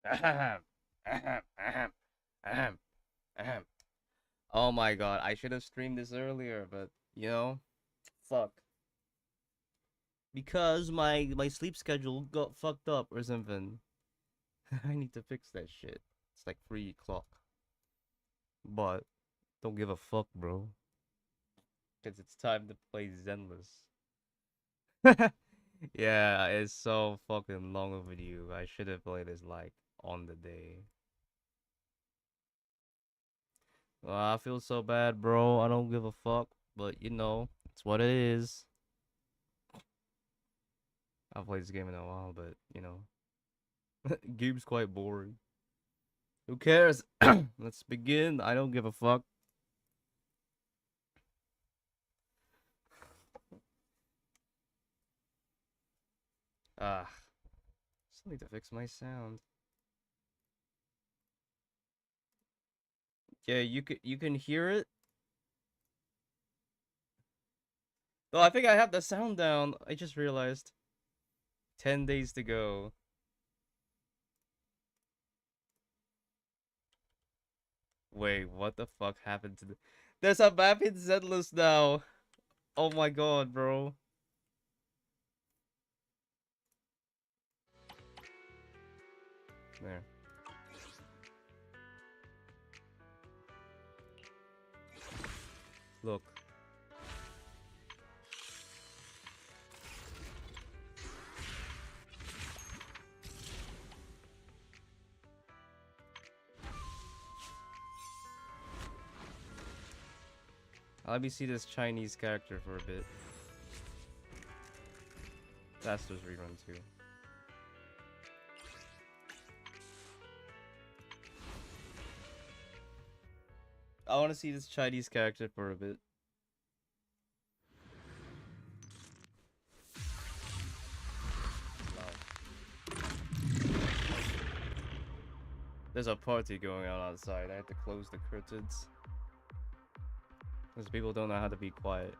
Ahem. Ahem. Ahem. Ahem. Ahem. Oh my god, I should have streamed this earlier, but you know, fuck. Because my sleep schedule got fucked up or something. I need to fix that shit. It's like 3 o'clock. But don't give a fuck, bro. Cause it's time to play Zenless. Yeah, it's so fucking long overdue. I should have played this like on the day. Well, I feel so bad, bro. I don't give a fuck, but you know, it's what it is. I've played this game in a while, but you know, game's quite boring. Who cares? Let's begin. I don't give a fuck. Ah, still need to fix my sound. Yeah, you can hear it. Oh, I think I have the sound down. I just realized. 10 days to go. Wait, what the fuck happened to the... There's a map in Zenless now. Oh my god, bro. There. Look. Let me see this Chinese character for a bit. That's just rerun too. I want to see this Chinese character for a bit. No. There's a party going on outside. I have to close the curtains. Because people don't know how to be quiet.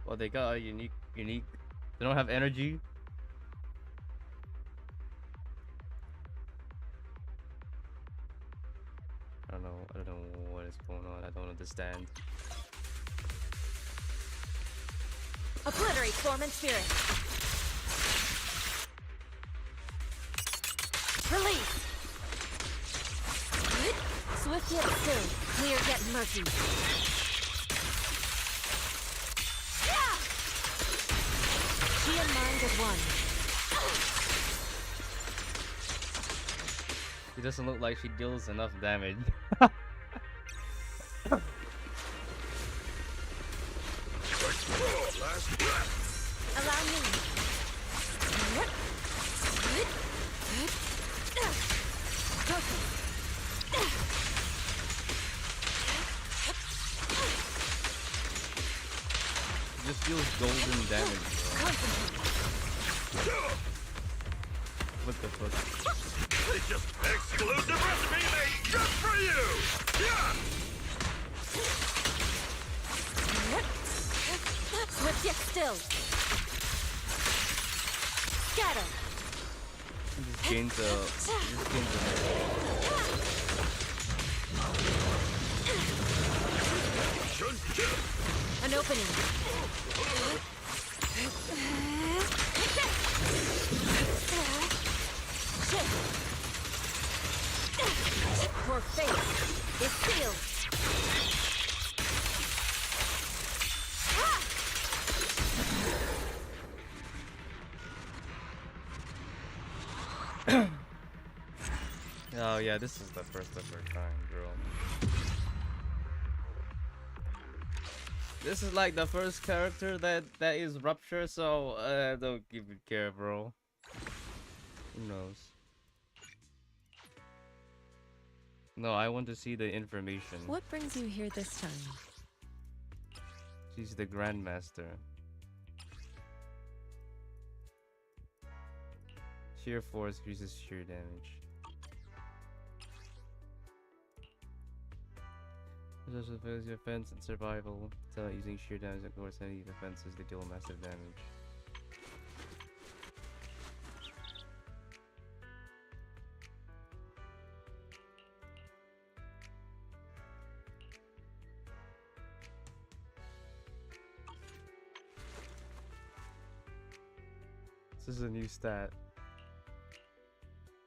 Well, they got a unique. They don't have energy. I don't know what is going on. I don't understand. Obliterate form and spirit. Release. Swift yet still, clear yet murky. She and mind as one. She doesn't look like she deals enough damage. Allow me. It just feels golden damage, bro. What the fuck? It's just exclusive recipe made just for you! Yeah! Swift yet still. Scatter. This gains An opening. Your fate is sealed. Oh yeah, this is the first ever time, bro. This is like the first character that is Rupture, so I don't even care, bro. Who knows? No, I want to see the information. What brings you here this time? She's the Grandmaster. Sheer force increases sheer damage. This also affects your defense and survival. So using sheer damage, of course, any defenses they deal massive damage. This is a new stat.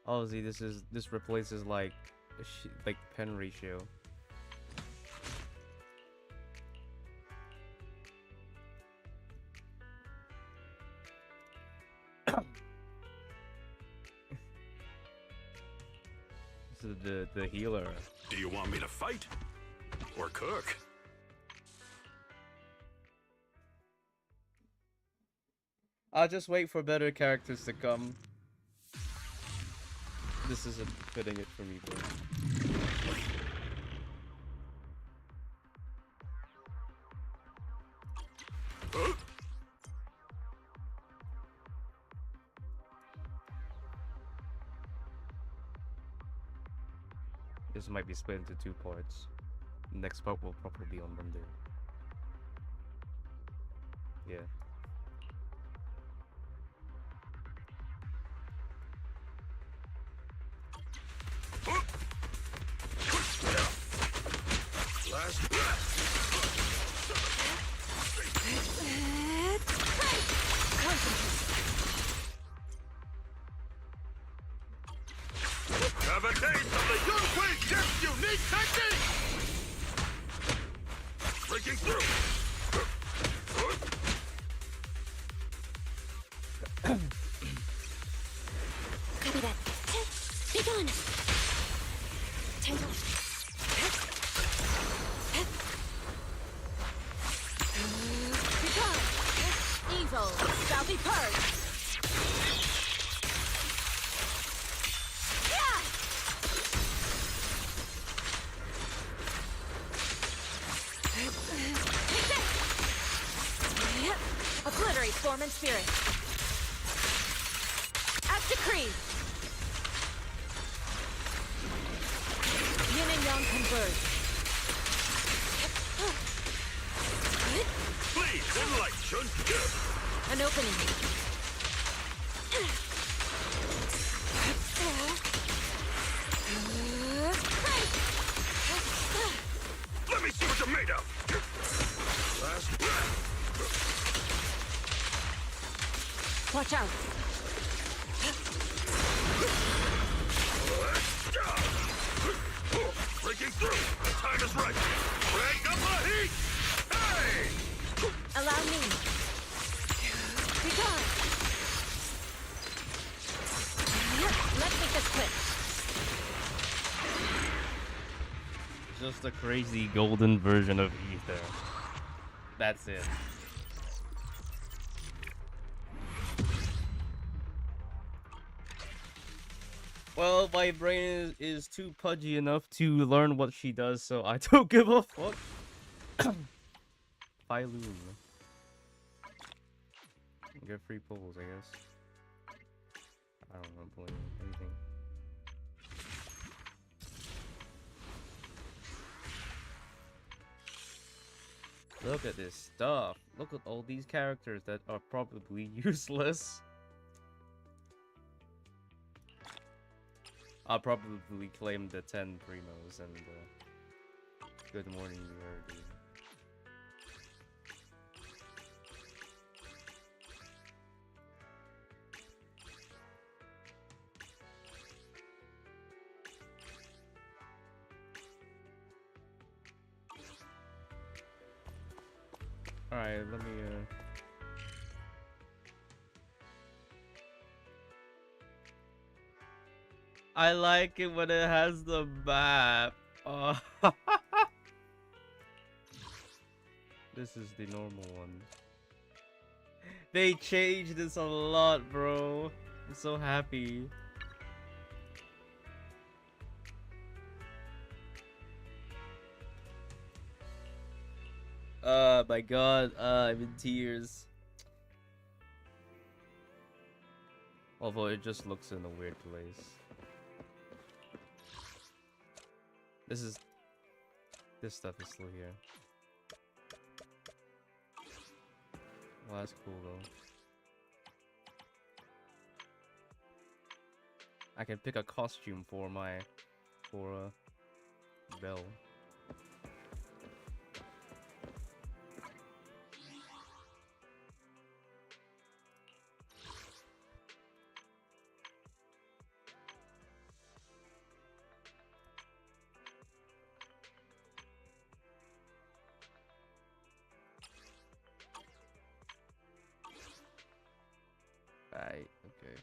Obviously, this replaces like pen ratio. This is the healer. Do you want me to fight? Or cook? I'll just wait for better characters to come. This isn't fitting it for me, bro. Huh? This might be split into 2 parts. The next part will probably be on Monday. Yeah. Last Have a taste of the Yunhui Chef's unique technique! Breaking through! Copy that. Be gone! Tangle. Be gone! Evil shall be purged! Yeah! Obliterate form and spirit. As decreed. Yin and yang converge. Please, enlighten! An opening. Let me see what you're made of! Last breath! Watch out. Breaking through! The time is right! Crank up the heat! Hey! Allow me. Be gone. Let's make this quick. Just a crazy golden version of Ether. That's it. Well, my brain is too pudgy enough to learn what she does, so I don't give a fuck. Filoon. Get free pulls, I guess. I don't know, pulling anything. Look at this stuff. Look at all these characters that are probably useless. I'll probably claim the 10 primos and good morning, you Alright, let me I like it when it has the map. Oh. This is the normal one. They changed this a lot, bro. I'm so happy. My god, I'm in tears. Although it just looks in a weird place. This stuff is still here. Well, that's cool though. I can pick a costume for Belle. Right, okay.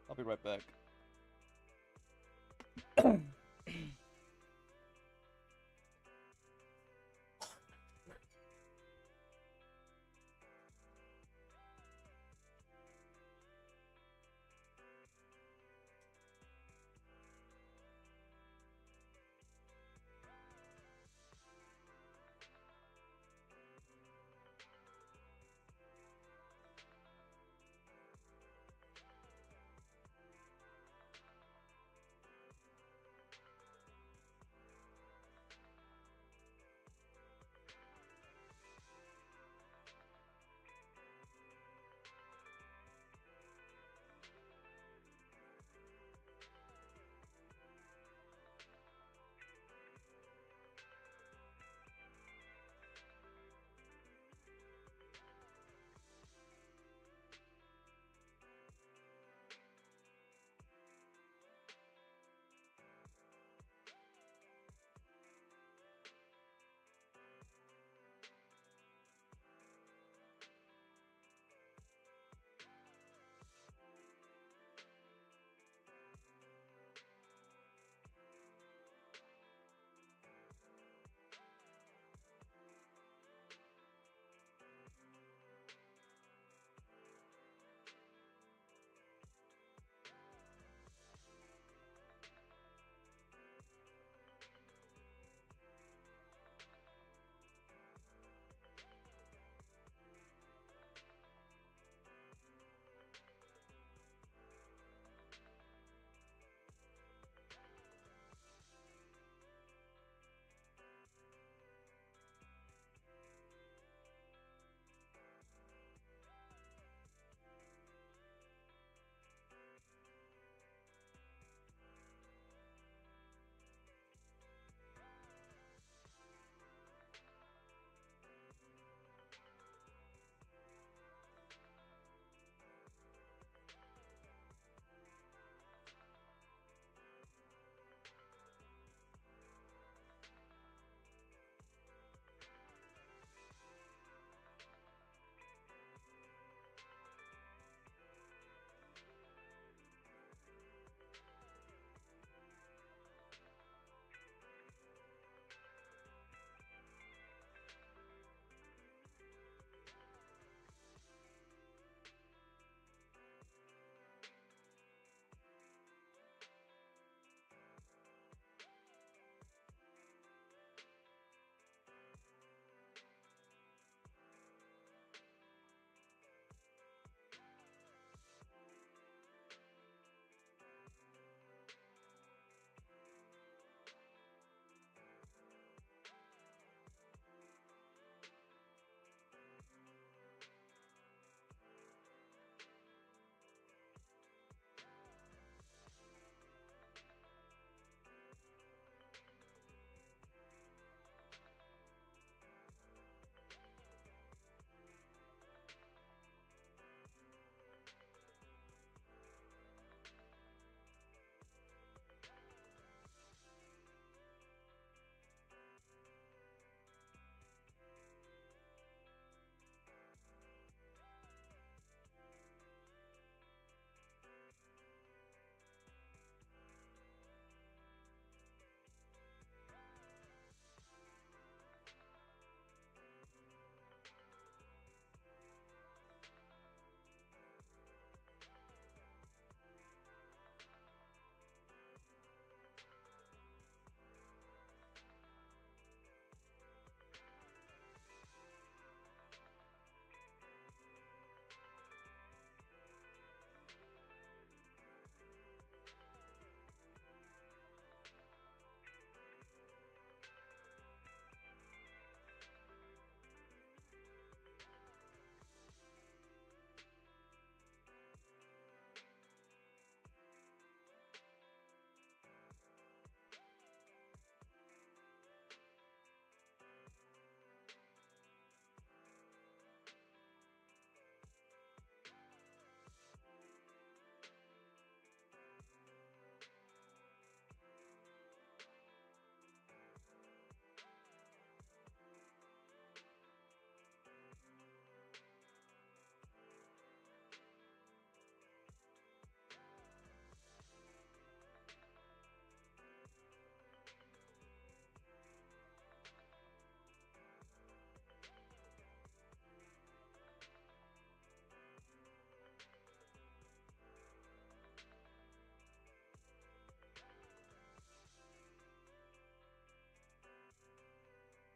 I'll be right back.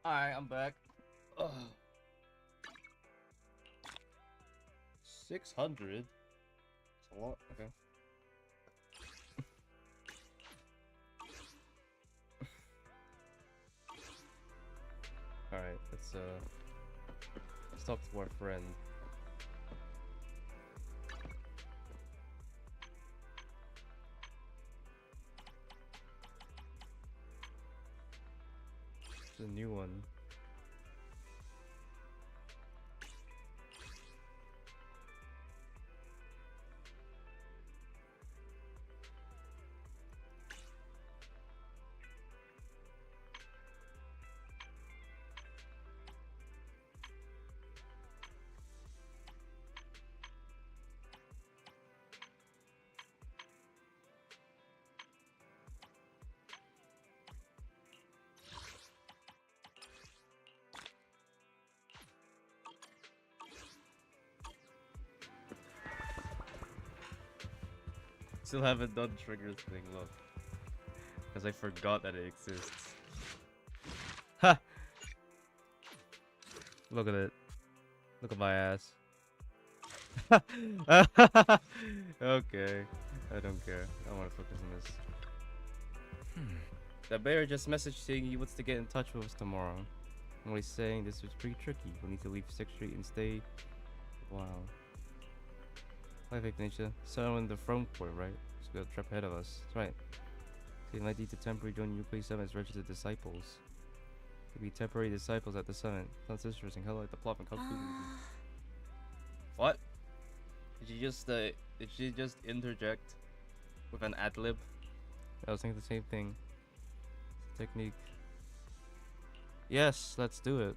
Alright, I'm back. Ugh. 600? It's a lot. Okay. Alright, let's talk to our friend. It's a new one. Still haven't done triggers thing, look. Because I forgot that it exists. Ha! Look at it. Look at my ass. Okay. I don't care. I want to focus on this. The bear just messaged saying he wants to get in touch with us tomorrow. And what he's saying, this was pretty tricky. We need to leave 6th Street and stay. Wow. Hi, Fake Ninja. So in the front port, right? It's got a trap ahead of us. That's right. They might need to temporarily join Yukai Summit's registered disciples. To be temporary disciples at the summit. Sounds interesting. How like the plot and What? Did she just interject with an ad lib? I was thinking the same thing. Technique. Yes, let's do it.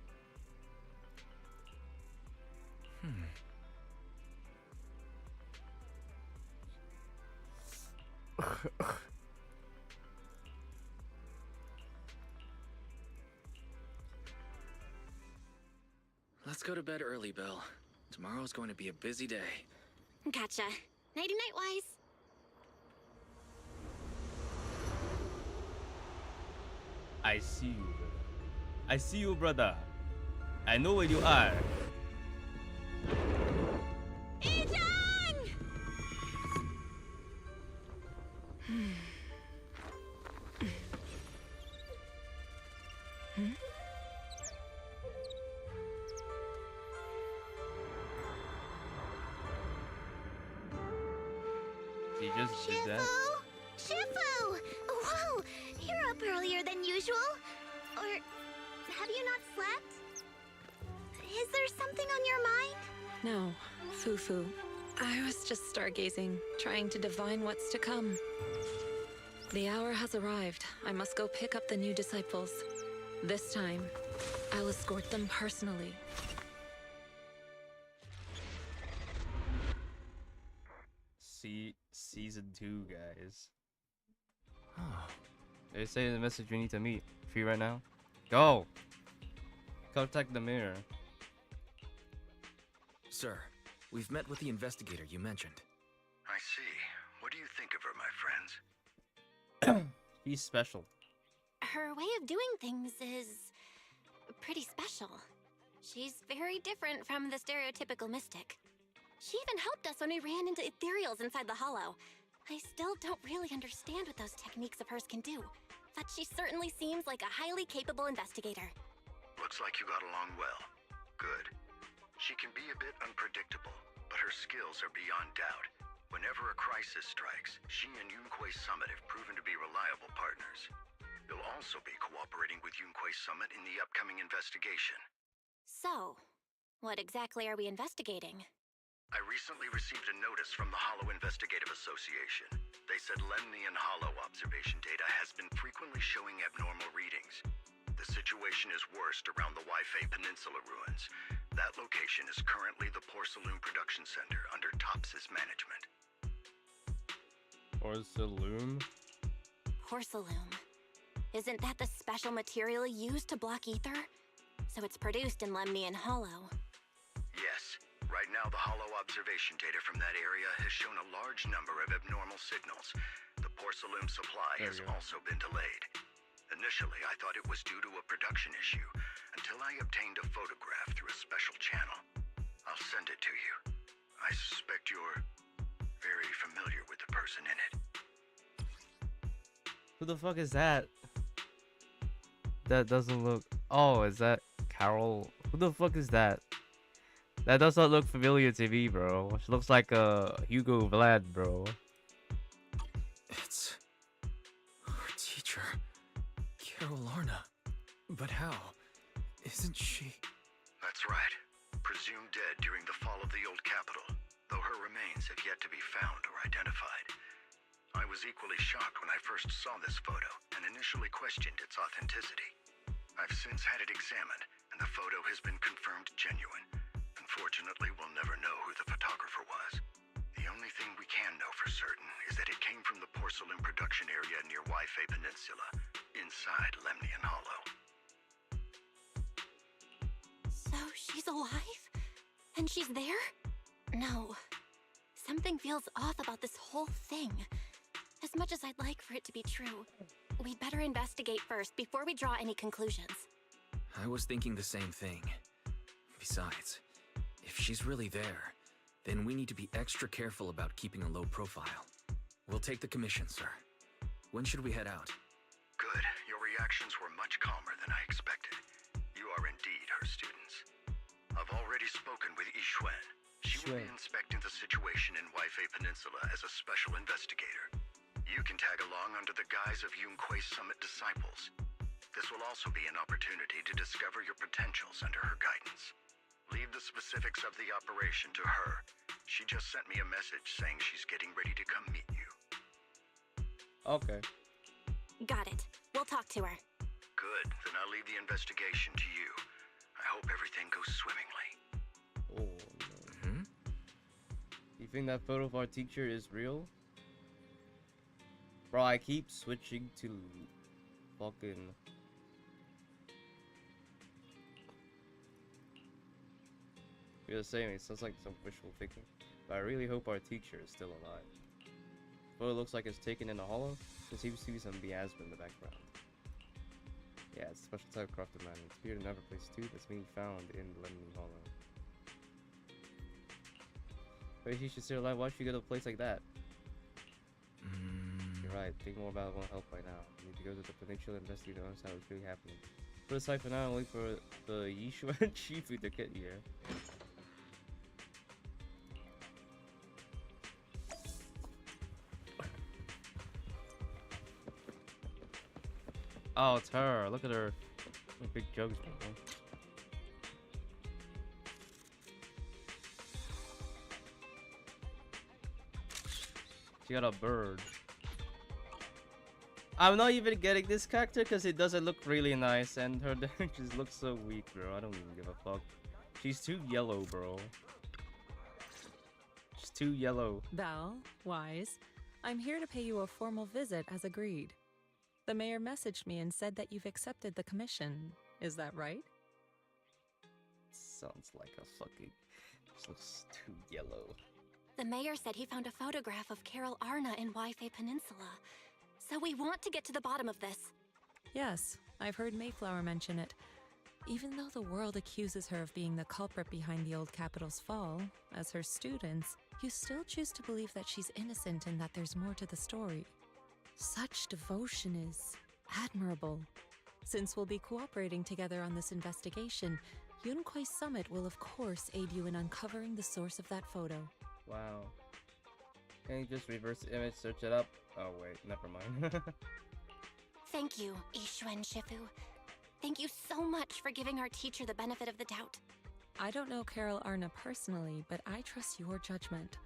Let's go to bed early, Bill. Tomorrow's going to be a busy day. Gotcha. Nighty-night, Wise. I see you, brother. I see you, brother. I know where you are. He just did that. Shifu! Whoa! You're up earlier than usual? Or have you not slept? Is there something on your mind? No, Fufu. I was just stargazing, trying to divine what's to come. The hour has arrived. I must go pick up the new disciples. This time, I'll escort them personally. See, season 2, guys. They say in the message we need to meet. Free right now? Go! Contact the mirror. Sir, we've met with the investigator you mentioned. I see. What do you think of her, my friends? He's special. Her way of doing things is pretty special. She's very different from the stereotypical mystic. She even helped us when we ran into ethereals inside the hollow. I still don't really understand what those techniques of hers can do, but she certainly seems like a highly capable investigator. Looks like you got along well. Good. She can be a bit unpredictable, but her skills are beyond doubt. Whenever a crisis strikes, she and Yunquei Summit have proven to be reliable partners. You'll also be cooperating with Yunquei Summit in the upcoming investigation. So, what exactly are we investigating? I recently received a notice from the Hollow Investigative Association. They said Lemnian Hollow observation data has been frequently showing abnormal readings. The situation is worst around the Waifei Peninsula ruins. That location is currently the Porcelain Production Center under Tops's management. Porcelain? Porcelain. Isn't that the special material used to block ether? So it's produced in Lemnian Hollow. Yes. Right now, the Hollow observation data from that area has shown a large number of abnormal signals. The porcelain supply has also been delayed. Initially, I thought it was due to a production issue, until I obtained a photograph through a special channel. I'll send it to you. I suspect you're very familiar with the person in it. Who the fuck is that? That doesn't look... Oh, is that Carol? Who the fuck is that? That does not look familiar to me, bro. She looks like Hugo Vlad, bro. It's our teacher, Carol Arna. But how? Isn't she? That's right. Presumed dead during the fall of the old capital, though her remains have yet to be found or identified. I was equally shocked when I first saw this photo and initially questioned its authenticity. I've since had it examined, and the photo has been confirmed genuine. Unfortunately, we'll never know who the photographer was. The only thing we can know for certain is that it came from the porcelain production area near Waifei Peninsula, inside Lemnian Hollow. So she's alive? And she's there? No. Something feels off about this whole thing. As much as I'd like for it to be true, we'd better investigate first before we draw any conclusions. I was thinking the same thing. Besides, if she's really there, then we need to be extra careful about keeping a low profile. We'll take the commission, sir. When should we head out? Good. Your reactions were much calmer than I expected. You are indeed her students. I've already spoken with Yixuan. She will be inspecting the situation in Waifei Peninsula as a special investigator. You can tag along under the guise of Yunque's Summit disciples. This will also be an opportunity to discover your potentials under her guidance. Leave the specifics of the operation to her. She just sent me a message saying she's getting ready to come meet you. Okay. Got it. We'll talk to her. Good. Then I'll leave the investigation to you. I hope everything goes swimmingly. Oh, no. You think that photo of our teacher is real? Bro, I keep switching to fucking... You're the same, it sounds like some wishful thinking. But I really hope our teacher is still alive. Photo looks like it's taken in a hollow. There seems to be some miasma in the background. Yeah, it's a special type of crafted man. It's appeared in another place too, that's being found in the Lemon Hollow. But if she should still alive, why should you go to a place like that? You're right, think more about it won't help right now. You need to go to the peninsula and investigate to understand what's really happening. Put aside for now, wait for the Yixuan Shifu to get here. Oh, it's her. Look at her. Big jugs, bro. She got a bird. I'm not even getting this character because it doesn't look really nice and her just looks so weak, bro. I don't even give a fuck. She's too yellow, bro. She's too yellow. Val, Wise, I'm here to pay you a formal visit as agreed. The mayor messaged me and said that you've accepted the commission. Is that right? Sounds like a fucking... This looks too yellow. The mayor said he found a photograph of Carol Arna in Waifei Peninsula. So we want to get to the bottom of this. Yes, I've heard Mayflower mention it. Even though the world accuses her of being the culprit behind the old capital's fall, as her students, you still choose to believe that she's innocent and that there's more to the story. Such devotion is admirable. Since we'll be cooperating together on this investigation, Yunque's Summit will of course aid you in uncovering the source of that photo. Wow. Can you just reverse the image, search it up? Oh wait, never mind. Thank you, Yixuan Shifu. Thank you so much for giving our teacher the benefit of the doubt. I don't know Carol Arna personally, but I trust your judgment.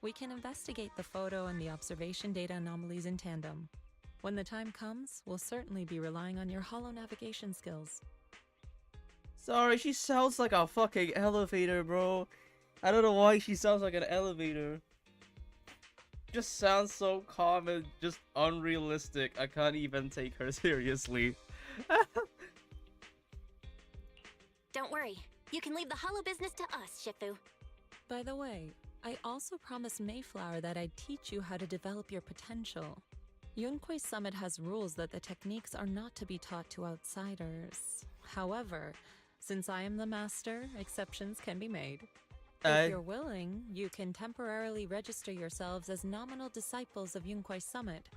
We can investigate the photo and the observation data anomalies in tandem. When the time comes, we'll certainly be relying on your holo navigation skills. Sorry, she sounds like a fucking elevator, bro. I don't know why she sounds like an elevator. Just sounds so calm and just unrealistic. I can't even take her seriously. Don't worry. You can leave the holo business to us, Shifu. By the way, I also promised Mayflower that I'd teach you how to develop your potential. Yunquei Summit has rules that the techniques are not to be taught to outsiders. However, since I am the master, exceptions can be made. If you're willing, you can temporarily register yourselves as nominal disciples of Yunquei Summit.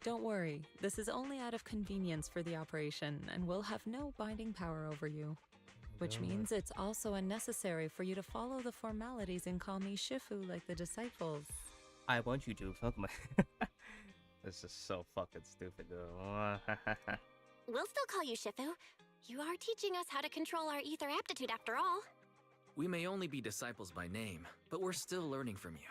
Don't worry, this is only out of convenience for the operation and will have no binding power over you. Which means it's also unnecessary for you to follow the formalities and call me Shifu like the disciples. I want you to fuck my. This is so fucking stupid though. We'll still call you Shifu. You are teaching us how to control our ether aptitude after all. We may only be disciples by name, but we're still learning from you.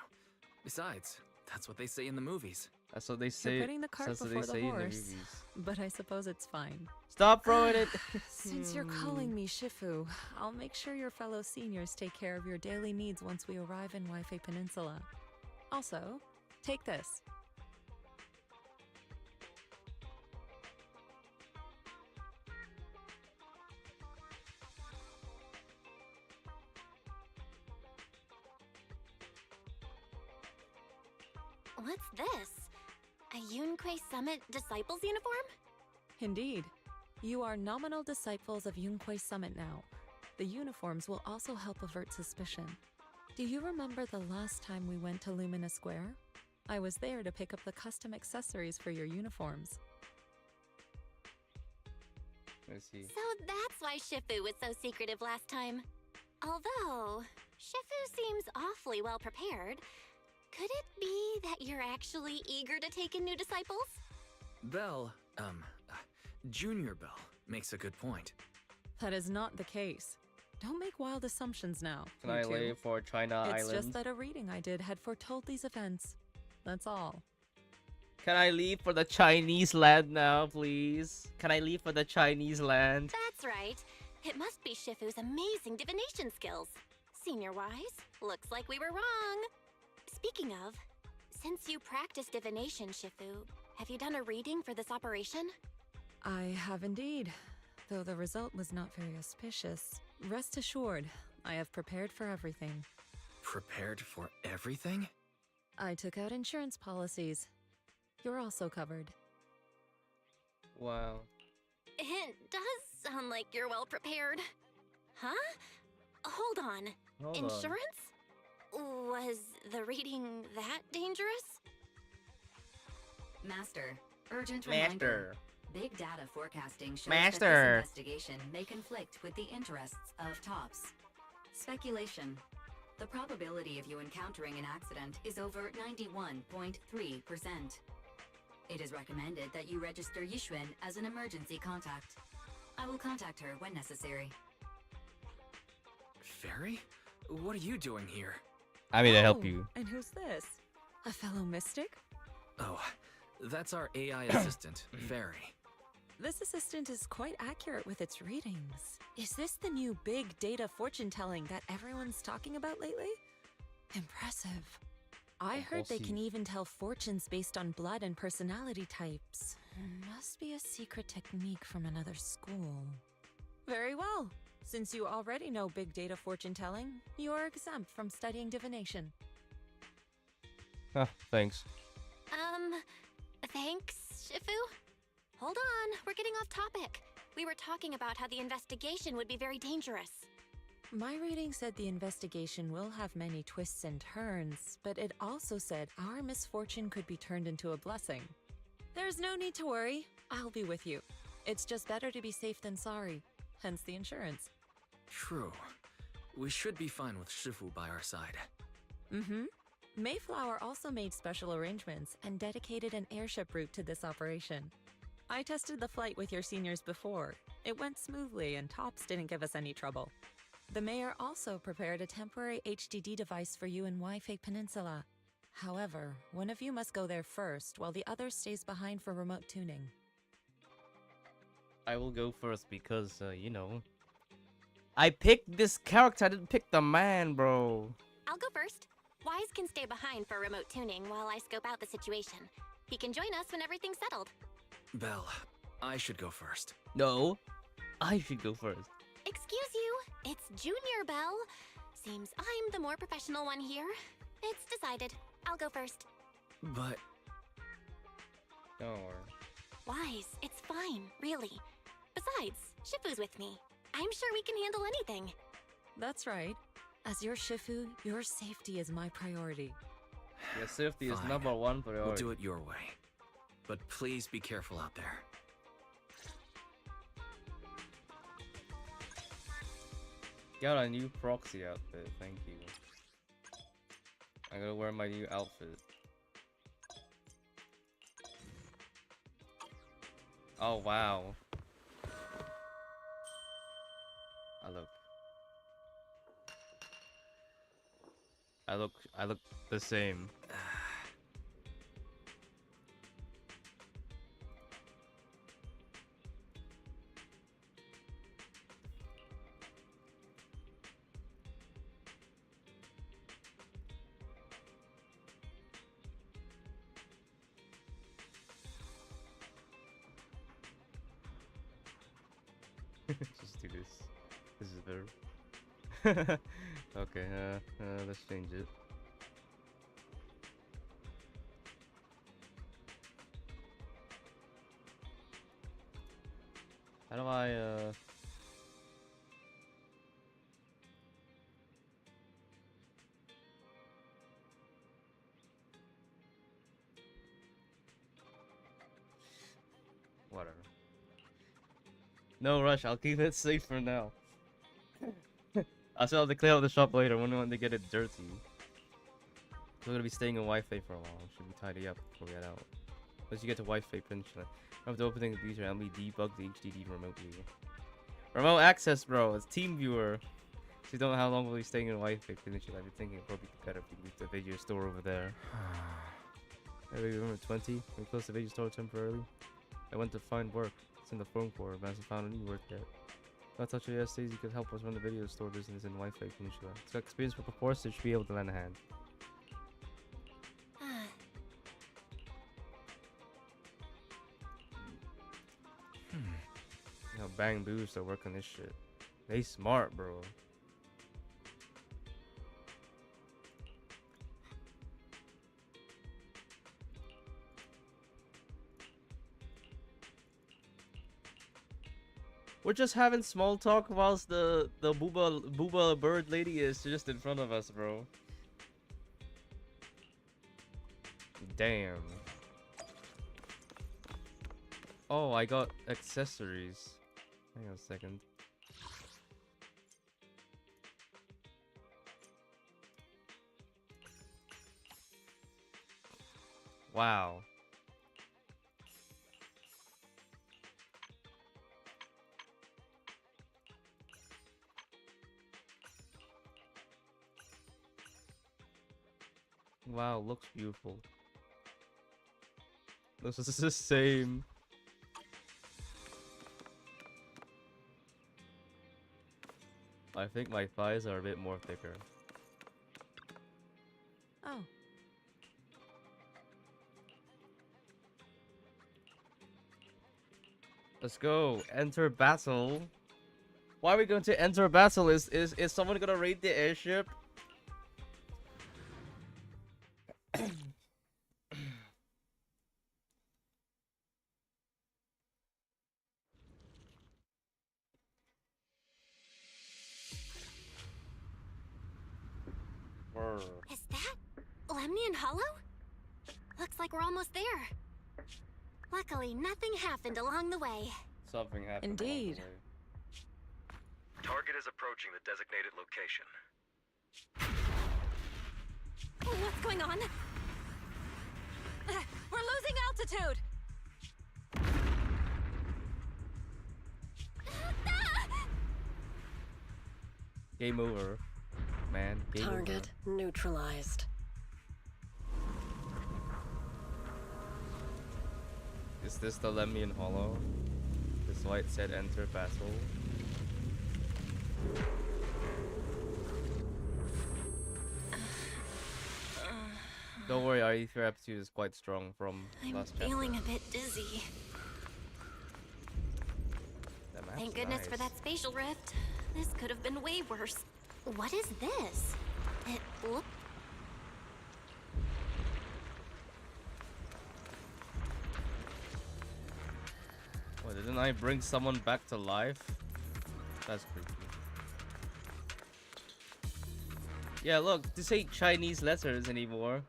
Besides, that's what they say in the movies. That's what they say. You're putting the cart That's what before they the say in the horse, movies. but I suppose it's fine. Stop throwing it. Since you're calling me Shifu, I'll make sure your fellow seniors take care of your daily needs once we arrive in Waifei Peninsula. Also, take this. What's this? A Yunquei Summit Disciples uniform? Indeed. You are nominal disciples of Yunquei Summit now. The uniforms will also help avert suspicion. Do you remember the last time we went to Lumina Square? I was there to pick up the custom accessories for your uniforms. Let's see. So that's why Shifu was so secretive last time. Although, Shifu seems awfully well prepared. Could it be that you're actually eager to take in new disciples? Belle, Junior Belle, makes a good point. That is not the case. Don't make wild assumptions now. Can you I two. leave for China It's Island? just that a reading I did had foretold these events. That's all. Can I leave for the Chinese land now, please? Can I leave for the Chinese land? That's right. It must be Shifu's amazing divination skills. Senior-wise, looks like we were wrong. Speaking of, since you practice divination, Shifu, have you done a reading for this operation? I have indeed, though the result was not very auspicious. Rest assured, I have prepared for everything. Prepared for everything? I took out insurance policies. You're also covered. Wow. It does sound like you're well prepared. Huh? Hold on. Hold on. Insurance? Was the reading that dangerous? Master, urgent Master. reminder. Big data forecasting shows that Master. this investigation may conflict with the interests of TOPS. Speculation. The probability of you encountering an accident is over 91.3%. It is recommended that you register Yixuan as an emergency contact. I will contact her when necessary. Fairy? What are you doing here? I mean to help Oh, you. And who's this? A fellow mystic? Oh, that's our AI assistant, Fairy. This assistant is quite accurate with its readings. Is this the new big data fortune telling that everyone's talking about lately? Impressive. I heard they can even tell fortunes based on blood and personality types. Must be a secret technique from another school. Very well. Since you already know big data fortune telling, you are exempt from studying divination. Huh, thanks. Thanks, Shifu? Hold on, we're getting off topic. We were talking about how the investigation would be very dangerous. My reading said the investigation will have many twists and turns, but it also said our misfortune could be turned into a blessing. There's no need to worry. I'll be with you. It's just better to be safe than sorry, hence the insurance. True. We should be fine with Shifu by our side. Mm-hmm. Mayflower also made special arrangements and dedicated an airship route to this operation. I tested the flight with your seniors before. It went smoothly and TOPS didn't give us any trouble. The mayor also prepared a temporary HDD device for you in Waifei Peninsula. However, one of you must go there first while the other stays behind for remote tuning. I will go first because, you know, I picked this character. I didn't pick the man, bro. I'll go first. Wise can stay behind for remote tuning while I scope out the situation. He can join us when everything's settled. Belle, I should go first. No, I should go first. Excuse you, it's Junior Belle. Seems I'm the more professional one here. It's decided. I'll go first. But Don't worry. Wise, it's fine, really. Besides, Shifu's with me. I'm sure we can handle anything. That's right. As your Shifu, your safety is my priority. Your safety is Fine. number one priority. We'll do it your way. But please be careful out there. Got a new proxy outfit, thank you. I'm gonna wear my new outfit. Oh wow. I look the same. Just do this. This is better. Okay, let's change it. How do I, whatever. No rush, I'll keep it safe for now. I still have to clear out the shop later when they get it dirty. We're gonna be staying in Wi-Fi for a while. Should we tidy up before we get out? Once you get to Wi-Fi eventually. After opening the computer, let me debug the HDD remotely. Remote access, bro. It's team viewer. So you don't know how long we'll be staying in Wi-Fi eventually. I've been thinking it'd probably be better if we leave the video store over there. Maybe remember 20? We closed the video store temporarily. I went to find work. It's in the phone core, but I hasn't found any work yet. I thought you says you could help us run the video store business in Wi-Fi Peninsula. It's got experience with reports, so it should be able to lend a hand. You know, Bang Boost are working this shit. They smart, bro. We're just having small talk whilst the booba bird lady is just in front of us, bro. Damn. Oh, I got accessories. Hang on a second. Wow. Wow, looks beautiful. This is the same. I think my thighs are a bit more thicker. Oh. Let's go. Enter battle. Why are we going to enter battle? Is someone gonna raid the airship? Is that Lemnian Hollow? Looks like we're almost there. Luckily, nothing happened along the way. Something happened. Indeed. Target is approaching the designated location. What's going on? We're losing altitude! Game over, man. Game Target neutralized. Over. Is this the Lemnian Hollow? This light said enter battle. Don't worry, our ether aptitude is quite strong from I'm last feeling chapter. a bit dizzy. That map's Thank goodness for nice. that spatial rift. This could have been way worse. What is this? It look. What, didn't I bring someone back to life? That's creepy. Yeah, look, this ain't Chinese letters anymore.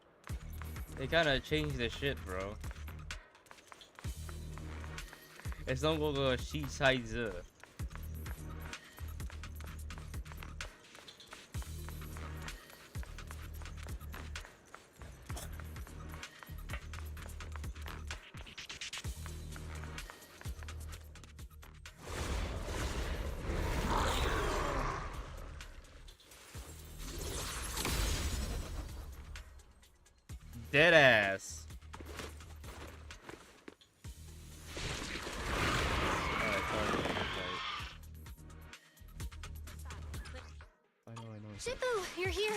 They kinda changed the shit, bro. It's no longer Shi Cai Zi. Dead ass. Alright, fine. I know. Shippu, you're here.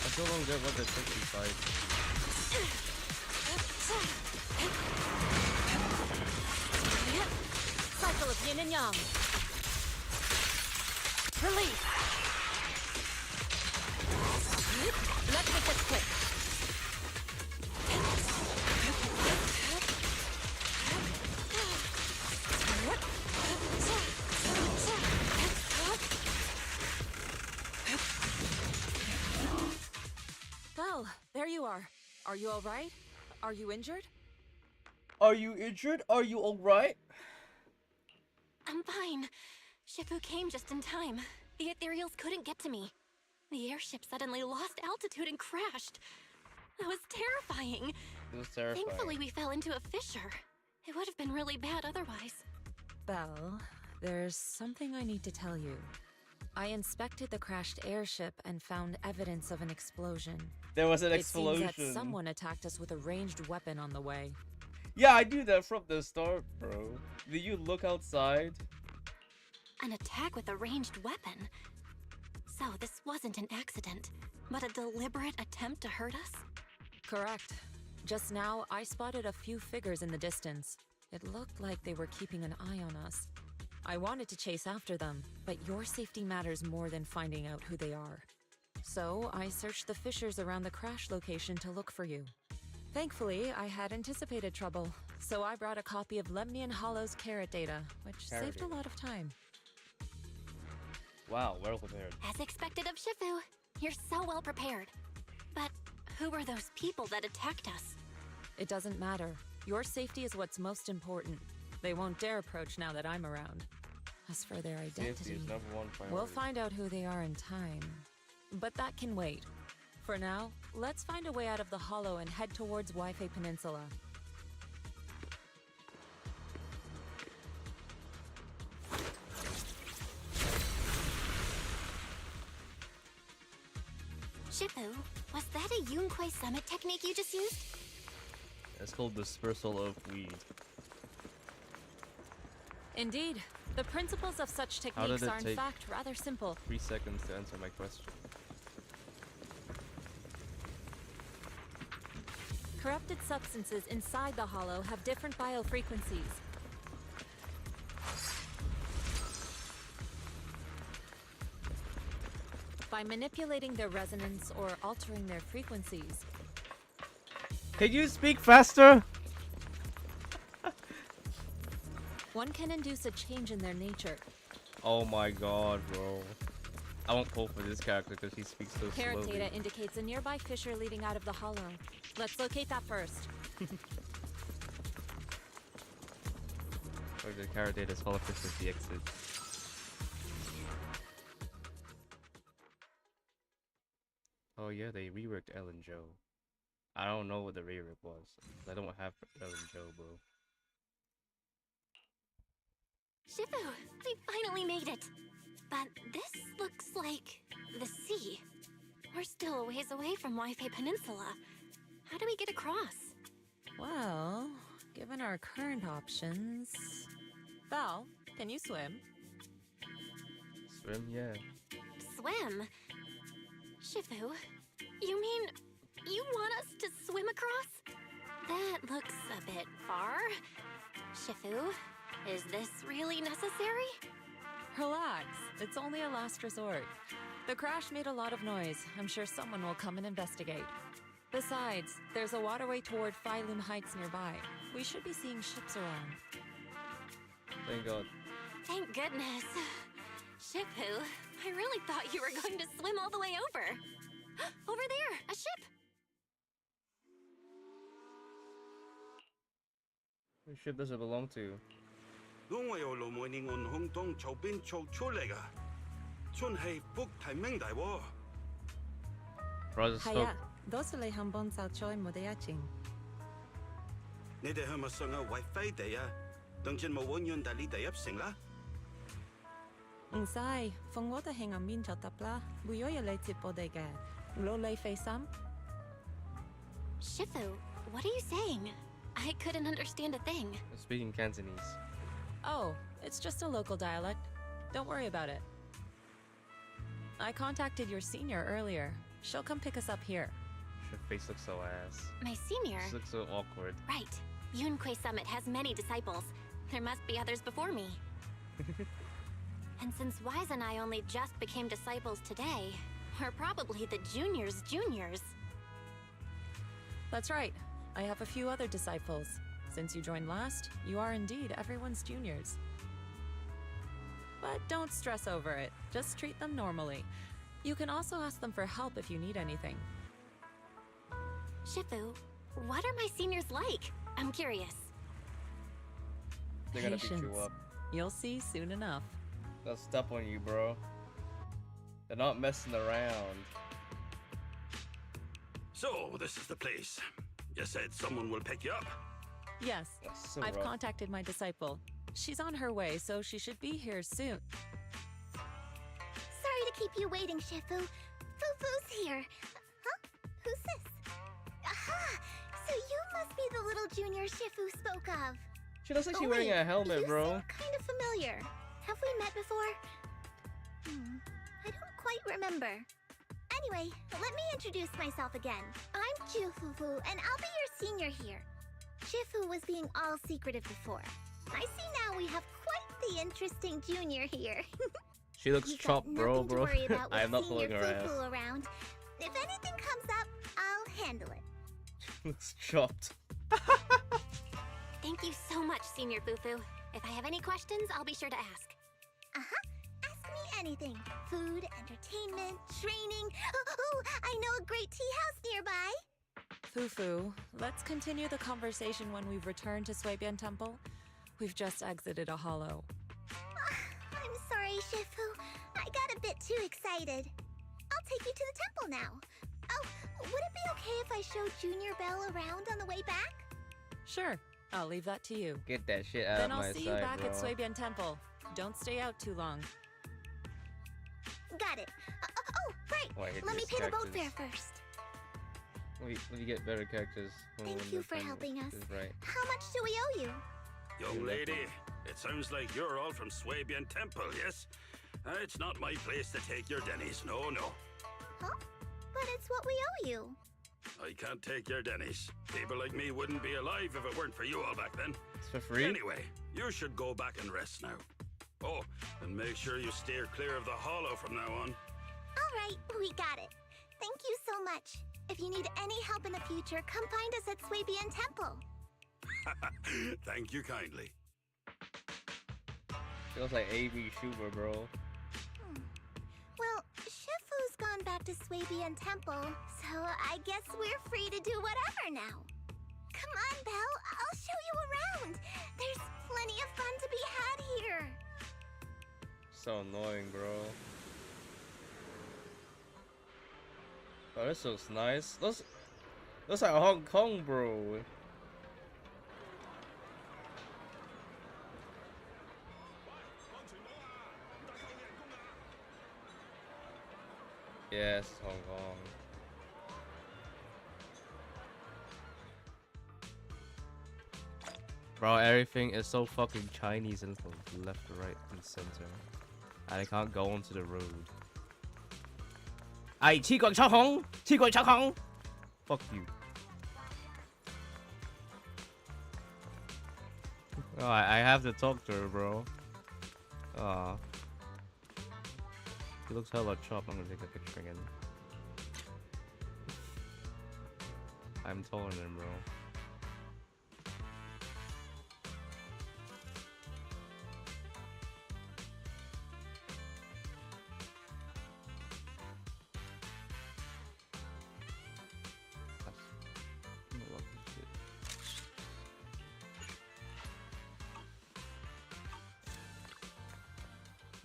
I still don't get what the 65. Cycle of yin and yang. Release. Let's make this quick. Well, there you are. Are you all right? Are you injured? Are you injured? Are you alright? I'm fine. Shippu came just in time. The ethereals couldn't get to me. The airship suddenly lost altitude and crashed. That was terrifying. It was terrifying. Thankfully, we fell into a fissure. It would have been really bad otherwise. Belle, there's something I need to tell you. I inspected the crashed airship and found evidence of an explosion. There was an It seems explosion. that someone attacked us with a ranged weapon on the way. Yeah, I knew that from the start, bro. Did you look outside? An attack with a ranged weapon. So this wasn't an accident, but a deliberate attempt to hurt us? Correct. Just now, I spotted a few figures in the distance. It looked like they were keeping an eye on us. I wanted to chase after them, but your safety matters more than finding out who they are. So I searched the fissures around the crash location to look for you. Thankfully, I had anticipated trouble, so I brought a copy of Lemnian Hollow's carrot data, which Carrot saved data. a lot of time. Wow, well prepared. As expected of Shippu, you're so well prepared. But who were those people that attacked us? It doesn't matter. Your safety is what's most important. They won't dare approach now that I'm around. As for their Safety identity, is number one priority. we'll find out who they are in time. But that can wait. For now, let's find a way out of the hollow and head towards Wi-Fi Peninsula. Shippu, was that a Yunquai summit technique you just used? It's called dispersal of weed. Indeed, the principles of such How did techniques it are in take fact rather simple. 3 seconds to answer my question. Corrupted substances inside the hollow have different biofrequencies. By manipulating their resonance or altering their frequencies, Can you speak faster? one can induce a change in their nature. Oh my god, bro. I won't pull for this character because he speaks so Carrot slowly. data indicates a nearby fissure leading out of the hollow. Let's locate that first. Or the carrot data is hollow fish with the exit. Oh yeah, they reworked El and Joe. I don't know what the rework was. I don't have El and Joe, bro. Shippu, we finally made it. But this looks like the sea. We're still a ways away from Wi-Fi Peninsula. How do we get across? Well, given our current options... Val, can you swim? Swim, yeah. Swim? Shippu, you mean You want us to swim across? That looks a bit far. Shifu, is this really necessary? Relax. It's only a last resort. The crash made a lot of noise. I'm sure someone will come and investigate. Besides, there's a waterway toward Phylum Heights nearby. We should be seeing ships around. Thank God. Thank goodness. Shifu, I really thought you were going to swim all the way over. Over there, a ship. Whose ship does it belong to? 我有路每年按空中潮邊做出嚟噶，真係福提名大喎。 Brother spoke. 都是你肯幫手再冇得一整。你哋係咪上下為飛地啊？當真冇揾人帶你哋入城啦？唔使，放我哋喺暗面就得啦。會有人嚟接我哋嘅，攞你費心。Shifu, what are you saying? I couldn't understand a thing. Speaking Cantonese. Oh, it's just a local dialect. Don't worry about it. I contacted your senior earlier. She'll come pick us up here. Her face looks so ass. My senior? She looks so awkward. Right. Yunquei Summit has many disciples. There must be others before me. And since Wise and I only just became disciples today, we're probably the juniors' juniors. That's right. I have a few other disciples. Since you joined last, you are indeed everyone's juniors. But don't stress over it. Just treat them normally. You can also ask them for help if you need anything. Shifu, what are my seniors like? I'm curious. They're gonna beat you Patience. up. You'll see soon enough. They'll step on you, bro. They're not messing around. So, this is the place. You said someone will pick you up. Yes, That's so I've rough. contacted my disciple. She's on her way, so she should be here soon. Sorry to keep you waiting, Shifu. Fufu's here. Huh? Who's this? Aha! So you must be the little junior Shifu spoke of. She looks like she's Oh, wearing wait, a helmet, you bro. seem kind of familiar. Have we met before? I don't quite remember. Anyway, let me introduce myself again. I'm Fufu, and I'll be your senior here. Shifu was being all secretive before. I see now we have quite the interesting junior here. She looks You've got chopped, bro, nothing to bro. worry about I am with not pulling senior her ass. Fufu around. If anything comes up, I'll handle it. Looks chopped. Thank you so much, Senior Fufu. If I have any questions, I'll be sure to ask. Ask me anything. Food, entertainment, training. Oh, I know a great tea house nearby. Fufu, let's continue the conversation when we've returned to Suibian Temple. We've just exited a hollow. I'm sorry, Shifu. I got a bit too excited. I'll take you to the temple now. Oh, would it be okay if I showed Junior Belle around on the way back? Sure, I'll leave that to you. Get that shit out Then of I'll my see sight, you back bro. at Suibian Temple. Don't stay out too long. Got it. Oh, right. Oh, I hate Let me these pay the boat fare characters. first. Let me get better characters. Thank you for helping us. Right. How much do we owe you? Young lady, it sounds like you're all from Swabian Temple, yes? It's not my place to take your dennies, no, no. Huh? But it's what we owe you. I can't take your dennies. People like me wouldn't be alive if it weren't for you all back then. It's for free? Anyway, you should go back and rest now. Oh, and make sure you steer clear of the hollow from now on. All right, we got it. Thank you so much. If you need any help in the future, come find us at Swabian Temple. Thank you kindly. She looks like A.B. Schuber, bro. Well, Shifu's gone back to Swabian Temple, so I guess we're free to do whatever now. Come on, Belle, I'll show you around. There's plenty of fun to be had here. So annoying, bro. Oh, this looks nice. Looks like Hong Kong, bro. Yes, Hong Kong. Bro, everything is so fucking Chinese and from left to right and center. And I can't go onto the road. 係黐鬼抽空，黐鬼抽空。Fuck you. Oh, I have to talk to her, bro. He looks hella chopped. I'm gonna take a picture again. I'm taller than him, bro.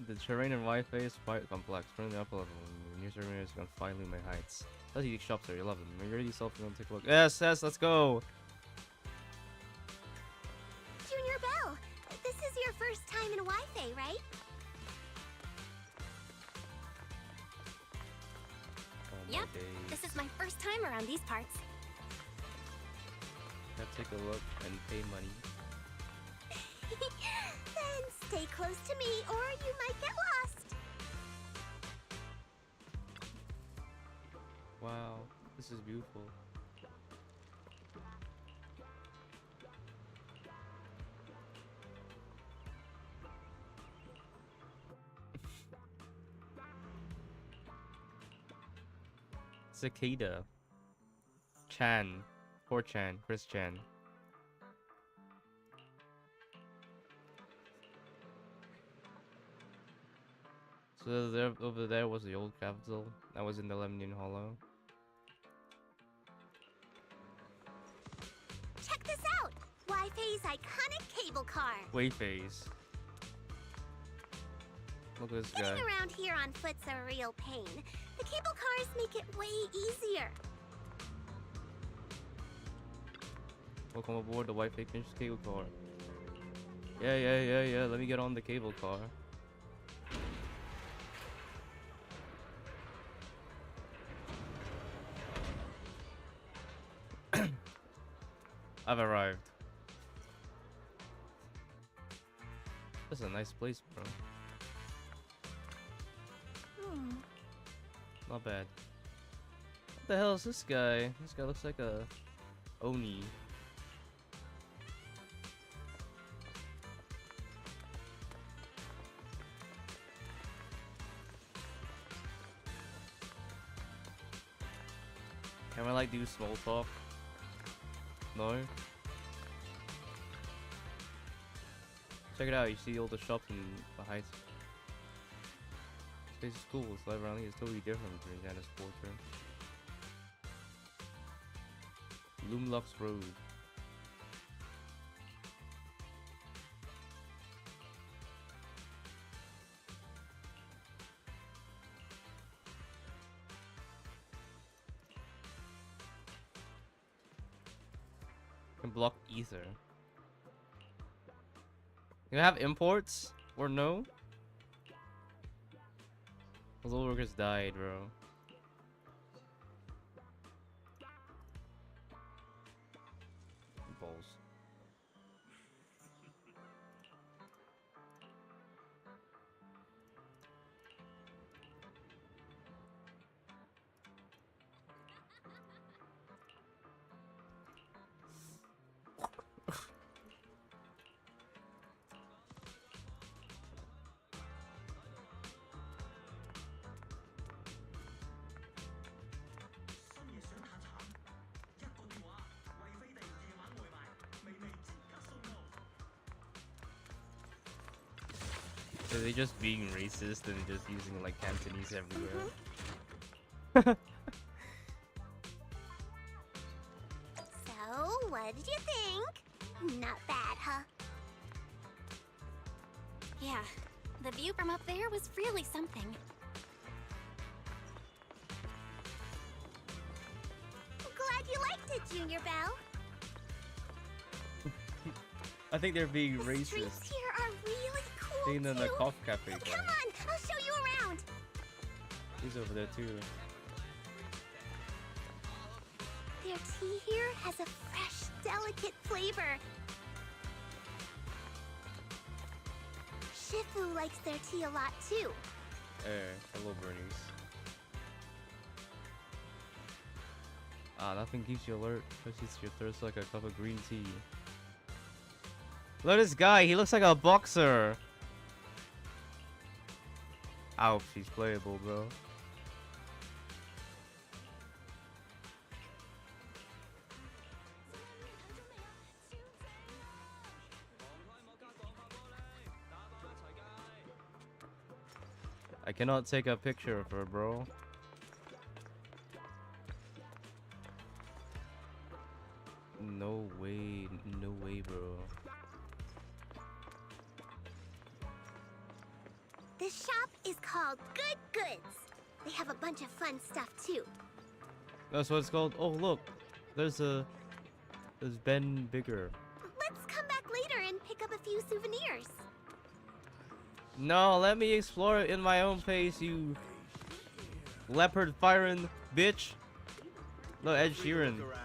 The terrain in Wi-Fi is quite complex. Currently up level. New server is gonna finally my heights. Let's eat shops are 11. When you're ready, yourself, you want to take a look. Yes, let's go. Junior Belle, this is your first time in Wi-Fi, right? Oh my Yep, days. this is my first time around these parts. Gotta take a look and pay money. Then stay close to me or you might get lost. Wow, this is beautiful. Cicada. Chan. Poor Chan. Chris Chan. So there, over there was the old capital. That was in the Lemnian Hollow. Check this out! Wi-Fi's iconic cable car. Wayface. Look at this guy. Getting around here on foot's a real pain. The cable cars make it way easier. Welcome aboard the Wi-Fi finished cable car. Yeah. Let me get on the cable car. I've arrived. This is a nice place, bro. Not bad. What the hell is this guy? This guy looks like a Oni. Can we like do small talk? No? Check it out, you see all the shops and the heights. This place is cool, it's life around here is totally different from Janice Porter. Lumlux Road. Can block ether. You have imports or no? Those old workers died, bro. Balls. Are they just being racist and just using like Cantonese everywhere? So, what did you think? Not bad, huh? Yeah, the view from up there was really something. Glad you liked it, Junior Belle. I think they're being The racist. streets here are really cool Being in the too. cough cafe guy. Come on, I'll show you around. He's over there too. Their tea here has a fresh, delicate flavor. Shifu likes their tea a lot too. Hello Bernice. Nothing keeps you alert. Pushes your thirst like a cup of green tea. Look at this guy. He looks like a boxer. Ouch, he's playable, bro. I cannot take a picture of her, bro. No way, bro. This shop is called Good Goods. They have a bunch of fun stuff too. That's what it's called. Oh, look. There's Ben Bigger. Let's come back later and pick up a few souvenirs. No, let me explore it in my own pace, you leopard firing bitch. Look, Ed Sheeran. Look around.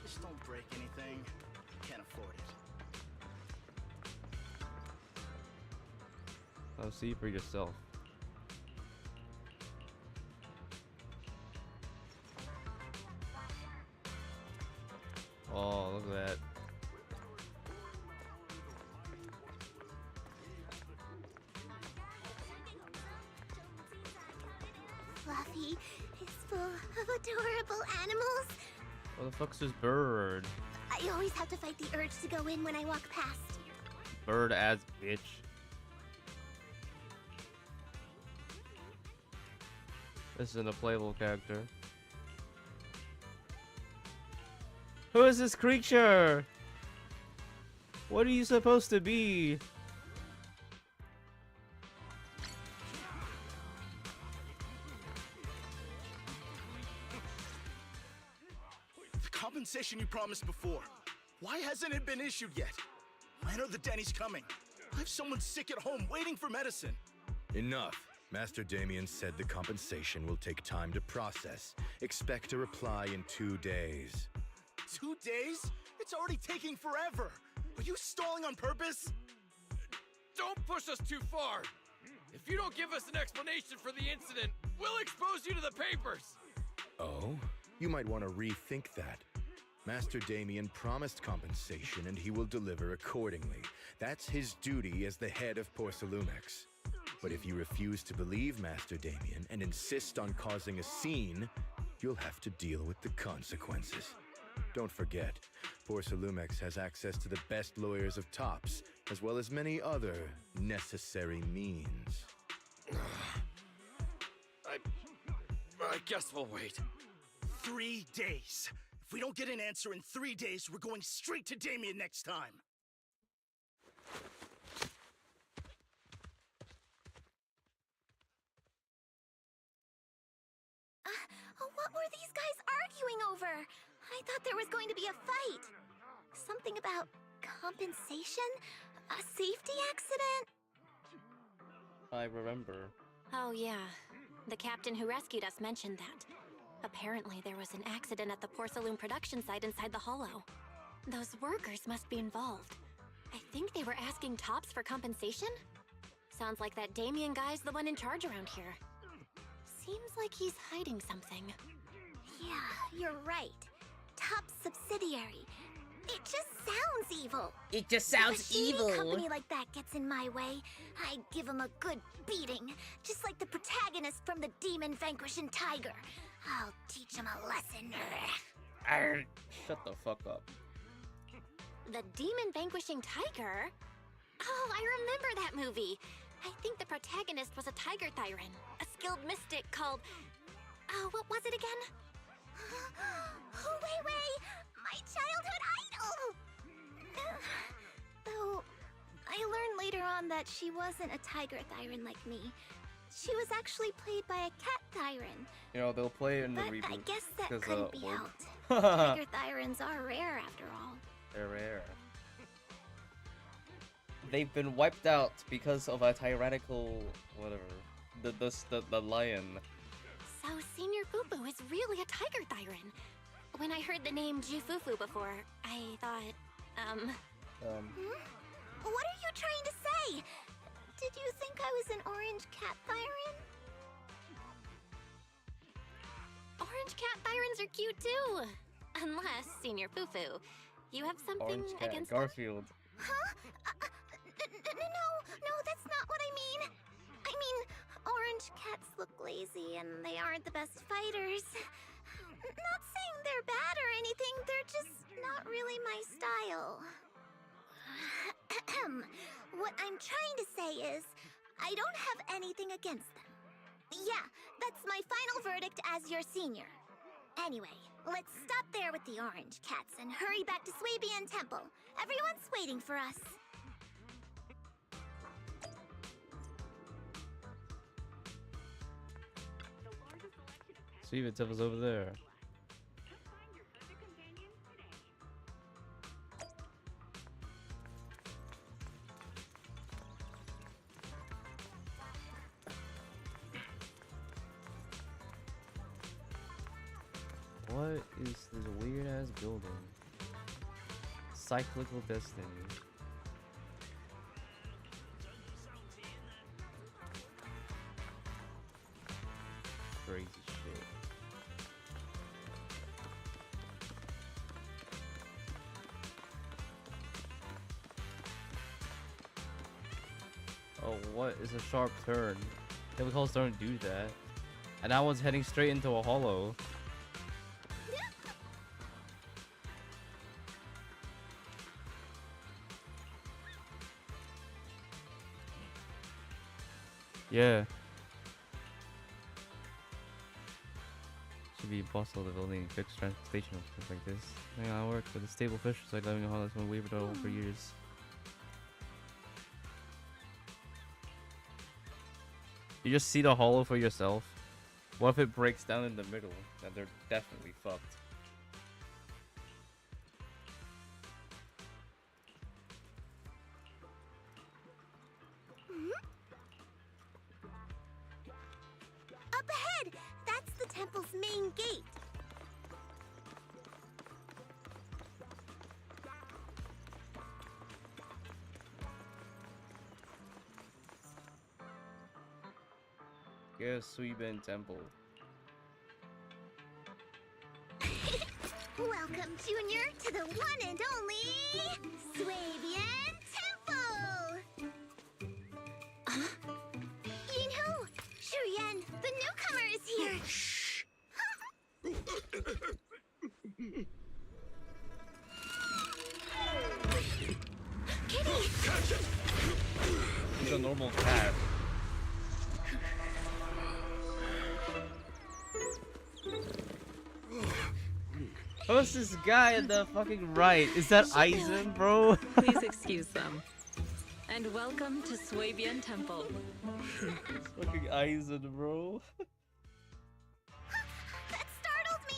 Just don't break anything. Can't afford it. Oh, see for yourself. Oh, look at that. Fluffy is full of adorable animals. What the fuck's this bird? I always have to fight the urge to go in when I walk past. Bird ass bitch. This isn't a playable character. Who is this creature? What are you supposed to be? The compensation you promised before. Why hasn't it been issued yet? I know the Denny's coming. I have someone sick at home waiting for medicine. Enough. Master Damien said the compensation will take time to process. Expect a reply in 2 days. 2 days? It's already taking forever. Are you stalling on purpose? Don't push us too far. If you don't give us an explanation for the incident, we'll expose you to the papers. Oh? You might want to rethink that. Master Damien promised compensation and he will deliver accordingly. That's his duty as the head of Porcelumex. But if you refuse to believe Master Damien and insist on causing a scene, you'll have to deal with the consequences. Don't forget, Porcelumex has access to the best lawyers of Tops, as well as many other necessary means. I guess we'll wait. 3 days. If we don't get an answer in 3 days, we're going straight to Damien next time. What were these guys arguing over? I thought there was going to be a fight. Something about compensation? A safety accident? I remember. Oh, yeah. The captain who rescued us mentioned that. Apparently, there was an accident at the porcelain production site inside the hollow. Those workers must be involved. I think they were asking Tops for compensation? Sounds like that Damien guy's the one in charge around here. Seems like he's hiding something. Yeah, you're right. Top subsidiary. It just sounds evil. It just sounds if a shady evil. company like that gets in my way, I'd give him a good beating. Just like the protagonist from the Demon Vanquishing Tiger. I'll teach him a lesson. Shut the fuck up. The Demon Vanquishing Tiger? Oh, I remember that movie. I think the protagonist was a tiger thyran, a skilled mystic called... Oh, what was it again? Wei, my childhood idol! Though, I learned later on that she wasn't a tiger thyran like me. She was actually played by a cat thyran. You know, they'll play it in the But reboot. I guess that 'cause, couldn't be we're- helped. Tiger thyrans are rare after all. They're rare. They've been wiped out because of a tyrannical whatever. The lion. So Senior Fufu is really a tiger thyran. When I heard the name Jufufu before, I thought, What are you trying to say? Did you think I was an orange cat thyran? Orange cat thyran things are cute too. Unless, Senior Fufu, you have something Orange cat, against them? Garfield. Huh? No, that's not what I mean. I mean, orange cats look lazy and they aren't the best fighters. Not saying they're bad or anything, they're just not really my style. What I'm trying to say is, I don't have anything against them. Yeah, that's my final verdict as your senior. Anyway, let's stop there with the orange cats and hurry back to Swabian Temple. Everyone's waiting for us. See if Temple's over there. What is this weird ass building? Cyclical Destiny. Crazy shit. Oh, what is a sharp turn? Chemicals don't do that. And that one's heading straight into a hollow. Yeah. Should be impossible to building fixed transportation things like this. I work with a stable fish like living in hollows when we were for years. You just see the hollow for yourself. What if it breaks down in the middle? Then they're definitely fucked. Up ahead! That's the temple's main gate. Yes, Suiben Temple. Welcome, Junior, to the one and only Swabian Temple! Yinhu! Shuyan, the newcomer is here! Shh! Kitty! Catch it! He's a normal cat. Who's this guy at the fucking right? Is that Aizen, bro? Please excuse them. And welcome to Swabian Temple. It's fucking Aizen, bro. That startled me!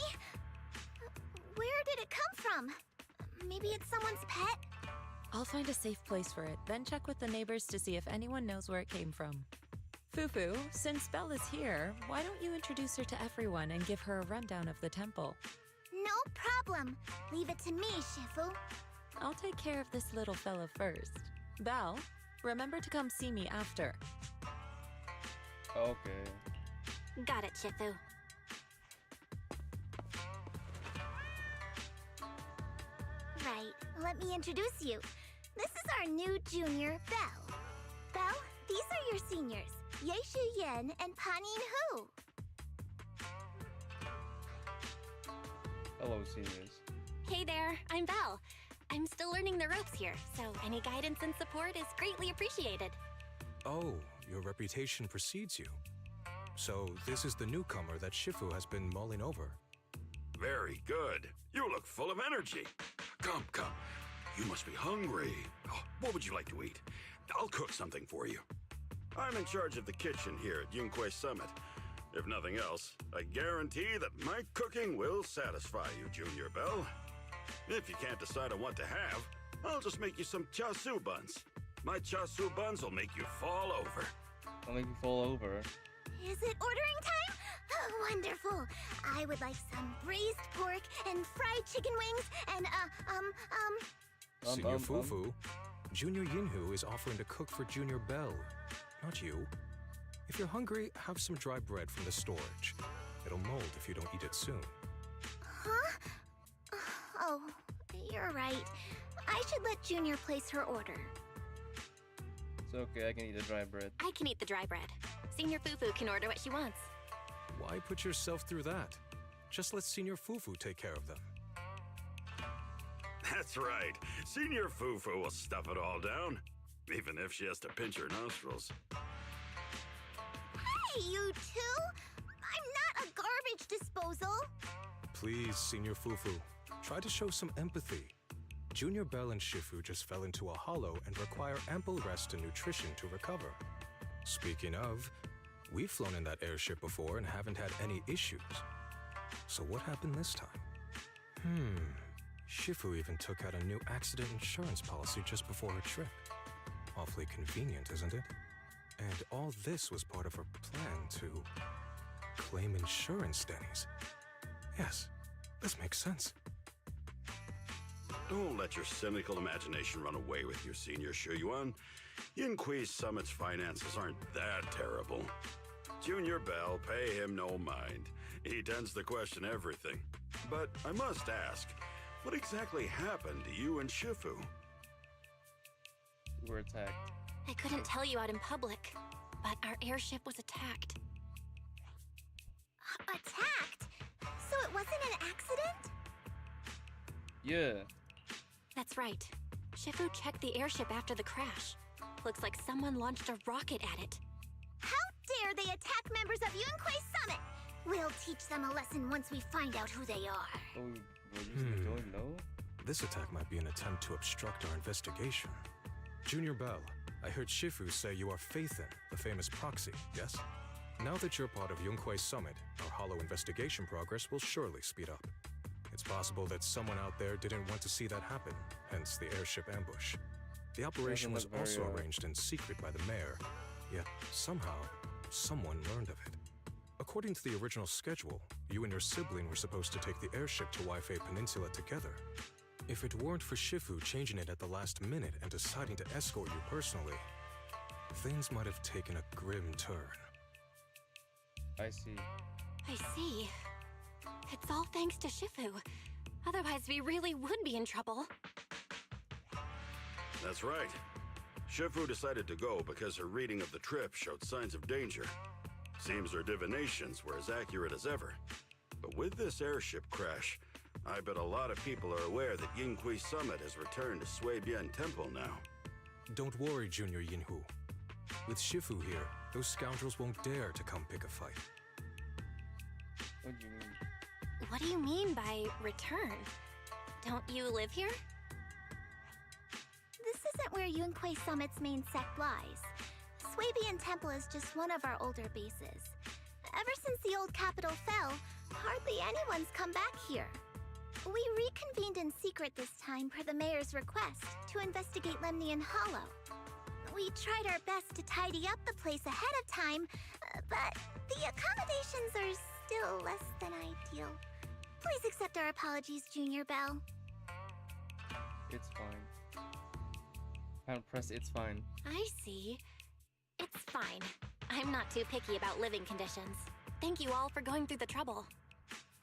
Where did it come from? Maybe it's someone's pet? I'll find a safe place for it, then check with the neighbors to see if anyone knows where it came from. Fufu, since Belle is here, why don't you introduce her to everyone and give her a rundown of the temple? No problem. Leave it to me, Shifu. I'll take care of this little fella first. Belle, remember to come see me after. Okay. Got it, Shifu. Right, let me introduce you. This is our new junior, Belle. Belle, these are your seniors, Yeishu Yen and Panin Hu. Hello, seniors. Hey there, I'm Belle. I'm still learning the ropes here, so any guidance and support is greatly appreciated. Oh, your reputation precedes you. So this is the newcomer that Shifu has been mulling over. Very good. You look full of energy. Come. You must be hungry. Oh, what would you like to eat? I'll cook something for you. I'm in charge of the kitchen here at Yunque Summit. If nothing else, I guarantee that my cooking will satisfy you, Junior Belle. If you can't decide on what to have, I'll just make you some chasu buns. My chasu buns will make you fall over. I'll make you fall over. Is it ordering time? Oh, wonderful. I would like some braised pork and fried chicken wings and, Senior Fufu, Junior Yinhu is offering to cook for Junior Belle, not you. If you're hungry, have some dry bread from the storage. It'll mold if you don't eat it soon. Huh? Oh, you're right. I should let Junior place her order. It's okay, I can eat the dry bread. I can eat the dry bread. Senior Fufu can order what she wants. Why put yourself through that? Just let Senior Fufu take care of them. That's right. Senior Fufu will stuff it all down, even if she has to pinch her nostrils. Hey, you two! I'm not a garbage disposal! Please, Senior Fufu, try to show some empathy. Junior Belle and Shifu just fell into a hollow and require ample rest and nutrition to recover. Speaking of, we've flown in that airship before and haven't had any issues. So what happened this time? Shifu even took out a new accident insurance policy just before her trip. Awfully convenient, isn't it? And all this was part of her plan to claim insurance, Denny's. Yes, this makes sense. Don't let your cynical imagination run away with you, Senior Shuyuan. Yinqui's Summit's finances aren't that terrible. Junior Belle, pay him no mind. He tends to question everything. But I must ask, what exactly happened to you and Shifu? We were attacked. I couldn't tell you out in public, but our airship was attacked. Attacked? So it wasn't an accident? Yeah. That's right. Shifu checked the airship after the crash. Looks like someone launched a rocket at it. How dare they attack members of Yunquei Summit? We'll teach them a lesson once we find out who they are. Oh, we don't know? This attack might be an attempt to obstruct our investigation. Junior Belle, I heard Shifu say you are Faithin, the famous proxy, yes? Now that you're part of Yunquei Summit, our hollow investigation progress will surely speed up. It's possible that someone out there didn't want to see that happen, hence the airship ambush. The operation was also arranged in secret by the mayor, yet somehow, someone learned of it. According to the original schedule, you and your sibling were supposed to take the airship to Waifei Peninsula together. If it weren't for Shifu changing it at the last minute and deciding to escort you personally, things might have taken a grim turn. I see. I see. It's all thanks to Shifu. Otherwise, we really would be in trouble. That's right. Shifu decided to go because her reading of the trip showed signs of danger. Seems her divinations were as accurate as ever. But with this airship crash, I bet a lot of people are aware that Yinqui Summit has returned to Suibian Temple now. Don't worry, Junior Yinhu. With Shifu here, those scoundrels won't dare to come pick a fight. What do you mean? What do you mean by return? Don't you live here? This isn't where Yunquei Summit's main sect lies. Suibian Temple is just one of our older bases. Ever since the old capital fell, hardly anyone's come back here. We reconvened in secret this time per the mayor's request to investigate Lemnian Hollow. We tried our best to tidy up the place ahead of time, but the accommodations are still less than ideal. Please accept our apologies, Junior Belle. It's fine. I don't press it's fine. I see. It's fine. I'm not too picky about living conditions. Thank you all for going through the trouble.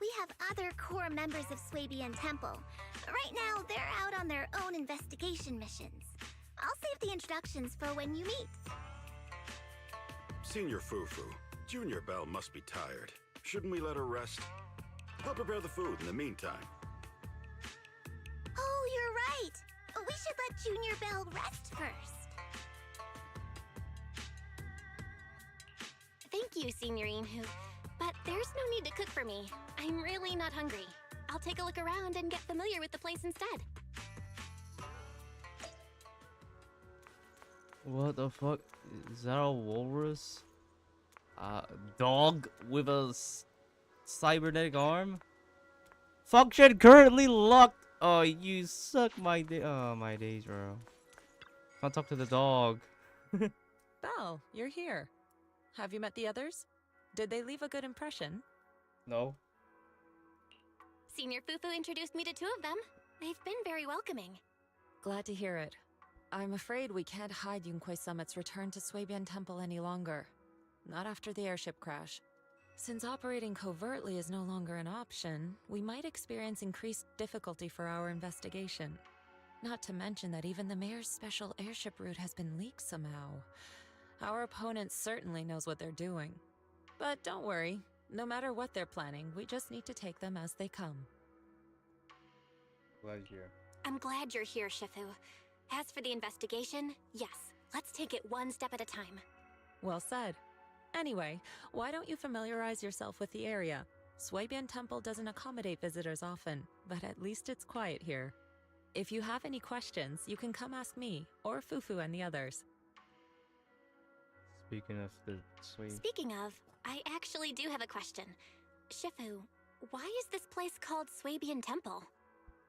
We have other core members of Suibian Temple. Right now, they're out on their own investigation missions. I'll save the introductions for when you meet. Senior Fufu, Junior Belle must be tired. Shouldn't we let her rest? I'll prepare the food in the meantime. Oh, you're right. We should let Junior Belle rest first. Thank you, Senior Inhu. But there's no need to cook for me. I'm really not hungry. I'll take a look around and get familiar with the place instead. What the fuck? Is that a walrus? Dog with a cybernetic arm? Function currently locked. Oh, you suck my day. Oh, my days, bro. Can't talk to the dog. Belle, you're here. Have you met the others? Did they leave a good impression? No. Senior Fufu introduced me to two of them. They've been very welcoming. Glad to hear it. I'm afraid we can't hide Yunquei Summit's return to Suibian Temple any longer. Not after the airship crash. Since operating covertly is no longer an option, we might experience increased difficulty for our investigation. Not to mention that even the mayor's special airship route has been leaked somehow. Our opponent certainly knows what they're doing. But don't worry, no matter what they're planning, we just need to take them as they come. Glad you're here. I'm glad you're here, Shifu. As for the investigation, yes, let's take it one step at a time. Well said. Anyway, why don't you familiarize yourself with the area? Swabian Temple doesn't accommodate visitors often, but at least it's quiet here. If you have any questions, you can come ask me, or Fufu and the others. Speaking of the Sway. Speaking of, I actually do have a question. Shifu, why is this place called Swabian Temple?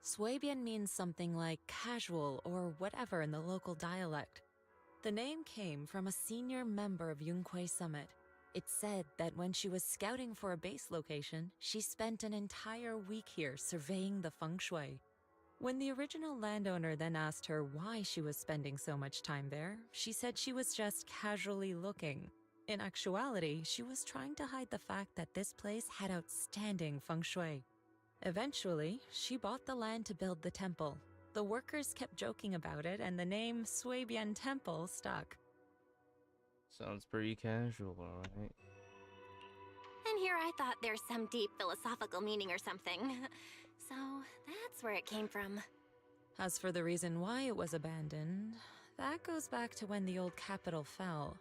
Swabian means something like casual or whatever in the local dialect. The name came from a senior member of Yunquay Summit. It's said that when she was scouting for a base location, she spent an entire week here surveying the feng shui. When the original landowner then asked her why she was spending so much time there, she said she was just casually looking. In actuality, she was trying to hide the fact that this place had outstanding feng shui. Eventually, she bought the land to build the temple. The workers kept joking about it, and the name Swabian Temple stuck. Sounds pretty casual, alright. And here I thought there's some deep philosophical meaning or something. So that's where it came from. As for the reason why it was abandoned, that goes back to when the old capital fell.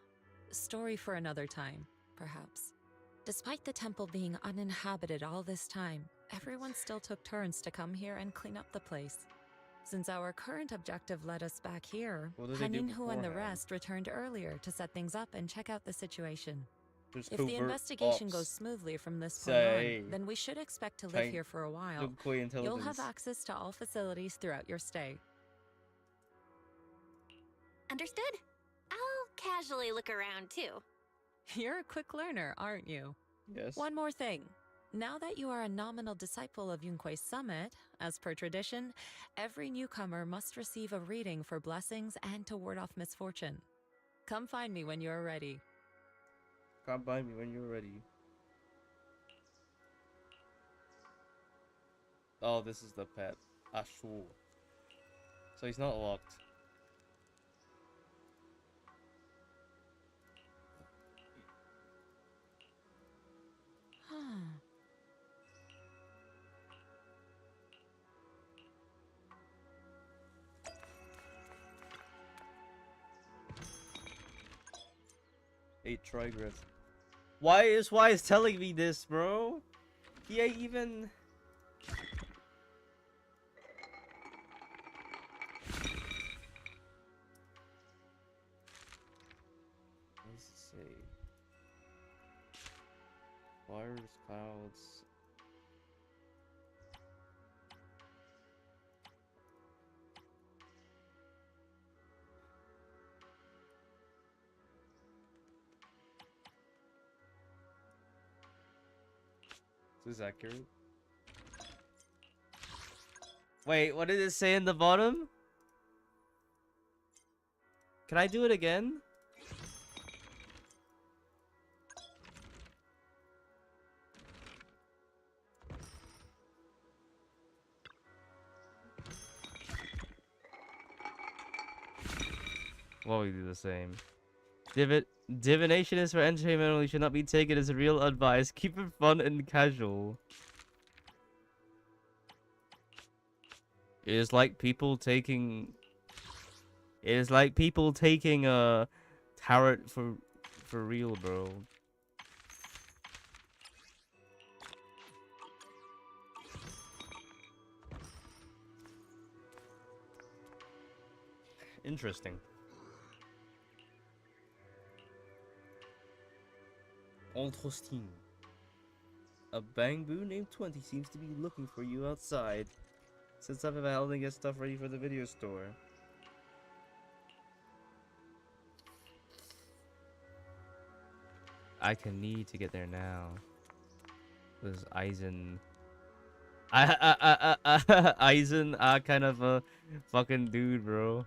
Story for another time, perhaps. Despite the temple being uninhabited all this time, everyone still took turns to come here and clean up the place. Since our current objective led us back here, Han Yinghu and the rest returned earlier to set things up and check out the situation. If the investigation goes smoothly from this point on, then we should expect to live here for a while. You'll have access to all facilities throughout your stay. Understood? I'll casually look around too. You're a quick learner, aren't you? Yes. One more thing. Now that you are a nominal disciple of Yunquay Summit, as per tradition, every newcomer must receive a reading for blessings and to ward off misfortune. Come find me when you are ready. Come find me when you're ready. Oh, this is the pet. Ashur. So he's not locked. Eight trigress. Why is telling me this, bro? He ain't even. What does it say? Fires, clouds. Is this accurate? Wait, what did it say in the bottom? Can I do it again? Well, we do the same. Divination is for entertainment only, should not be taken as real advice. Keep it fun and casual. It is like people taking a tarot for real, bro. Interesting. Old Hostin. A bamboo named 20 seems to be looking for you outside. Since I've been helping get stuff ready for the video store. I can need to get there now. This is Eisen. Eisen, kind of a fucking dude, bro.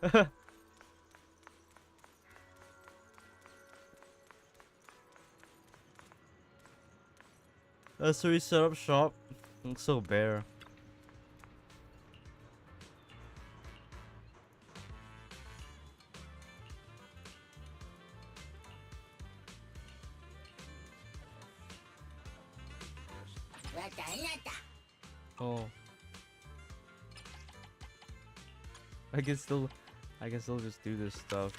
That's where we set up shop. Looks so bare. Oh. I can still just do this stuff.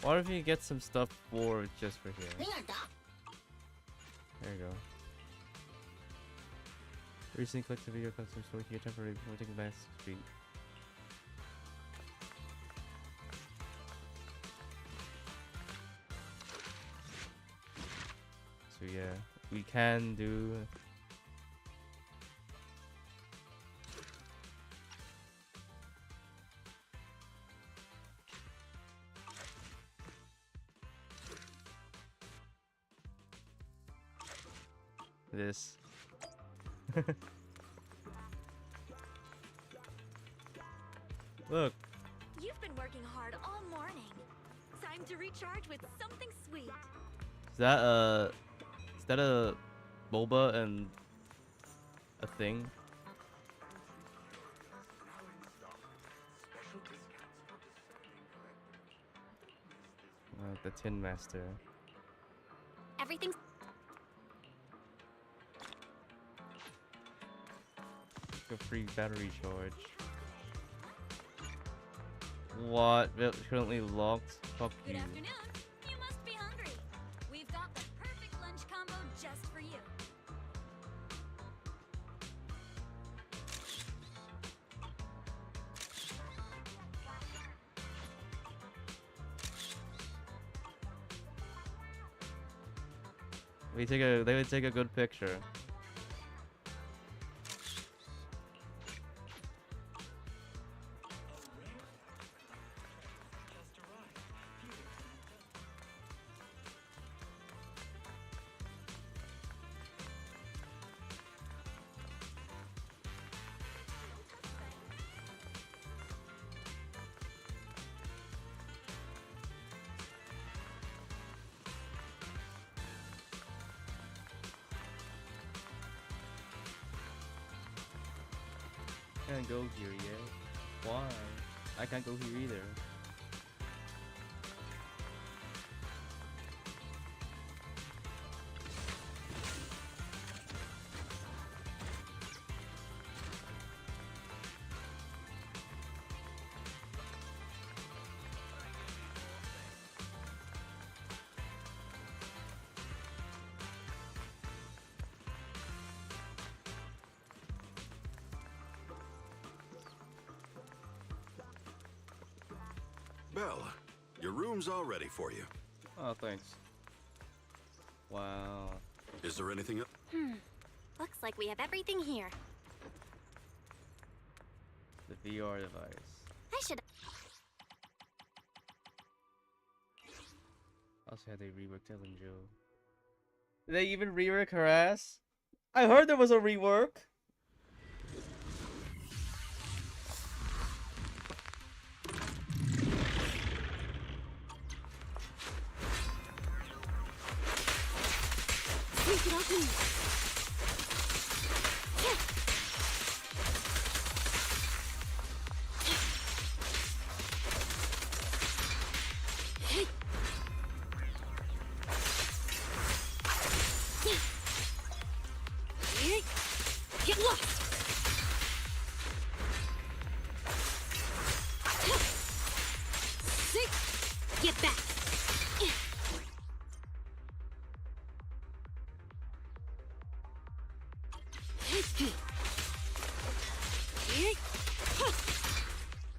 What if you get some stuff for just for here? There you go. Recently clicked the video custom store here temporarily before taking back speed. So yeah, we can do this. Look. You've been working hard all morning. Time to recharge with something sweet. Is that a boba and a thing? The Tin Master. Everything's A free battery charge. What? Currently locked? Fuck Good you. afternoon. You must be hungry. We've got the perfect lunch combo just for you. They would take a good picture. Can't go here yet. Why? I can't go here either. Belle, your room's all ready for you. Oh, thanks. Wow. Is there anything else? looks like we have everything here. The VR device. I should. Also had they reworked Ellen Joe. Did they even rework her ass? I heard there was a rework. Sneak it up in. Get lost! Get back!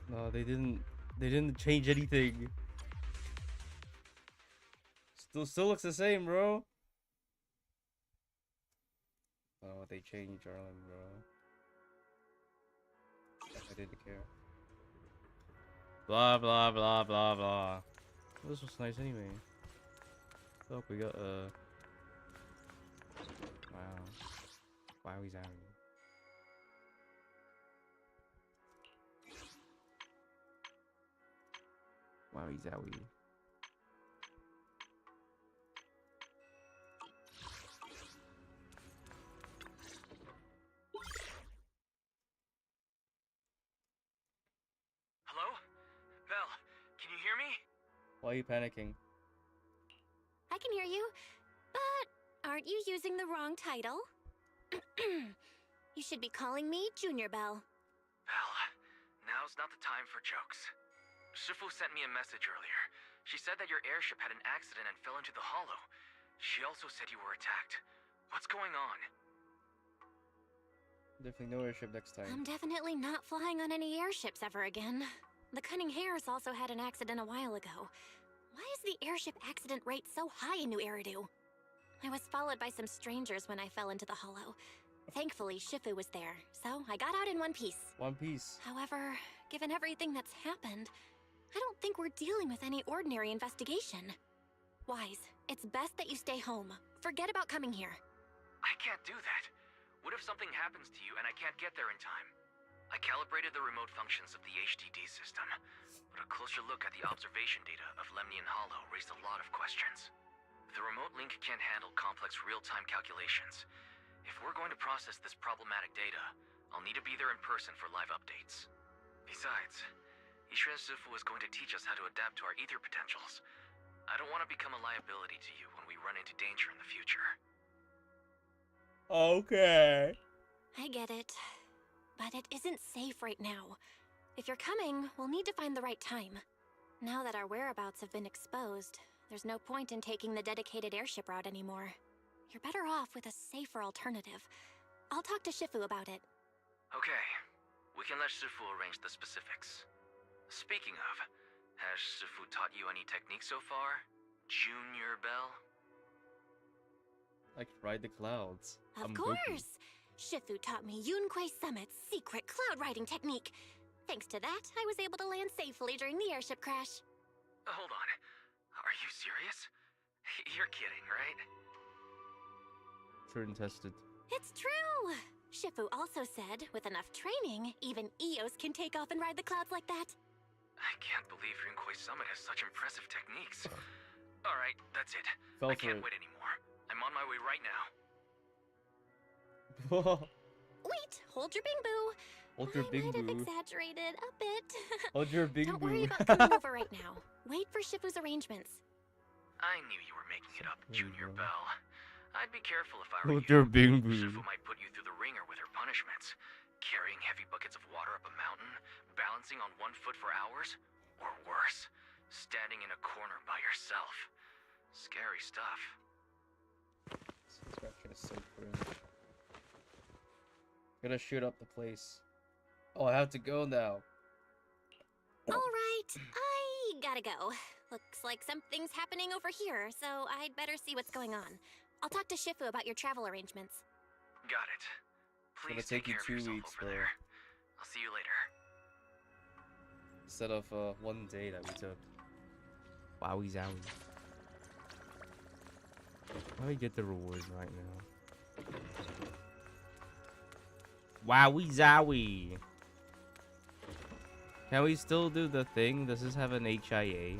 No, they didn't. They didn't change anything. Still looks the same, bro. Oh, they changed Arlen, bro. I didn't care. Blah blah blah blah blah. Oh, this was nice anyway. Oh, we got wow. Wow, he's out. Wowie zowie. Hello? Vel, can you hear me? Why are you panicking? I can hear you, but aren't you using the wrong title? You should be calling me Junior Belle. Vel, now's not the time for jokes. Shifu sent me a message earlier. She said that your airship had an accident and fell into the hollow. She also said you were attacked. What's going on? Definitely no airship next time. I'm definitely not flying on any airships ever again. The Cunning Hares also had an accident a while ago. Why is the airship accident rate so high in New Eridu? I was followed by some strangers when I fell into the hollow. Thankfully, Shifu was there, so I got out in one piece. One Piece. However, given everything that's happened, I don't think we're dealing with any ordinary investigation. Wise, it's best that you stay home. Forget about coming here. I can't do that. What if something happens to you and I can't get there in time? I calibrated the remote functions of the HDD system, but a closer look at the observation data of Lemnian Hollow raised a lot of questions. The remote link can't handle complex real-time calculations. If we're going to process this problematic data, I'll need to be there in person for live updates. Besides, Yishuan Sifu is going to teach us how to adapt to our ether potentials. I don't want to become a liability to you when we run into danger in the future. Okay. I get it. But it isn't safe right now. If you're coming, we'll need to find the right time. Now that our whereabouts have been exposed, there's no point in taking the dedicated airship route anymore. You're better off with a safer alternative. I'll talk to Shifu about it. Okay. We can let Shifu arrange the specifics. Speaking of, has Shifu taught you any techniques so far? Junior Belle? I can ride the clouds. Of I'm course! Goku. Shifu taught me Yunquei Summit's secret cloud riding technique. Thanks to that, I was able to land safely during the airship crash. Hold on. Are you serious? You're kidding, right? True and tested. It's true! Shifu also said, with enough training, even Eos can take off and ride the clouds like that. I can't believe Yunquei Summit has such impressive techniques. Alright, that's it. Fell I can't for it. wait anymore. I'm on my way right now. Wait, hold your bing boo. Hold your bing I might have boo. exaggerated a bit. Hold your bing Don't boo. worry about coming over right now. Wait for Shifu's arrangements. I knew you were making it up, Junior Belle. I'd be careful if I were Hold you. your bing boo. Shifu might put you through the ringer with her punishments. Carrying heavy buckets of water up a mountain, balancing on 1 foot for hours, or worse, standing in a corner by yourself. Scary stuff. Gonna shoot up the place. Oh, I have to go now. Alright, I gotta go. Looks like something's happening over here, so I'd better see what's going on. I'll talk to Shifu about your travel arrangements. Got it. It's gonna Please take you care of 2 yourself weeks, over bro. there. I'll see you later. Instead of 1 day that we took. Wowie zowie. How do we get the rewards right now? Wowie zowie. Can we still do the thing? Does this have an HIA?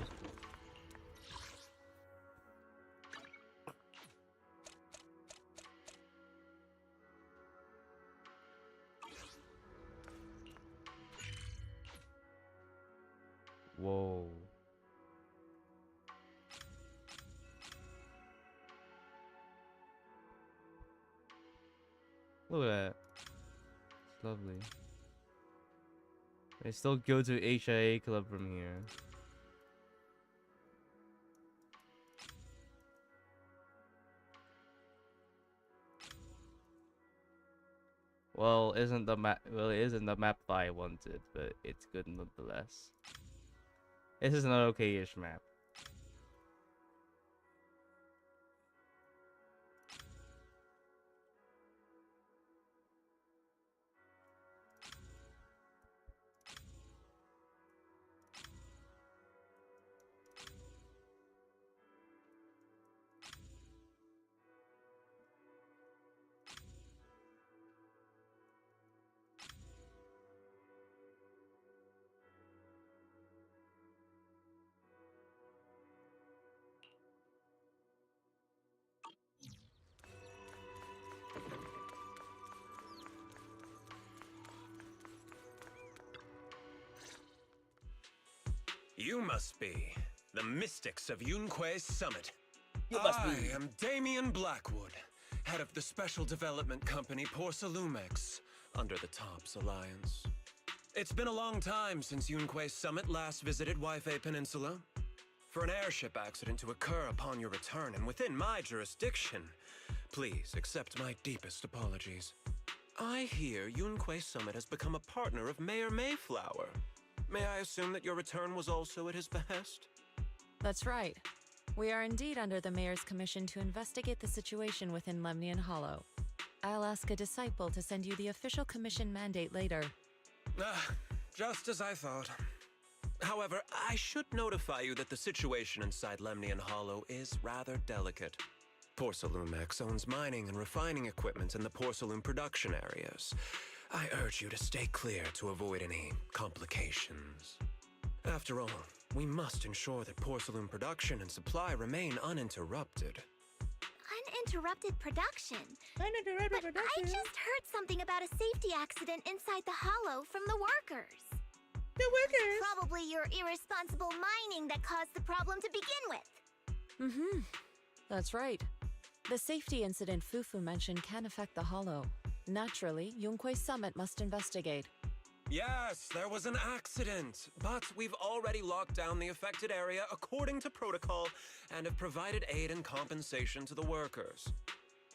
Whoa. Look at that. It's lovely. I still go to HIA club from here. Well, isn't the map? Well, it isn't the map that I wanted, but it's good nonetheless. This is an okay-ish map. You must be the mystics of Yunque's Summit. I am Damien Blackwood, head of the Special Development Company Porcelumex, under the TOPS Alliance. It's been a long time since Yunque's Summit last visited Waifei Peninsula. For an airship accident to occur upon your return and within my jurisdiction, please accept my deepest apologies. I hear Yunque Summit has become a partner of Mayor Mayflower. May I assume that your return was also at his behest? That's right. We are indeed under the Mayor's commission to investigate the situation within Lemnian Hollow. I'll ask a disciple to send you the official commission mandate later. Just as I thought. However, I should notify you that the situation inside Lemnian Hollow is rather delicate. Porcelumex owns mining and refining equipment in the porcelain production areas. I urge you to stay clear to avoid any complications. After all, we must ensure that porcelain production and supply remain uninterrupted. Uninterrupted production? But I just heard something about a safety accident inside the hollow from the workers. The workers? Probably your irresponsible mining that caused the problem to begin with. Mm-hmm. That's right. The safety incident Fufu mentioned can affect the hollow. Naturally, Yunque's Summit must investigate. Yes, there was an accident, but we've already locked down the affected area according to protocol and have provided aid and compensation to the workers.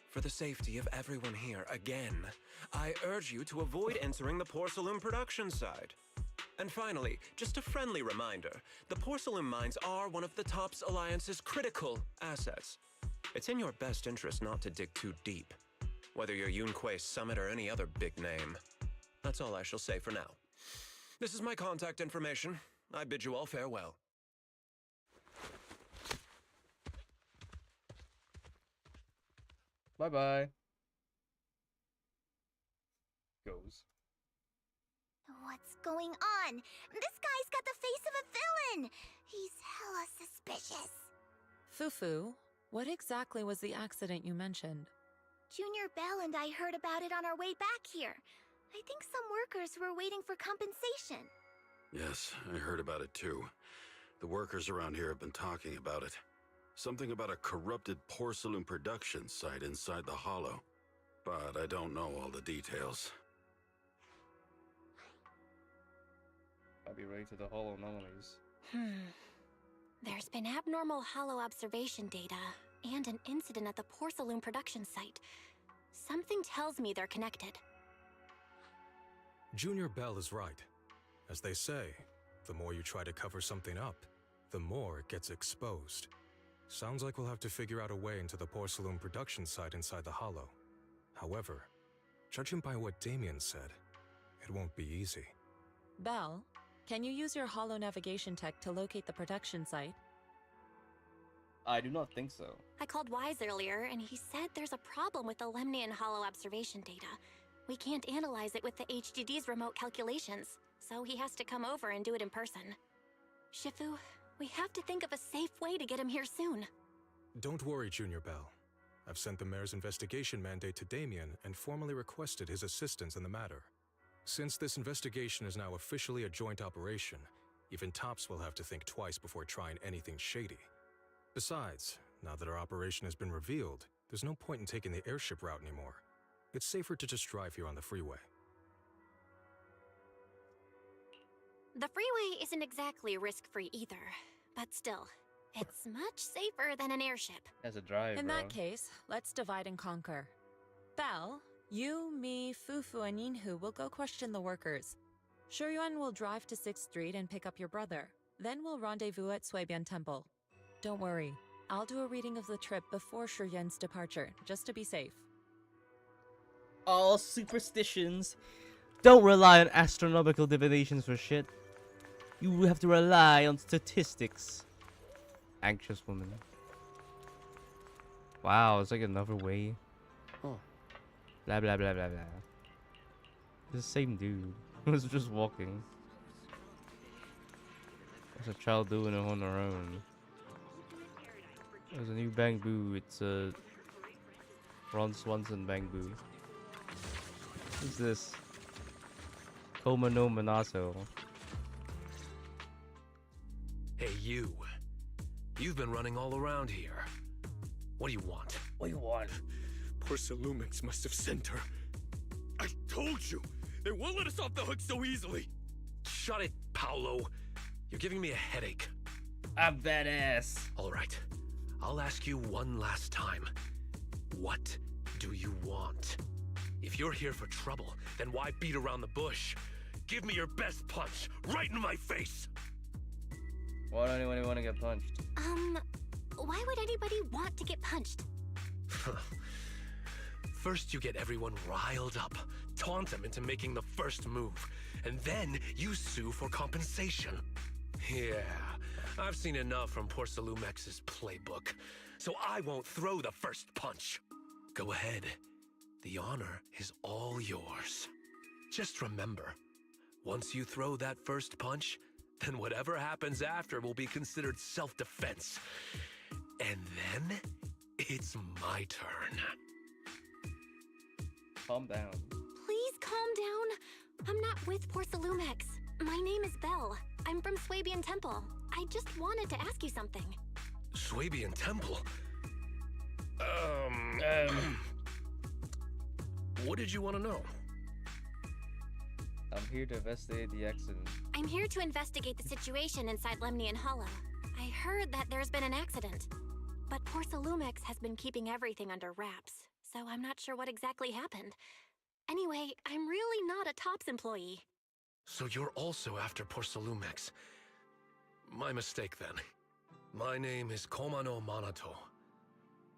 For the safety of everyone here, again, I urge you to avoid entering the porcelain production side. And finally, just a friendly reminder, the porcelain mines are one of the TOPS Alliance's critical assets. It's in your best interest not to dig too deep, whether you're Yunque Summit or any other big name. That's all I shall say for now. This is my contact information. I bid you all farewell. Bye-bye. Goes. What's going on? This guy's got the face of a villain! He's hella suspicious. Fufu, what exactly was the accident you mentioned? Junior Bell and I heard about it on our way back here. I think some workers were waiting for compensation. Yes, I heard about it too. The workers around here have been talking about it. Something about a corrupted porcelain production site inside the hollow. But I don't know all the details. I'll be right to the hollow anomalies. There's been abnormal hollow observation data and an incident at the porcelain production site. Something tells me they're connected. Junior Bell is right. As they say, the more you try to cover something up, the more it gets exposed. Sounds like we'll have to figure out a way into the porcelain production site inside the hollow. However, judging by what Damien said, it won't be easy. Bell, can you use your hollow navigation tech to locate the production site? I do not think so. I called Wise earlier, and he said there's a problem with the Lemnian hollow observation data. We can't analyze it with the HDD's remote calculations, so he has to come over and do it in person. Shifu, we have to think of a safe way to get him here soon. Don't worry, Junior Bell. I've sent the mayor's investigation mandate to Damien and formally requested his assistance in the matter. Since this investigation is now officially a joint operation, even TOPS will have to think twice before trying anything shady. Besides, now that our operation has been revealed, there's no point in taking the airship route anymore. It's safer to just drive here on the freeway. The freeway isn't exactly risk-free either, but still, it's much safer than an airship. As a drive, In that case, let's divide and conquer. Bell, you, me, Fufu, and Yinhu will go question the workers. Shuyuan will drive to 6th Street and pick up your brother. Then we'll rendezvous at Suibian Temple. Don't worry, I'll do a reading of the trip before Shuyuan's departure, just to be safe. All superstitions. Don't rely on astronomical divinations for shit. You have to rely on statistics. Anxious woman. Wow, it's like another way. Oh. Blah blah blah blah blah. The same dude was just walking. What's a child doing it on their own? There's a new Bangbu. It's a Ron Swanson Bangbu. What's this? Koma no Manaso. Hey, you. You've been running all around here. What do you want? What do you want? Porcelumix must have sent her. I told you! They won't let us off the hook so easily! Shut it, Paolo. You're giving me a headache. I'm badass. All right. I'll ask you one last time. What do you want? If you're here for trouble, then why beat around the bush? Give me your best punch, right in my face! Why don't anyone want to get punched? Why would anybody want to get punched? First you get everyone riled up, taunt them into making the first move, and then you sue for compensation. Yeah, I've seen enough from Porcelumex's playbook, so I won't throw the first punch. Go ahead. The honor is all yours. Just remember, once you throw that first punch, then whatever happens after will be considered self-defense. And then, it's my turn. Calm down. Please calm down. I'm not with Porcelumex. My name is Belle. I'm from Swabian Temple. I just wanted to ask you something. Swabian Temple? What did you want to know? I'm here to investigate the accident. I'm here to investigate the situation inside Lemnian Hollow. I heard that there's been an accident, but Porcelumix has been keeping everything under wraps, so I'm not sure what exactly happened. Anyway, I'm really not a TOPS employee. So you're also after Porcelumix. My mistake then. My name is Komano Manato.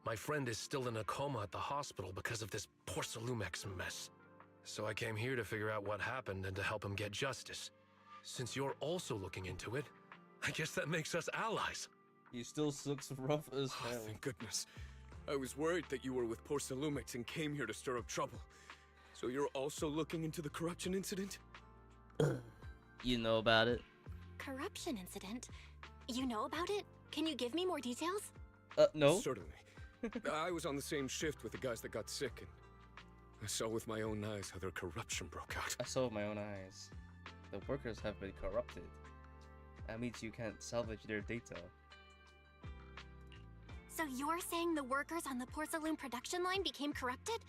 My friend is still in a coma at the hospital because of this Porcelumix mess. So I came here to figure out what happened and to help him get justice. Since you're also looking into it, I guess that makes us allies. He still looks rough as hell. Thank goodness. I was worried that you were with Porcelumix and came here to stir up trouble. So you're also looking into the corruption incident? You know about it? Corruption incident? You know about it? Can you give me more details? No. Certainly. I was on the same shift with the guys that got sick, and I saw with my own eyes how their corruption broke out. I saw with my own eyes. The workers have been corrupted. That means you can't salvage their data. So you're saying the workers on the porcelain production line became corrupted?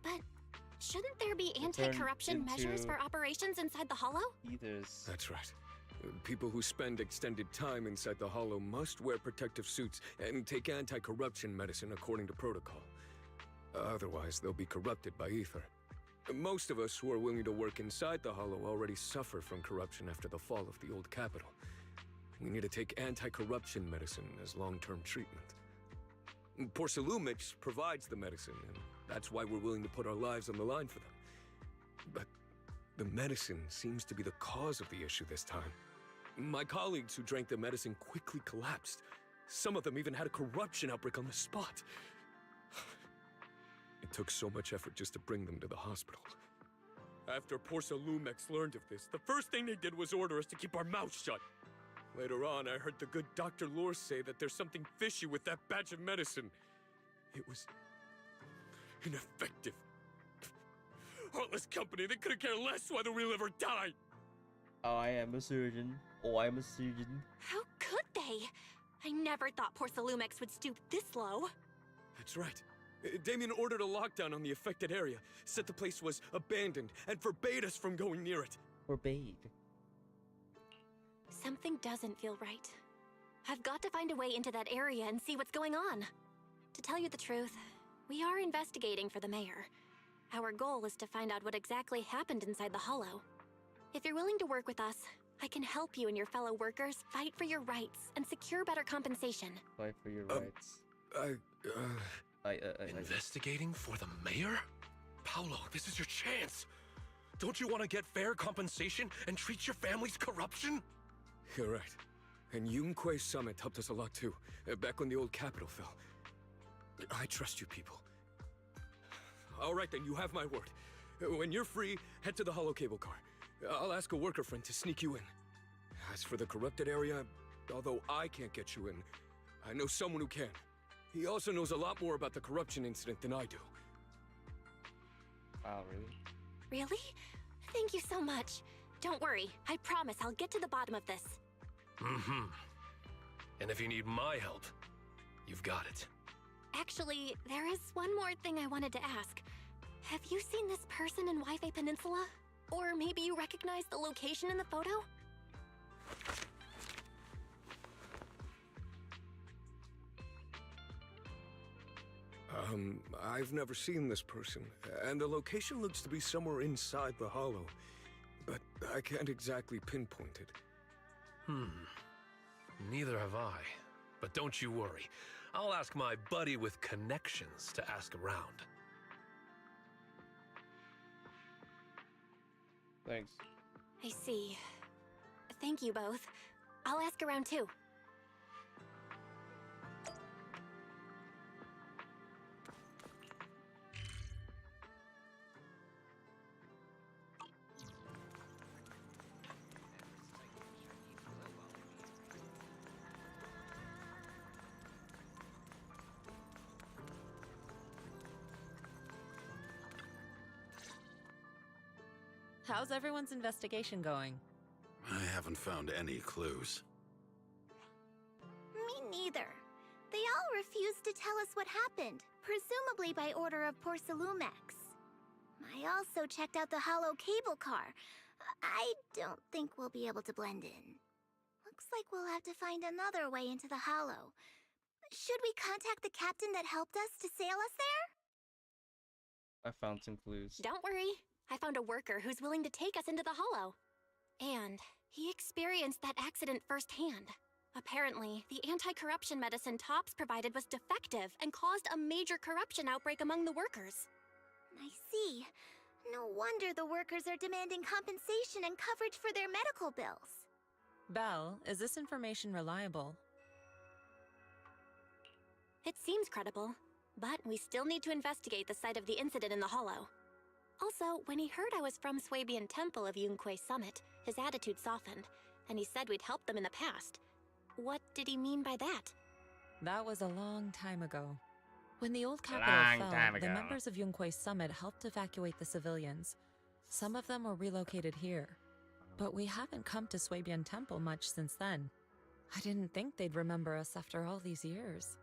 But shouldn't there be anti-corruption measures for operations inside the Hollow? That's right. People who spend extended time inside the Hollow must wear protective suits and take anti-corruption medicine according to protocol. Otherwise, they'll be corrupted by ether. Most of us who are willing to work inside the Hollow already suffer from corruption after the fall of the old capital. We need to take anti-corruption medicine as long-term treatment. Porcelumix provides the medicine, and that's why we're willing to put our lives on the line for them. But the medicine seems to be the cause of the issue this time. My colleagues who drank the medicine quickly collapsed. Some of them even had a corruption outbreak on the spot. It took so much effort just to bring them to the hospital. After Porcelumix learned of this, the first thing they did was order us to keep our mouths shut. Later on, I heard the good Dr. Lore say that there's something fishy with that batch of medicine. It was ineffective. Heartless company, they couldn't care less whether we live or die. I am a surgeon. Oh, I'm a surgeon. How could they? I never thought Porcelumix would stoop this low. That's right. Damien ordered a lockdown on the affected area, said the place was abandoned, and forbade us from going near it. Forbade? Something doesn't feel right. I've got to find a way into that area and see what's going on. To tell you the truth, we are investigating for the mayor. Our goal is to find out what exactly happened inside the Hollow. If you're willing to work with us, I can help you and your fellow workers fight for your rights and secure better compensation. Fight for your rights. Investigating for the mayor? Paolo, this is your chance. Don't you want to get fair compensation and treat your family's corruption? You're right. And Yunquay Summit helped us a lot too, back when the old capital fell. I trust you people. All right then, you have my word. When you're free, head to the Hollow cable car. I'll ask a worker friend to sneak you in. As for the corrupted area, although I can't get you in, I know someone who can. He also knows a lot more about the corruption incident than I do. Wow, really? Really? Thank you so much. Don't worry, I promise I'll get to the bottom of this. And if you need my help, you've got it. Actually, there is one more thing I wanted to ask. Have you seen this person in Wi-Fi Peninsula? Or maybe you recognize the location in the photo? I've never seen this person, and the location looks to be somewhere inside the hollow, but I can't exactly pinpoint it. Neither have I. But don't you worry. I'll ask my buddy with connections to ask around. Thanks. I see. Thank you both. I'll ask around too. How's everyone's investigation going? I haven't found any clues. Me neither. They all refused to tell us what happened, presumably by order of Porcelumex. I also checked out the hollow cable car. I don't think we'll be able to blend in. Looks like we'll have to find another way into the hollow. Should we contact the captain that helped us to sail us there? I found some clues. Don't worry. I found a worker who's willing to take us into the hollow. And he experienced that accident firsthand. Apparently, the anti-corruption medicine Tops provided was defective and caused a major corruption outbreak among the workers. I see. No wonder the workers are demanding compensation and coverage for their medical bills. Belle, is this information reliable? It seems credible, but we still need to investigate the site of the incident in the hollow. Also, when he heard I was from Swabian Temple of Yunquay Summit, his attitude softened, and he said we'd helped them in the past. What did he mean by that? That was a long time ago. When the old capital fell, the members of Yunquay Summit helped evacuate the civilians. Some of them were relocated here. But we haven't come to Swabian Temple much since then. I didn't think they'd remember us after all these years.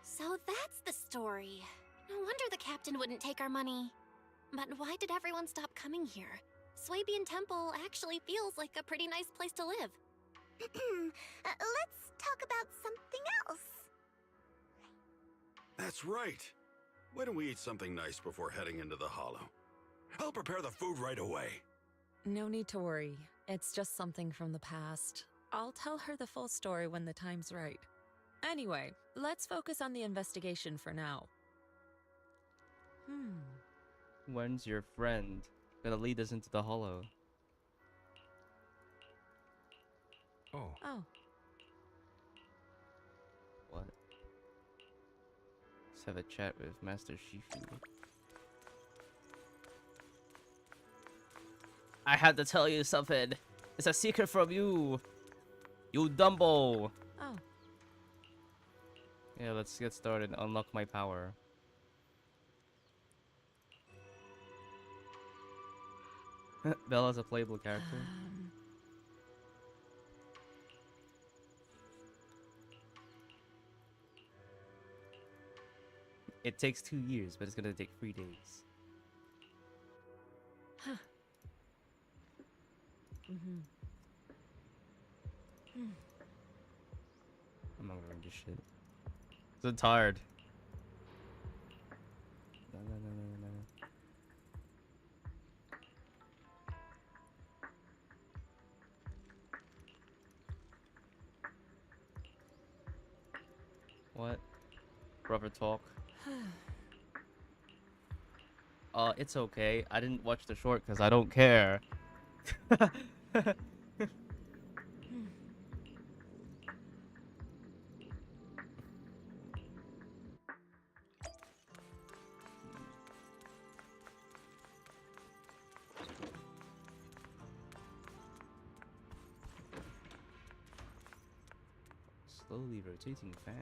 So that's the story. No wonder the captain wouldn't take our money. But why did everyone stop coming here? Swabian Temple actually feels like a pretty nice place to live. Let's talk about something else. That's right. Why don't we eat something nice before heading into the hollow? I'll prepare the food right away. No need to worry. It's just something from the past. I'll tell her the full story when the time's right. Anyway, let's focus on the investigation for now. When's your friend gonna lead us into the hollow? Oh. What? Let's have a chat with Master Shifu. I had to tell you something. It's a secret from you. You Dumbo. Oh. Yeah, let's get started. Unlock my power. Bella's a playable character. It takes 2 years, but it's gonna take 3 days. Huh. I'm not gonna read this shit. So tired. No. What? Proper talk. It's okay. I didn't watch the short because I don't care. Slowly rotating fan.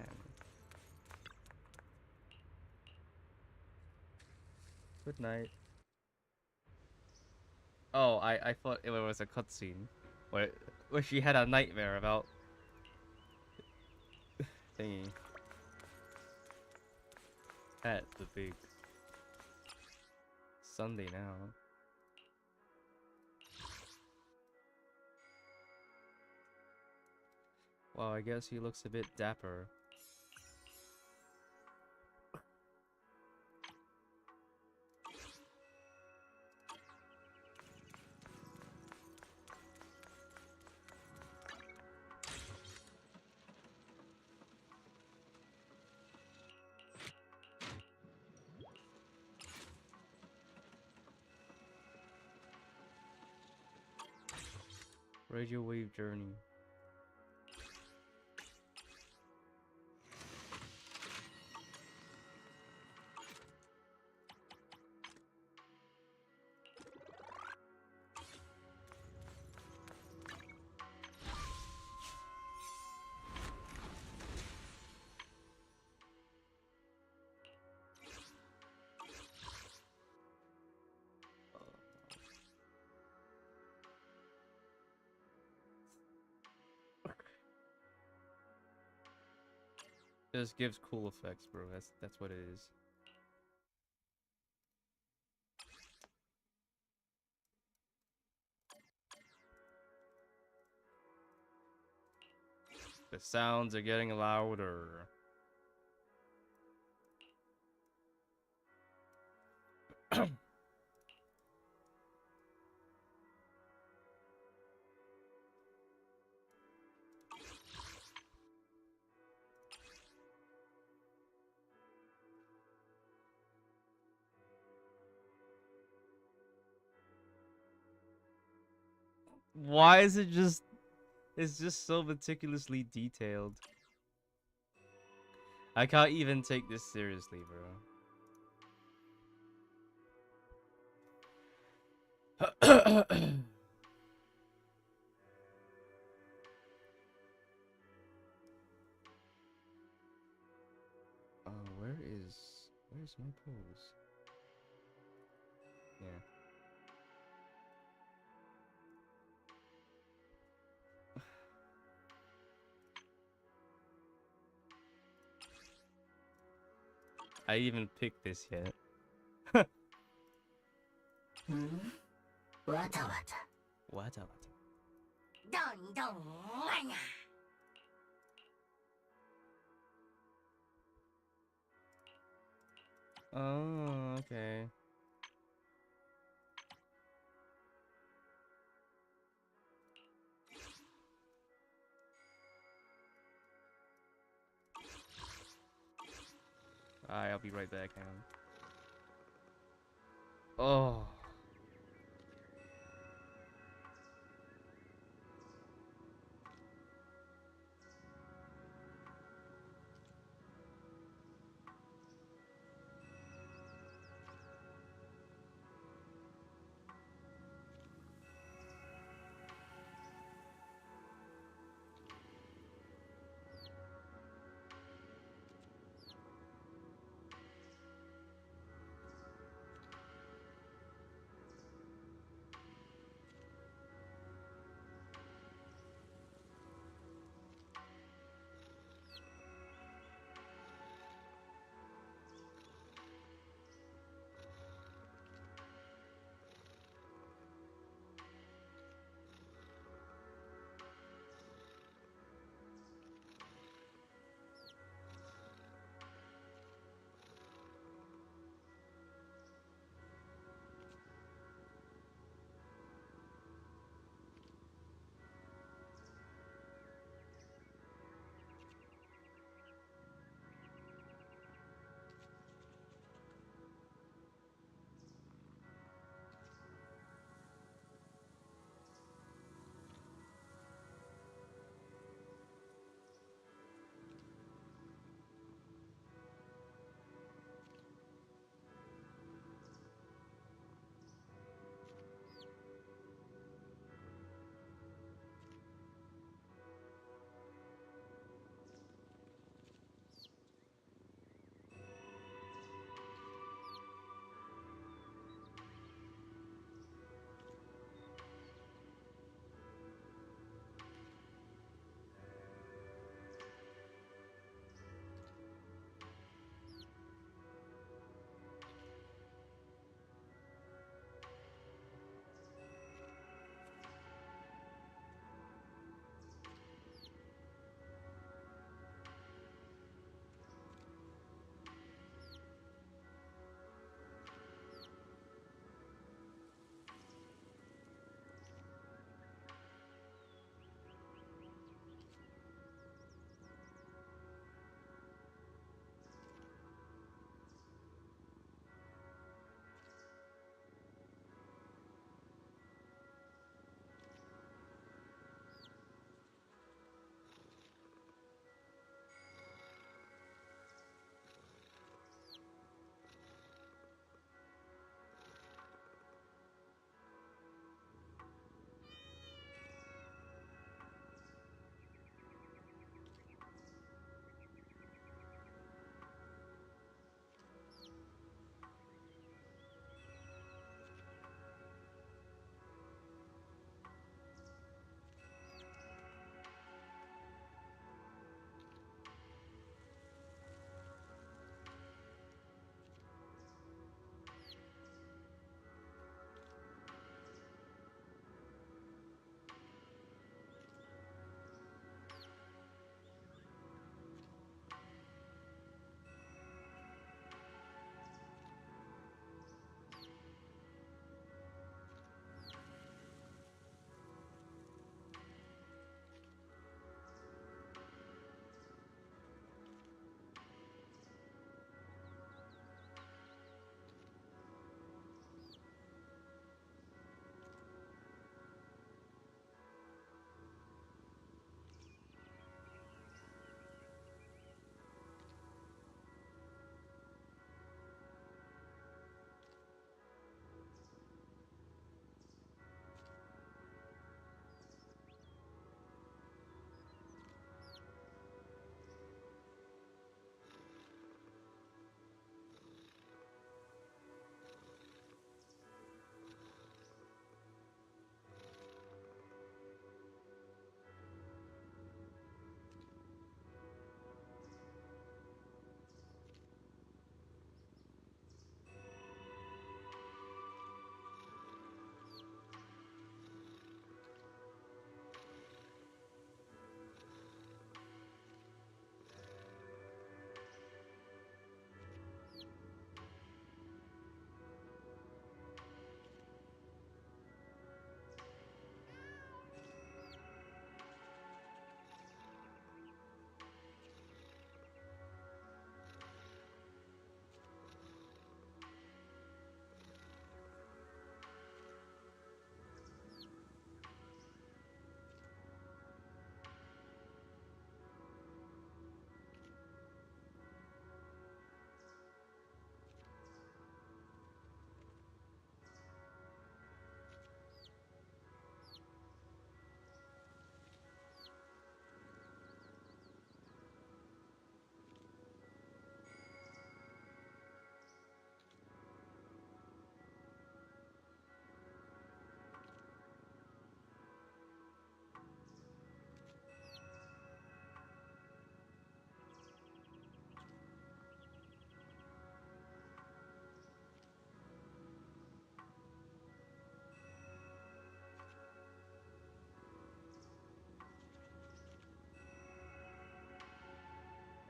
Good night. Oh, I thought it was a cutscene. Wait, where she had a nightmare about thingy. At the big Sunday now. Well, I guess he looks a bit dapper. Radio wave journey. Just gives cool effects, bro. That's what it is. The sounds are getting louder. Why is it just... It's just so meticulously detailed. I can't even take this seriously, bro. Where's my pose? Yeah. I even picked this yet. Wata Wata. Don wanya. Oh, okay. Alright, I'll be right back, hang on. Oh.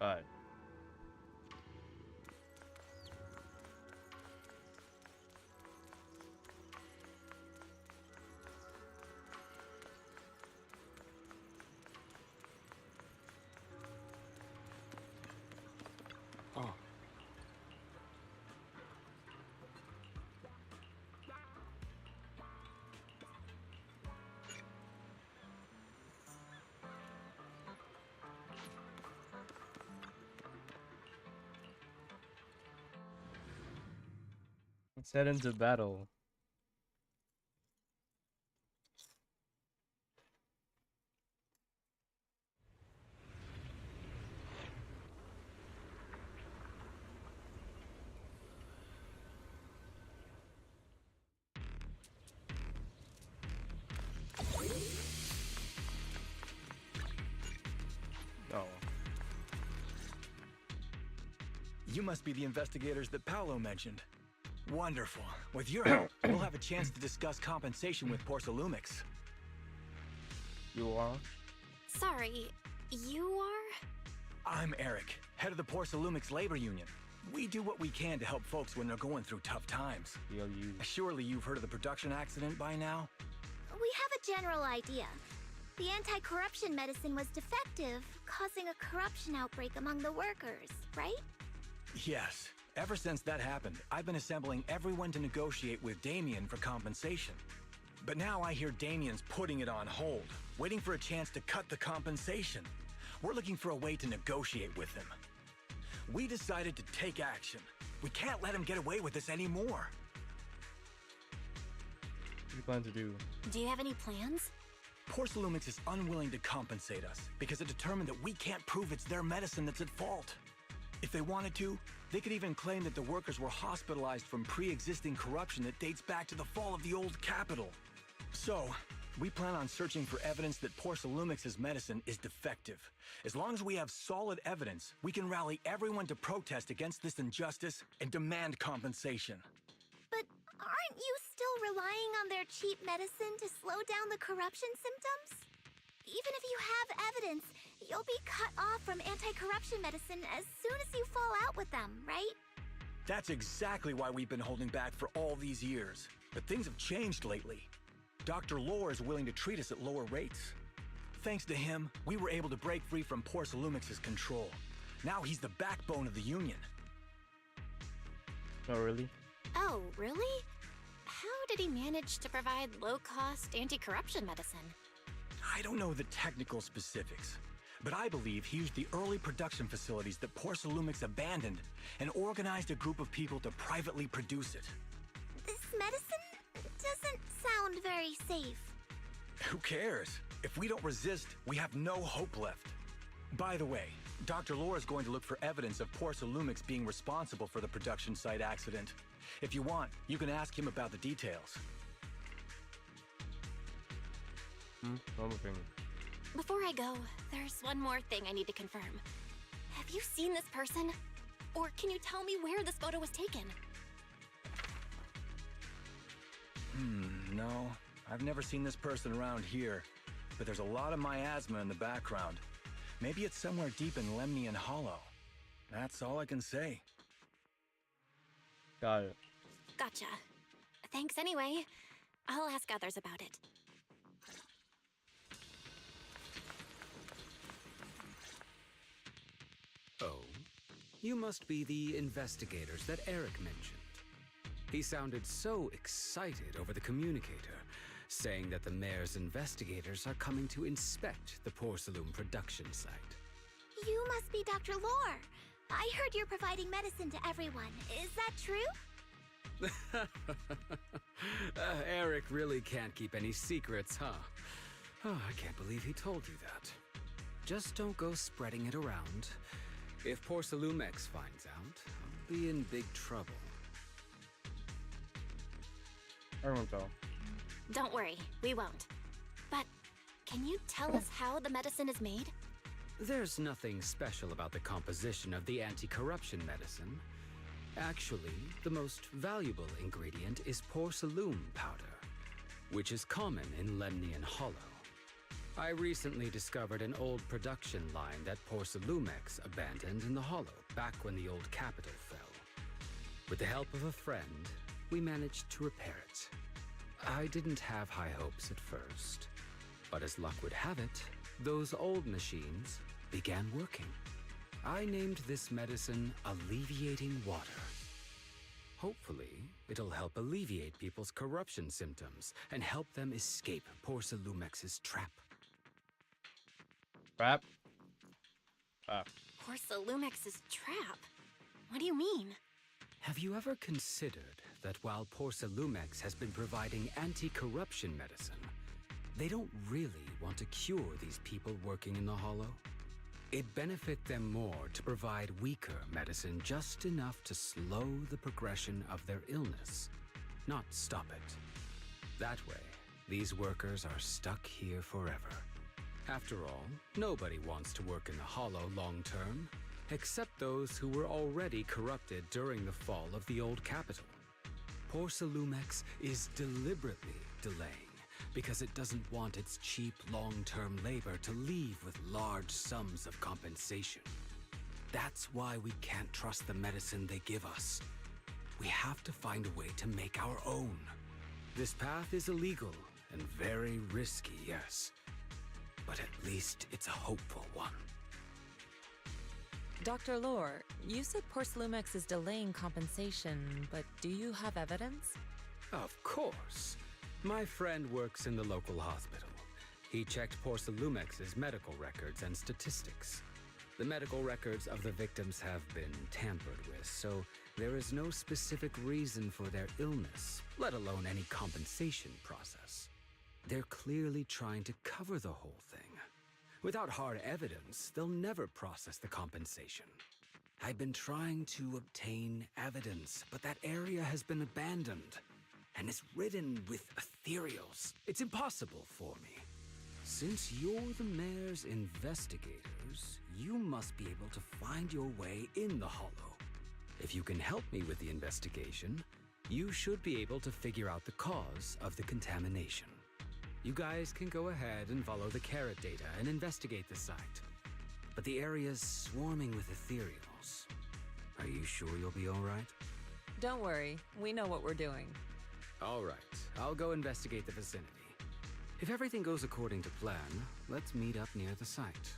Alright. Oh. Let's head into battle. Oh. You must be the investigators that Paolo mentioned. Wonderful. With your help, we'll have a chance to discuss compensation with Porcelumix. You are? Sorry, you are? I'm Eric, head of the Porcelumix Labor Union. We do what we can to help folks when they're going through tough times. Surely you've heard of the production accident by now? We have a general idea. The anti-corruption medicine was defective, causing a corruption outbreak among the workers, right? Yes. Ever since that happened, I've been assembling everyone to negotiate with Damien for compensation. But now I hear Damien's putting it on hold, waiting for a chance to cut the compensation. We're looking for a way to negotiate with him. We decided to take action. We can't let him get away with this anymore. What do you plan to do? Do you have any plans? Porcelumix is unwilling to compensate us because it determined that we can't prove it's their medicine that's at fault. If they wanted to, they could even claim that the workers were hospitalized from pre-existing corruption that dates back to the fall of the old capital. So, we plan on searching for evidence that Porcelumix's medicine is defective. As long as we have solid evidence, we can rally everyone to protest against this injustice and demand compensation. But aren't you still relying on their cheap medicine to slow down the corruption symptoms? Even if you have evidence, you'll be cut off from anti-corruption medicine as soon as you fall out with them, right? That's exactly why we've been holding back for all these years. But things have changed lately. Dr. Lore is willing to treat us at lower rates. Thanks to him, we were able to break free from Porcelumix's control. Now he's the backbone of the union. Oh, really? Oh, really? How did he manage to provide low-cost anti-corruption medicine? I don't know the technical specifics, but I believe he used the early production facilities that Porcelumix abandoned and organized a group of people to privately produce it. This medicine doesn't sound very safe. Who cares? If we don't resist, we have no hope left. By the way, Dr. Lore is going to look for evidence of Porcelumix being responsible for the production site accident. If you want, you can ask him about the details. Before I go, there's one more thing I need to confirm. Have you seen this person? Or can you tell me where this photo was taken? No. I've never seen this person around here. But there's a lot of miasma in the background. Maybe it's somewhere deep in Lemnian Hollow. That's all I can say. Got it. Gotcha. Thanks anyway. I'll ask others about it. Oh, you must be the investigators that Eric mentioned. He sounded so excited over the communicator, saying that the mayor's investigators are coming to inspect the Porcelume production site. You must be Dr. Lore. I heard you're providing medicine to everyone. Is that true? Eric really can't keep any secrets, huh? Oh, I can't believe he told you that. Just don't go spreading it around. If Porcelumex finds out, I'll be in big trouble. I won't tell. Don't worry, we won't. But can you tell us how the medicine is made? There's nothing special about the composition of the anti-corruption medicine. Actually, the most valuable ingredient is porcelume powder, which is common in Lemnian Hollow. I recently discovered an old production line that Porcelumex abandoned in the Hollow back when the old capital fell. With the help of a friend, we managed to repair it. I didn't have high hopes at first, but as luck would have it, those old machines began working. I named this medicine Alleviating Water. Hopefully, it'll help alleviate people's corruption symptoms and help them escape Porcelumex's trap. Trap? Porcelumex's trap? What do you mean? Have you ever considered that while Porcelumex has been providing anti-corruption medicine, they don't really want to cure these people working in the Hollow? It'd benefit them more to provide weaker medicine just enough to slow the progression of their illness, not stop it. That way, these workers are stuck here forever. After all, nobody wants to work in the Hollow long term, except those who were already corrupted during the fall of the old capital. Porcelumex is deliberately delaying because it doesn't want its cheap long-term labor to leave with large sums of compensation. That's why we can't trust the medicine they give us. We have to find a way to make our own. This path is illegal and very risky, yes, but at least it's a hopeful one. Dr. Lore, you said Porcelumex is delaying compensation, but do you have evidence? Of course. My friend works in the local hospital. He checked Porcelumex's medical records and statistics. The medical records of the victims have been tampered with, so there is no specific reason for their illness, let alone any compensation process. They're clearly trying to cover the whole thing. Without hard evidence, they'll never process the compensation. I've been trying to obtain evidence, but that area has been abandoned and is ridden with ethereals. It's impossible for me. Since you're the mayor's investigators, you must be able to find your way in the Hollow. If you can help me with the investigation, you should be able to figure out the cause of the contamination. You guys can go ahead and follow the carrot data and investigate the site. But the area's swarming with ethereals. Are you sure you'll be all right? Don't worry, we know what we're doing. All right, I'll go investigate the vicinity. If everything goes according to plan, let's meet up near the site.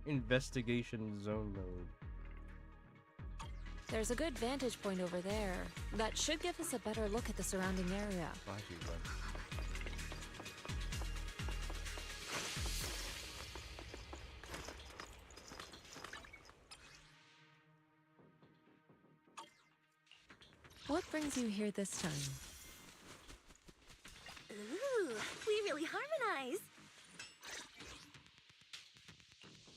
Investigation zone mode. There's a good vantage point over there. That should give us a better look at the surrounding area. What brings you here this time? Ooh, we really harmonize.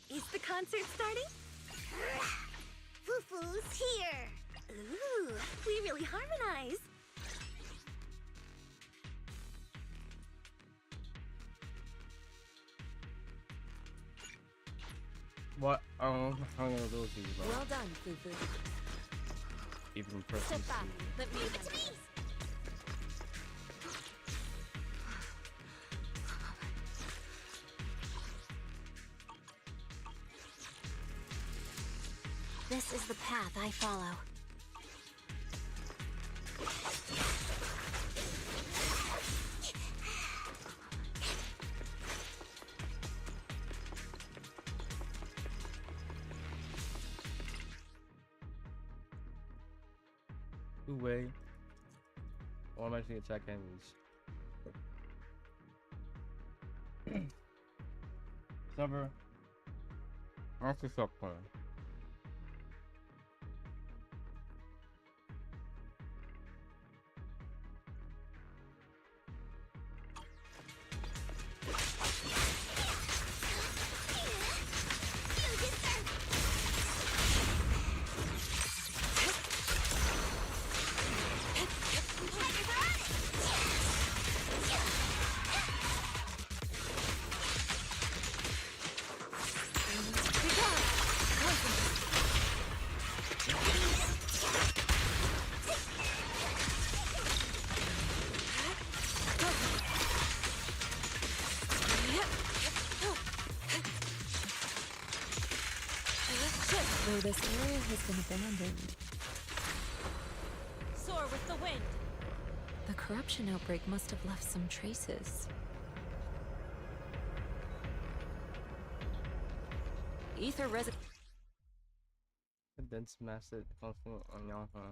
Is the concert starting? Fufu's here. Ooh, we really harmonize. What? I don't know how to do these. Well done, Fufu. Even pressing Step back. C. Let me handle it. This is the path I follow. Way. Automatically attack enemies. Summer. What's the sub plan? Though this area has been abandoned, Soar with the wind. the corruption outbreak must have left some traces. Ether resid. Dense massive constant on y'all, huh?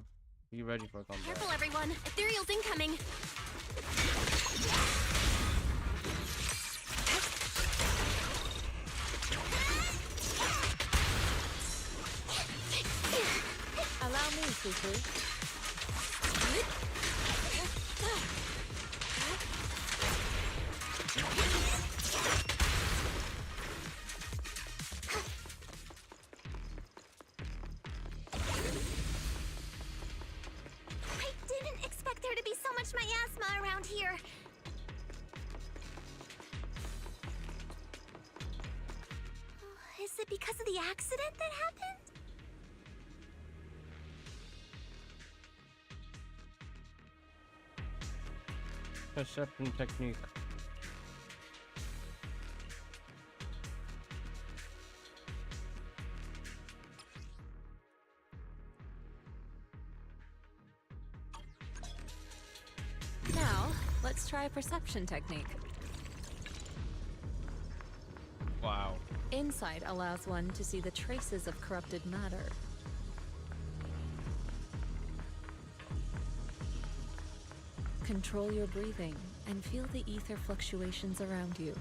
Be ready for combat. Careful, everyone! Ethereal's incoming! Allow me, Fufu. I didn't expect there to be so much miasma around here. Is it because of the accident that happened? Perception technique. Now, let's try a perception technique. Wow. Insight allows one to see the traces of corrupted matter. Control your breathing and feel the ether fluctuations around you.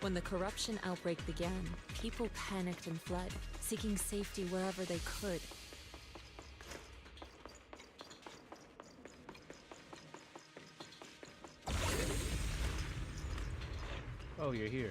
When the corruption outbreak began, people panicked and fled, seeking safety wherever they could. Oh, you're here.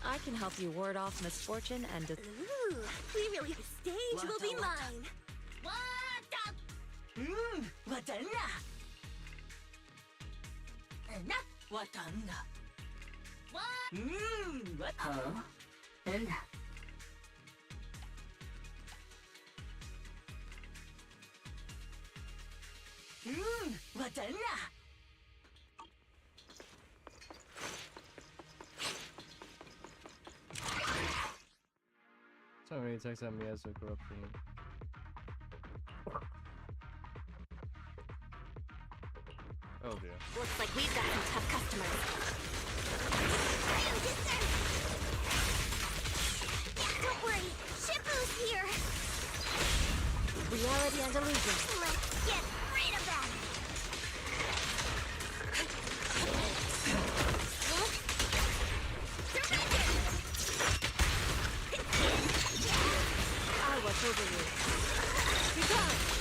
I can help you ward off misfortune and Ooh, we really the stage will be mine. Watanda. Watanda. What? Huh? And Watanda. So many attacks at me as a corruption. Oh dear. Looks like we've got some tough customers. Don't worry, Shifu's here. Reality and illusion. Let's get rid of them. I watch over you. Be gone.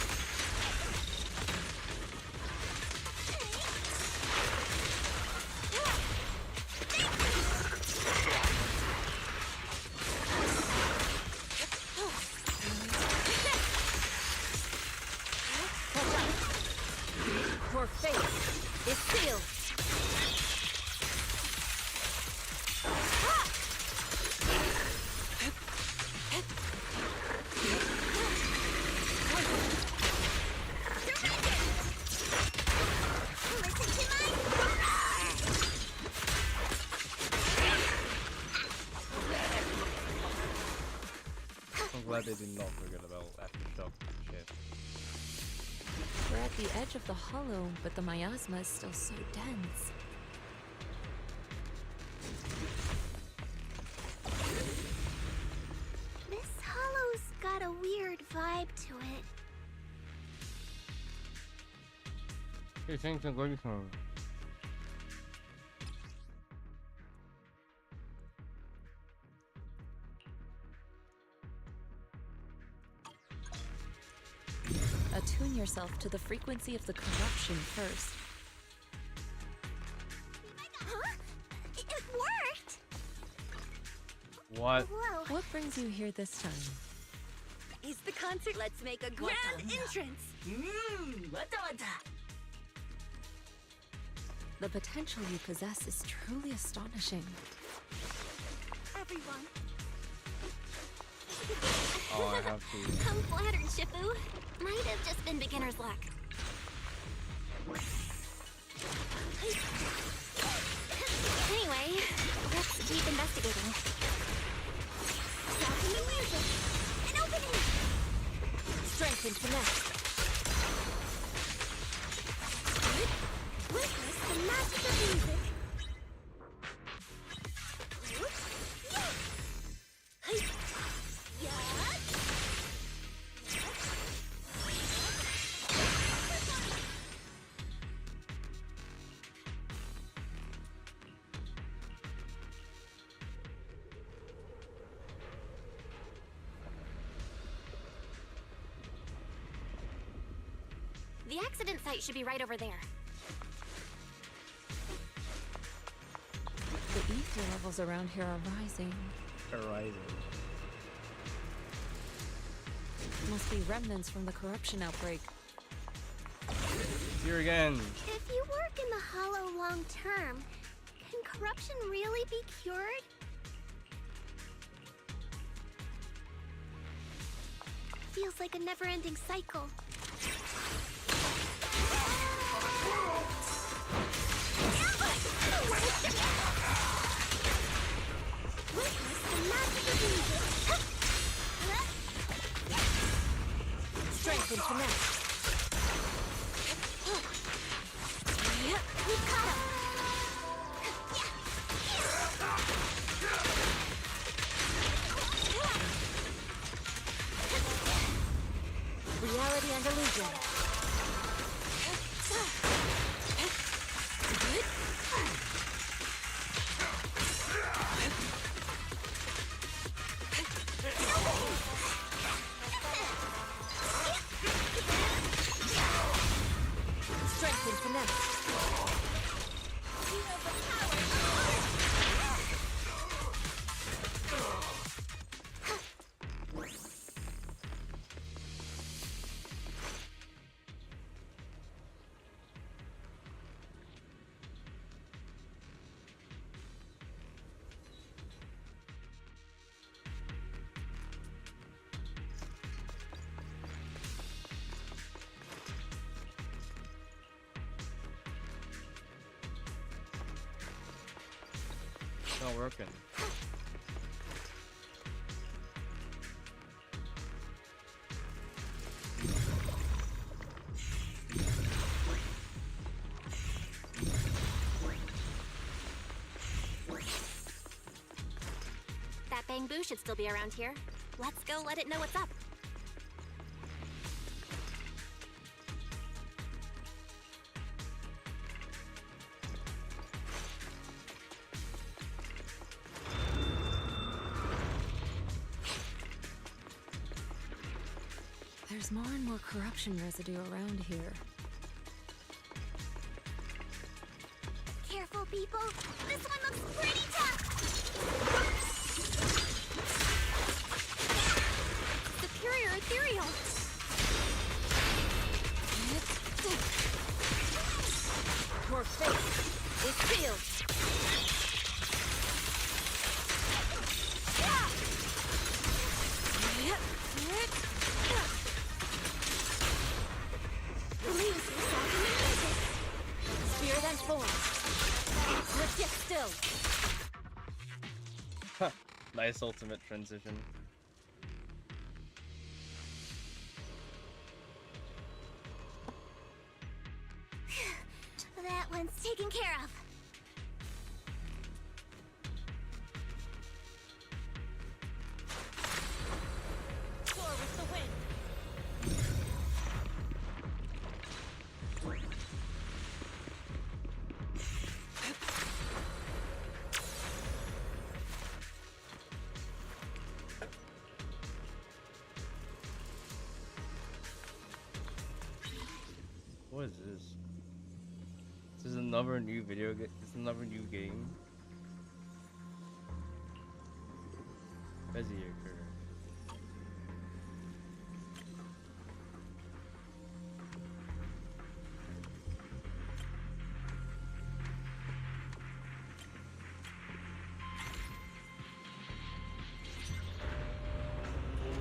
your fate is sealed. glad they did not forget about aftershock shit. We're at the edge of the hollow, but the miasma is still so dense. This hollow's got a weird vibe to it. Hey, thanks for going from. Attune yourself to the frequency of the corruption first. Huh? It worked! What? Whoa. What brings you here this time? Is the concert? Let's make a grand entrance. Wata wata. The potential you possess is truly astonishing. Everyone. Oh, I have to. I'm flattered, Shifu. Might have just been beginner's luck. Anyway, let's keep investigating. Stopping the music. An opening! Strength and finesse. Witness the magic of music. The accident site should be right over there. The ether levels around here are rising. Horizon. Must be remnants from the corruption outbreak. Here again. If you work in the hollow long term, can corruption really be cured? Feels like a never-ending cycle. Witness the magic of music. Strength and finesse. We caught him. Reality and illusion. Strength and finesse. It's not working. That bamboo should still be around here. Let's go let it know what's up. There's more and more corruption residue around here. Careful, people. This one looks pretty tough. Superior ethereal. Your fate is sealed. Spear then form. Resist still. Nice ultimate transition. one's taken care of. Soar with the wind. What is this? This is another new video game. It's another new game. Busy occur.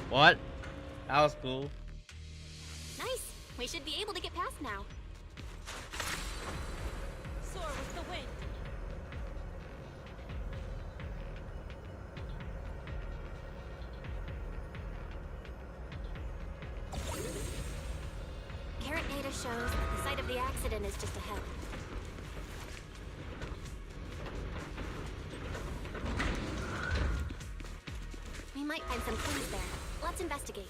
What? That was cool. Nice. We should be able to get past now. Soar with the wind. Current data shows that the site of the accident is just ahead. We might find some clues there. Let's investigate.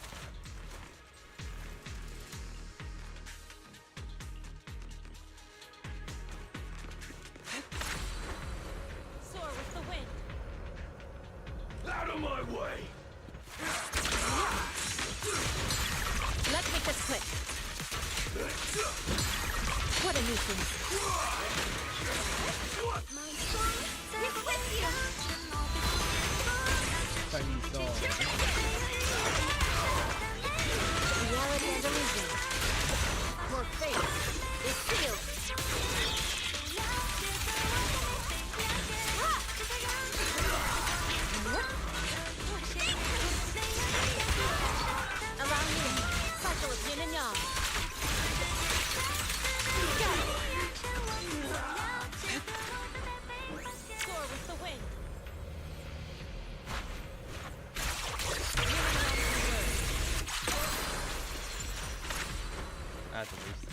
Soar with the wind. Out of my way! Let's make this quick. What a nuisance. My song is with you. Chinese song. Reality and illusion. Your fate is sealed. Allow me. Cycle of yin and yang. Soar with the wind. That's a waste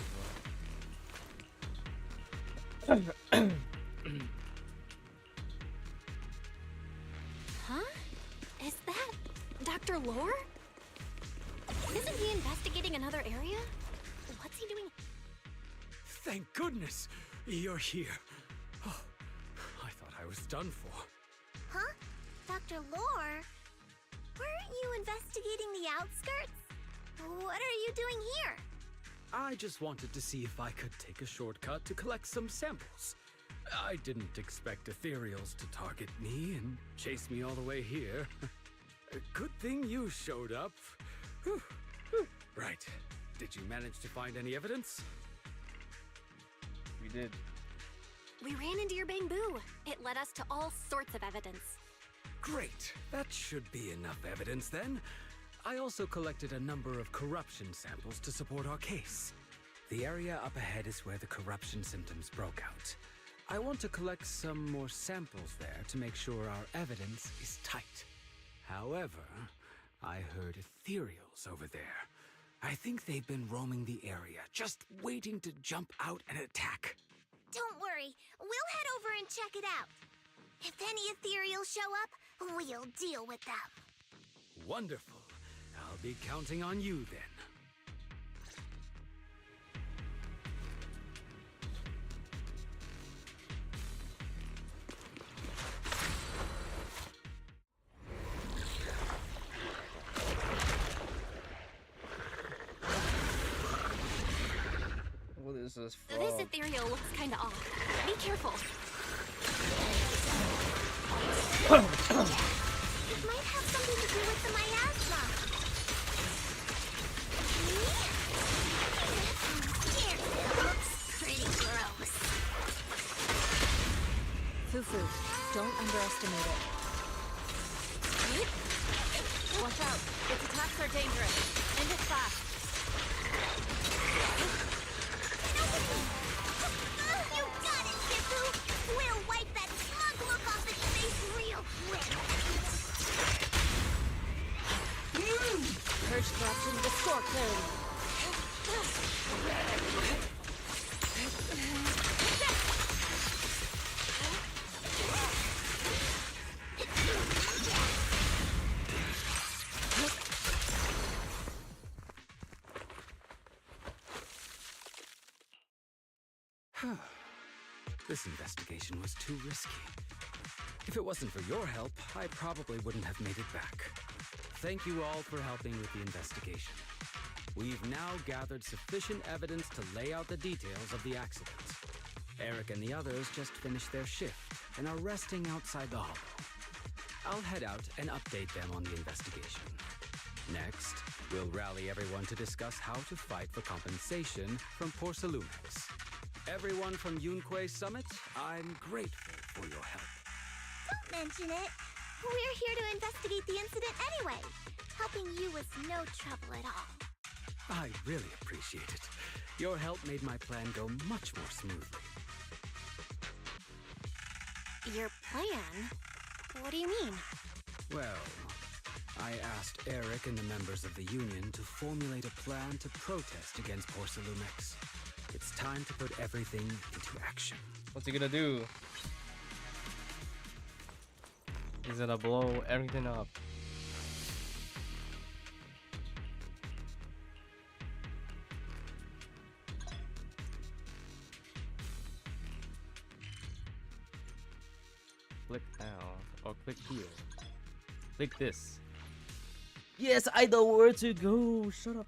Huh? Is that Dr. Lore? Isn't he investigating another area? What's he doing? Thank goodness you're here. Oh, I thought I was done for. Huh? Dr. Lore? Weren't you investigating the outskirts? What are you doing here? I just wanted to see if I could take a shortcut to collect some samples. I didn't expect ethereals to target me and chase me all the way here. Good thing you showed up. Whew, whew. Right. Did you manage to find any evidence? We did. We ran into your bamboo. It led us to all sorts of evidence. Great. That should be enough evidence then. I also collected a number of corruption samples to support our case. The area up ahead is where the corruption symptoms broke out. I want to collect some more samples there to make sure our evidence is tight. However, I heard ethereals over there. I think they've been roaming the area, just waiting to jump out and attack. Don't worry, we'll head over and check it out. If any ethereals show up, we'll deal with them. Wonderful. I'll be counting on you then. What is this This frog? ethereal looks kinda off. Be careful. It might have something to do with the miasma. It looks pretty gross. Fufu, don't underestimate it. Watch out. Its attacks are dangerous. End it fast. You got it, Shifu! We'll wipe that smug look off its face real quick. Purge corruption, restore clarity. This investigation was too risky. If it wasn't for your help, I probably wouldn't have made it back. Thank you all for helping with the investigation. We've now gathered sufficient evidence to lay out the details of the accident. Eric and the others just finished their shift and are resting outside the hollow. I'll head out and update them on the investigation. Next, we'll rally everyone to discuss how to fight for compensation from Porcelumex. Everyone from Yunque Summit, I'm grateful for your help. Don't mention it. We're here to investigate the incident anyway. Helping you was no trouble at all. I really appreciate it. Your help made my plan go much more smoothly. Your plan? What do you mean? Well, I asked Eric and the members of the Union to formulate a plan to protest against Porcelumex. It's time to put everything into action. What's he gonna do? He's gonna blow everything up. Click now or click here. Click this. Yes, I know where to go. Shut up.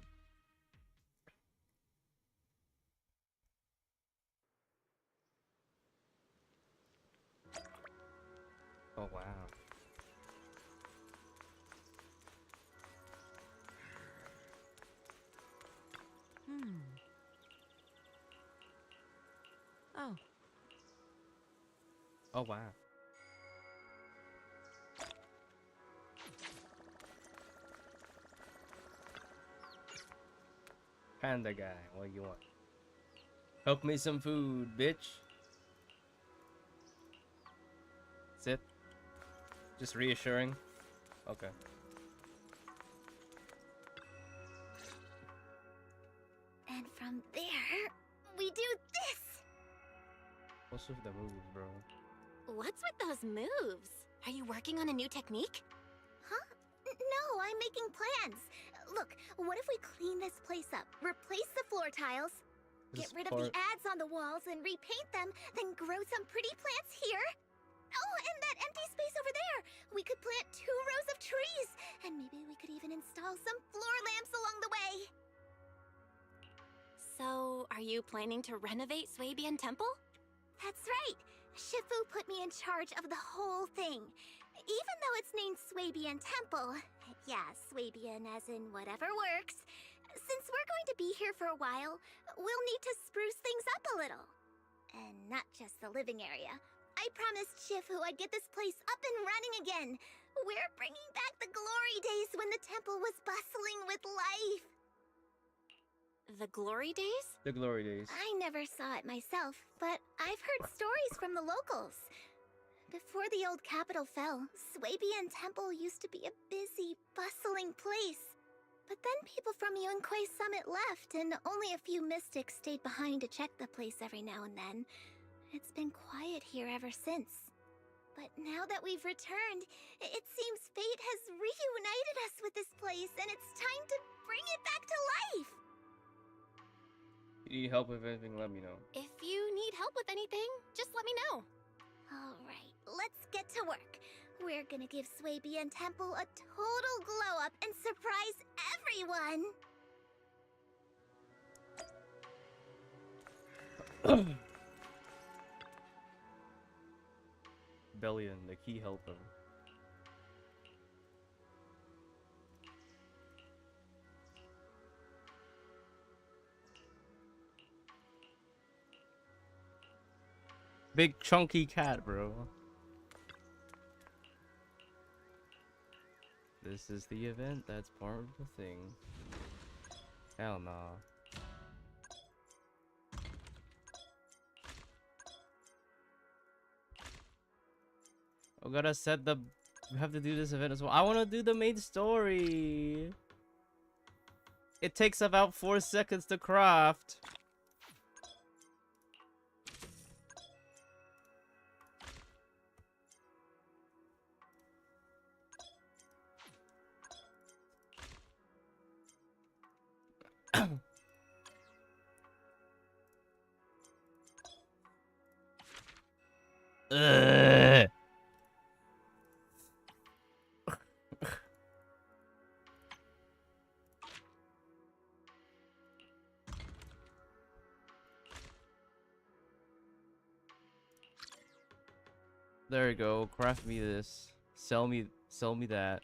Oh wow. Oh. Oh wow. Panda guy, what you want? Help me some food, bitch. That's it. Just reassuring. Okay. And from there, we do this. What's with the moves, bro? What's with those moves? Are you working on a new technique? Huh? No, I'm making plans. Look, what if we clean this place up, replace the floor tiles, get rid of the ads on the walls and repaint them, then grow some pretty plants here? Oh, and that empty space over there! We could plant 2 rows of trees, and maybe we could even install some floor lamps along the way. So, are you planning to renovate Swabian Temple? That's right. Shifu put me in charge of the whole thing. Even though it's named Swabian Temple, yeah, Swabian as in whatever works, since we're going to be here for a while, we'll need to spruce things up a little. And not just the living area. I promised Shifu I'd get this place up and running again. We're bringing back the glory days when the temple was bustling with life. The glory days? The glory days. I never saw it myself, but I've heard stories from the locals. Before the old capital fell, Swabian Temple used to be a busy, bustling place. But then people from Yunque Summit left, and only a few mystics stayed behind to check the place every now and then. It's been quiet here ever since. But now that we've returned, it seems fate has reunited us with this place, and it's time to bring it back to life! If you need help with anything, let me know. If you need help with anything, just let me know. Alright, let's get to work. We're gonna give Swabian Temple a total glow-up and surprise everyone! Bellion, the key helper. Big chunky cat, bro. This is the event that's part of the thing. Hell nah. We gotta set the... We have to do this event as well. I wanna do the main story. It takes about 4 seconds to craft. Ugh. There you go. Craft me this. Sell me that.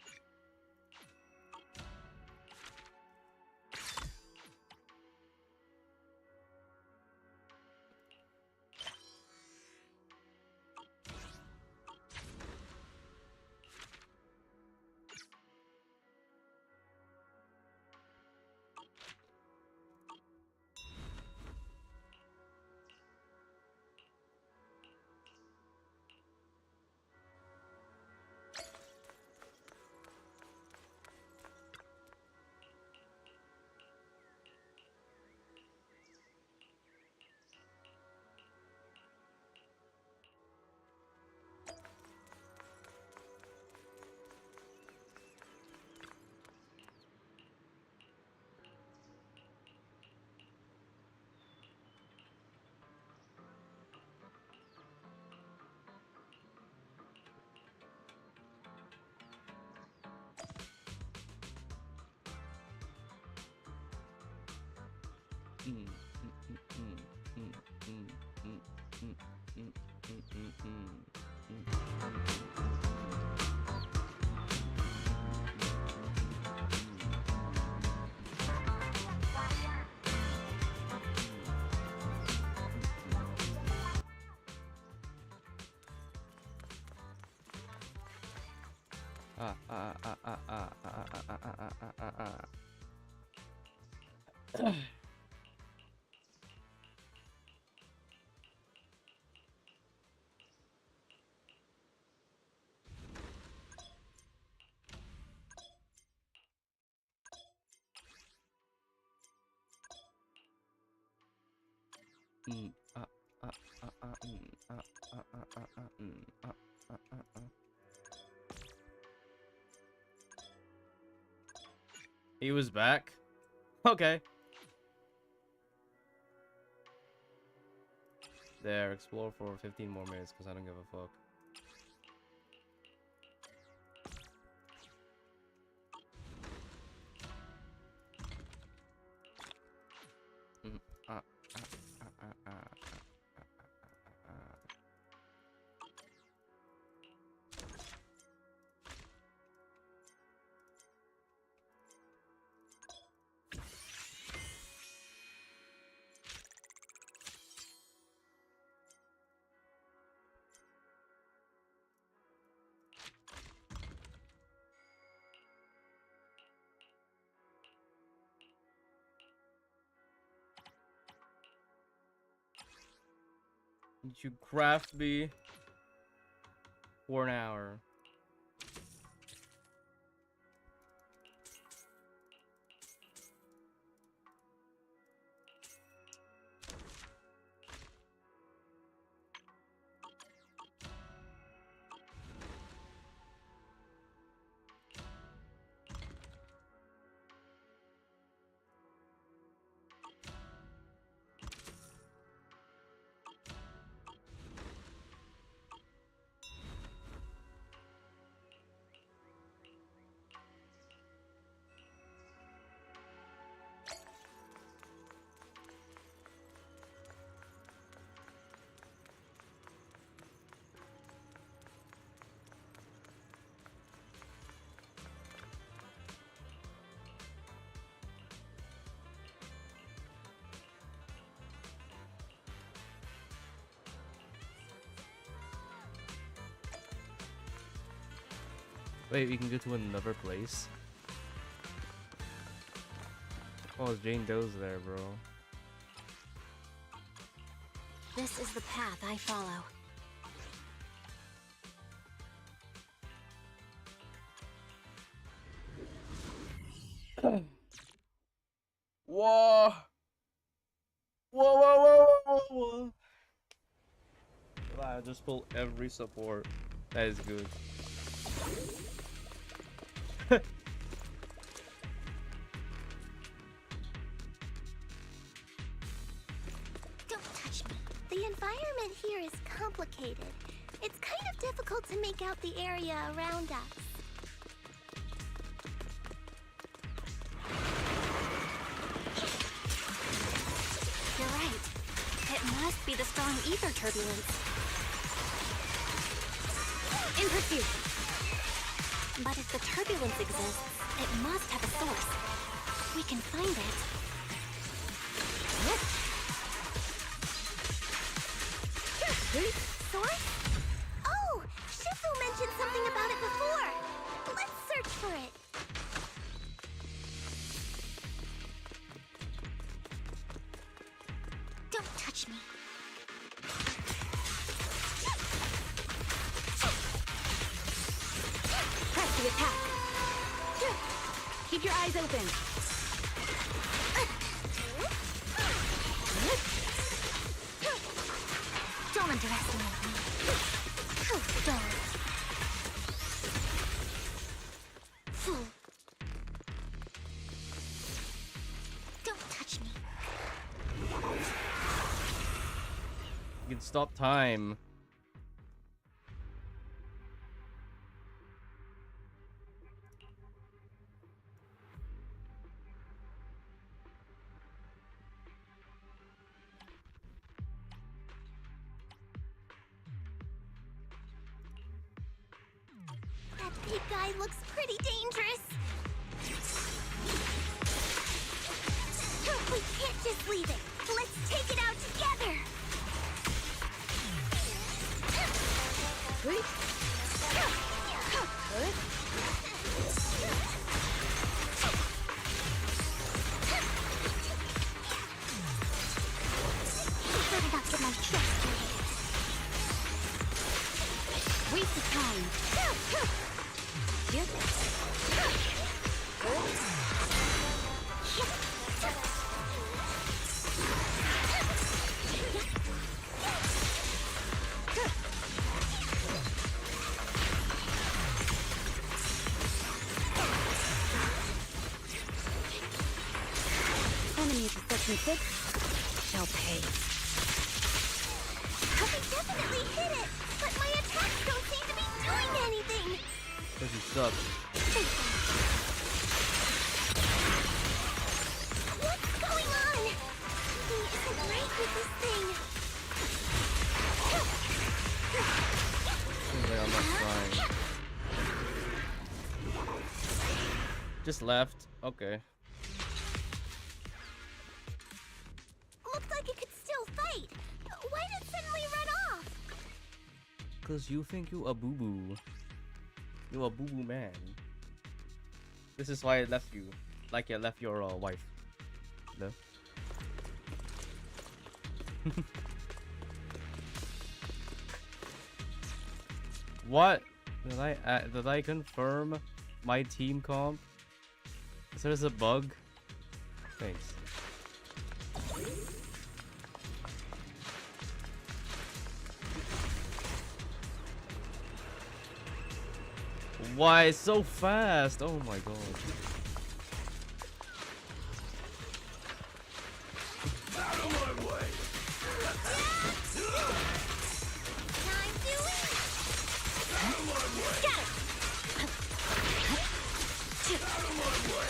He was back? Okay. There, explore for 15 more minutes because I don't give a fuck. You craft me for an hour. Wait, we can go to another place? Oh, Jane Doe's there, bro. This is the path I follow. Whoa! Whoa, whoa, whoa, whoa, whoa! Wow, I just pulled every support. That is good. Don't touch me. The environment here is complicated. It's difficult to make out the area around us. You're right. It must be the strong ether turbulence. In pursuit. But if the turbulence exists, it must have a source. We can find it. Source? Oh! Shifu mentioned something about it before! Let's search for it! Don't touch me. Press the attack. Keep your eyes open. Don't underestimate me. Don't. Fool. Don't touch me. You can stop time. That big guy looks pretty dangerous. We can't just leave it. Let's take it out together. Better not get my trust dirty. Waste of time. Enemies of section 6 shall pay. I definitely hit it, but my attacks don't seem to be doing anything. Because you suck. What's going on? Something isn't right with this thing. Seems like I'm not trying. Just left. Okay. Looks like it could still fight. Why did it suddenly run off? Cause you think you a boo boo. You a boo boo man. This is why I left you. Like I left your wife. No. What? Did I confirm my team comp? Is there a bug? Thanks. Why so fast? Oh my god. Out of my way! Time to leave. Out of my way! Got it. Out of my way!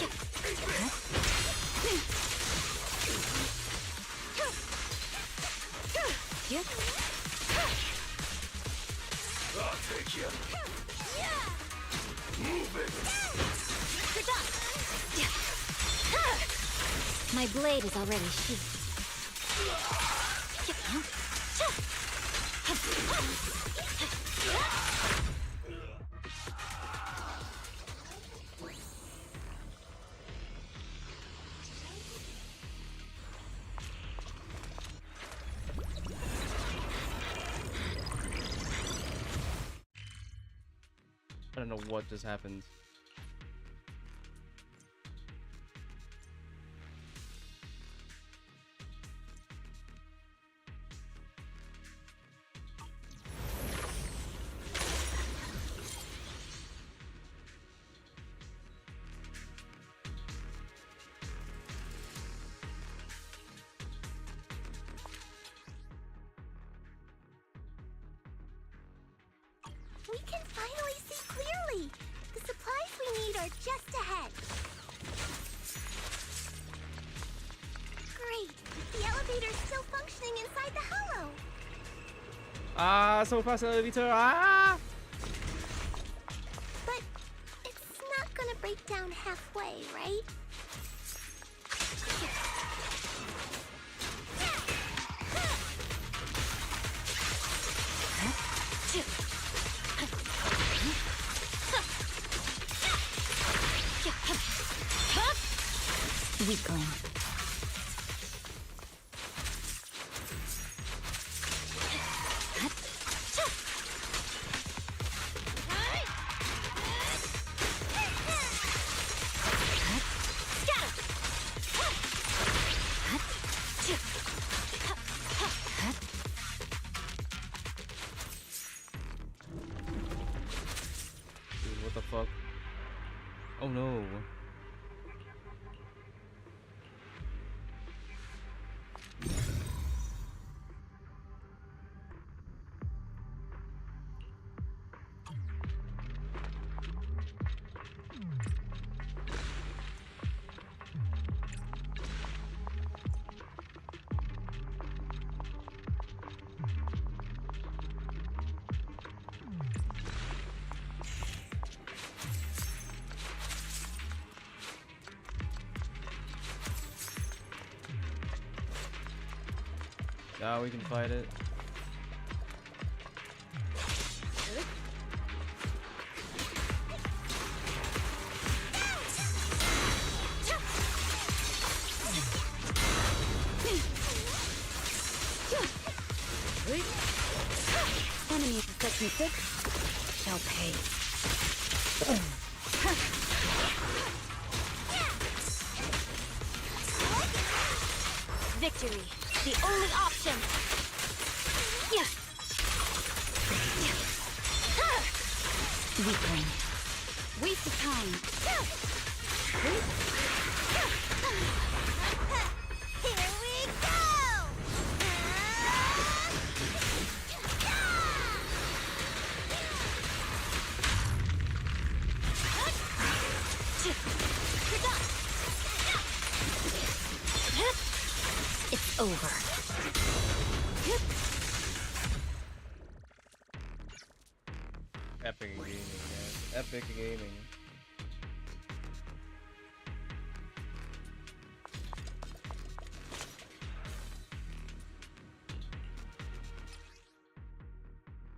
I'll take you. Move it. My blade is already sheathed. I don't know what just happened. We can finally see clearly! The supplies we need are just ahead. Great! The elevator's still functioning inside the hollow! Ah, so fast elevator! Ah! But it's not gonna break down halfway, right? Weakling. Dude, what the fuck? Oh no. Now we can fight it. Enemy of section 6 shall pay. Victory, the only option. Weakling. Waste of time. Here we go! It's over. Epic gaming, man. Epic gaming.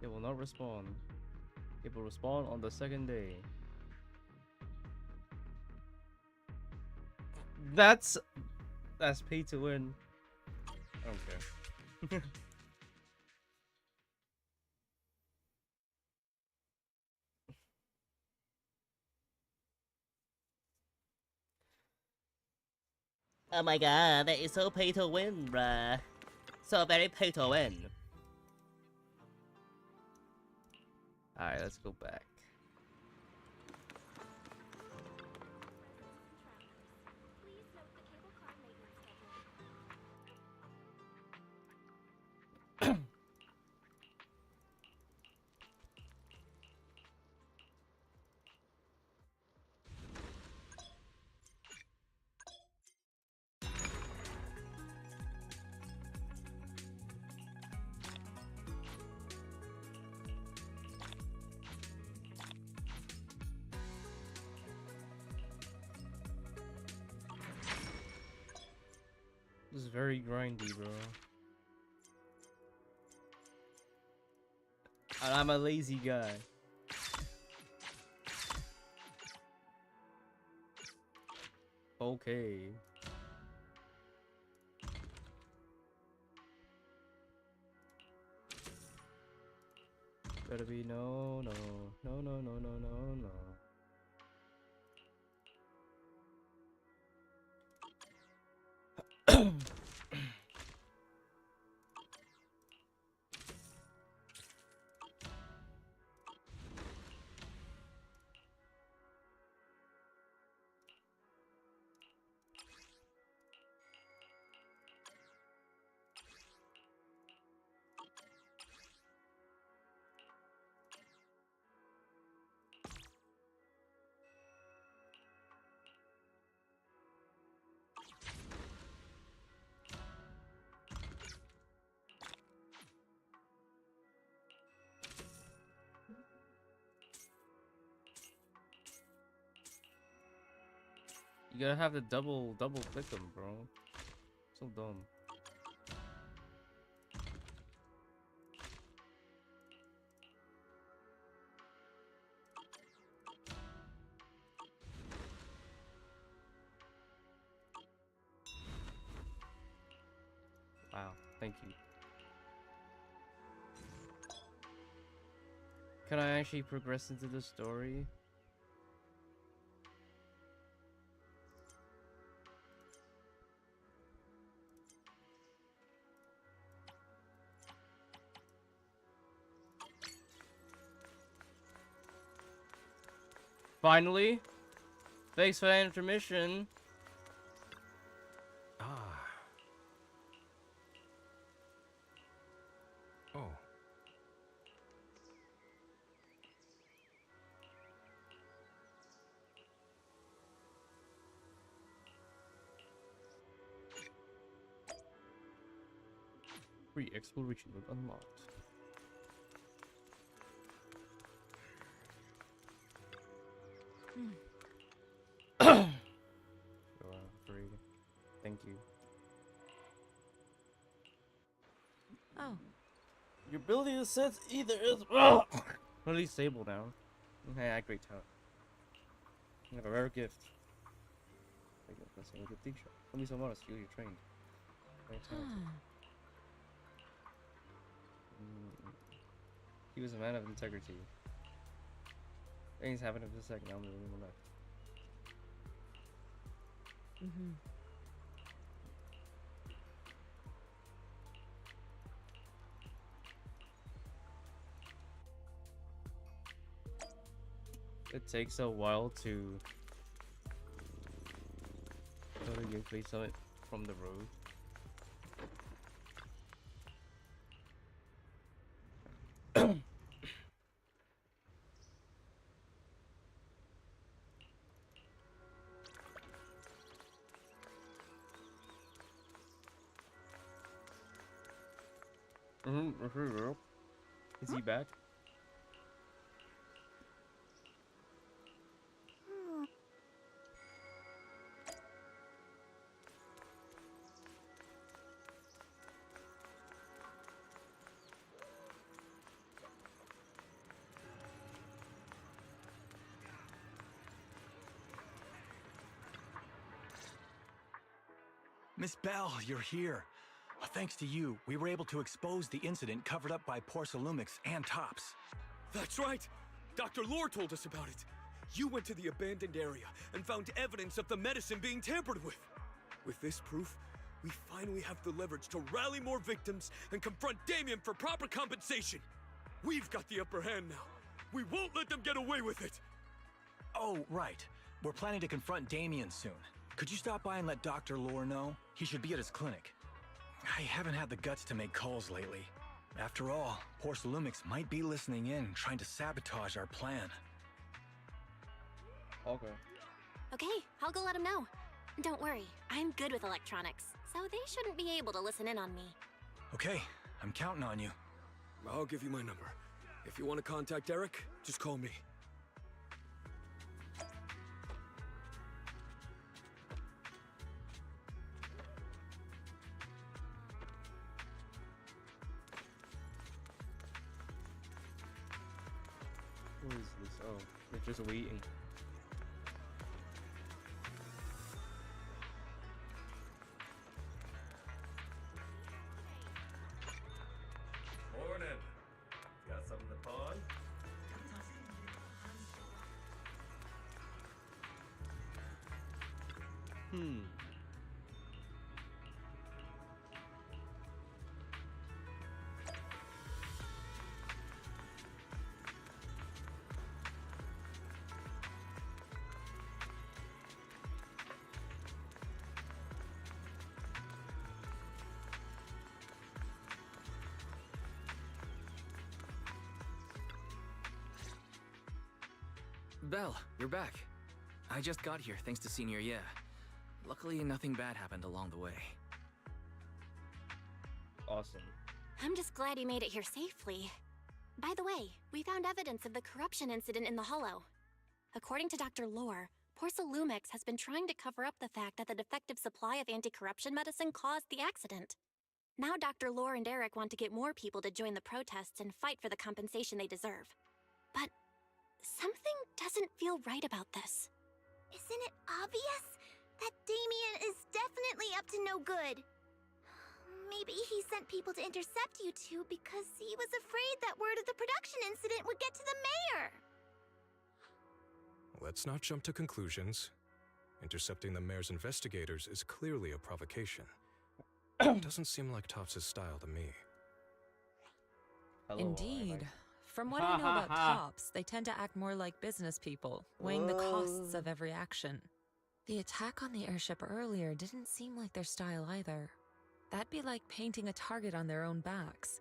It will not respawn. It will respawn on the second day. That's pay to win. I don't care. Oh my god, that is so pay to win, bruh. So very pay to win. Alright, let's go back. This is very grindy, bro. And I'm a lazy guy. Okay. Better be no. You gotta have to double click them, bro. So dumb. Wow, thank you. Can I actually progress into the story? Finally! Thanks for that intermission. Ah. Oh. Free exploration mode unlocked. Free. Thank you. Oh. Your ability to sense either is at least stable now. Okay, I great talent. You have a rare gift. Let's see, good teacher. Tell me some more skill you're trained. Very talented. He was a man of integrity. Things happened in a second. I'm the only one left. It takes a while to go to Yunkwei Summit from the road. Is he back? Miss Bell, you're here. Thanks to you, we were able to expose the incident covered up by Porcelumix and Tops. That's right! Dr. Lore told us about it. You went to the abandoned area and found evidence of the medicine being tampered with. With this proof, we finally have the leverage to rally more victims and confront Damien for proper compensation. We've got the upper hand now. We won't let them get away with it. Oh, right. We're planning to confront Damien soon. Could you stop by and let Dr. Lore know? He should be at his clinic. I haven't had the guts to make calls lately. After all, Porcelumix might be listening in, trying to sabotage our plan. Okay. Okay, I'll go let him know. Don't worry, I'm good with electronics, so they shouldn't be able to listen in on me. Okay, I'm counting on you. I'll give you my number. If you want to contact Eric, just call me. Who is this? Oh, they're just waiting. Morning. Got something to pawn? Belle, you're back. I just got here thanks to Senior Yeah. Luckily, nothing bad happened along the way. Awesome. I'm just glad you made it here safely. By the way, we found evidence of the corruption incident in the Hollow. According to Dr. Lore, Porcelumix has been trying to cover up the fact that the defective supply of anti-corruption medicine caused the accident. Now Dr. Lore and Eric want to get more people to join the protests and fight for the compensation they deserve. But something doesn't feel right about this. Isn't it obvious? That Damien is definitely up to no good. Maybe he sent people to intercept you two because he was afraid that word of the production incident would get to the mayor. Let's not jump to conclusions. Intercepting the mayor's investigators is clearly a provocation. Doesn't seem like Topps' style to me. Indeed. From what I know about Topps, they tend to act more like business people, weighing the costs of every action. The attack on the airship earlier didn't seem like their style either. That'd be like painting a target on their own backs.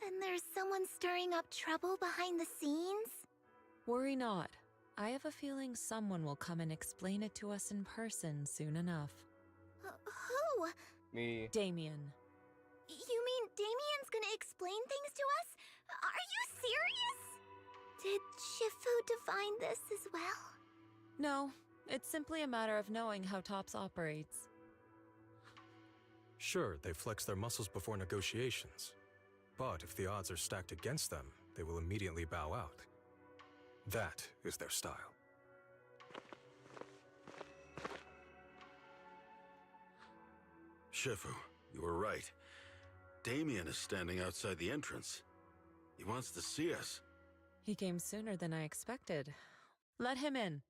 Then there's someone stirring up trouble behind the scenes? Worry not. I have a feeling someone will come and explain it to us in person soon enough. Who? Me. Damien. You mean Damien's gonna explain things to us? Are you serious? Did Shifu divine this as well? No, it's simply a matter of knowing how Topps operates. Sure, they flex their muscles before negotiations. But if the odds are stacked against them, they will immediately bow out. That is their style. Shifu, you were right. Damien is standing outside the entrance. He wants to see us. He came sooner than I expected. Let him in.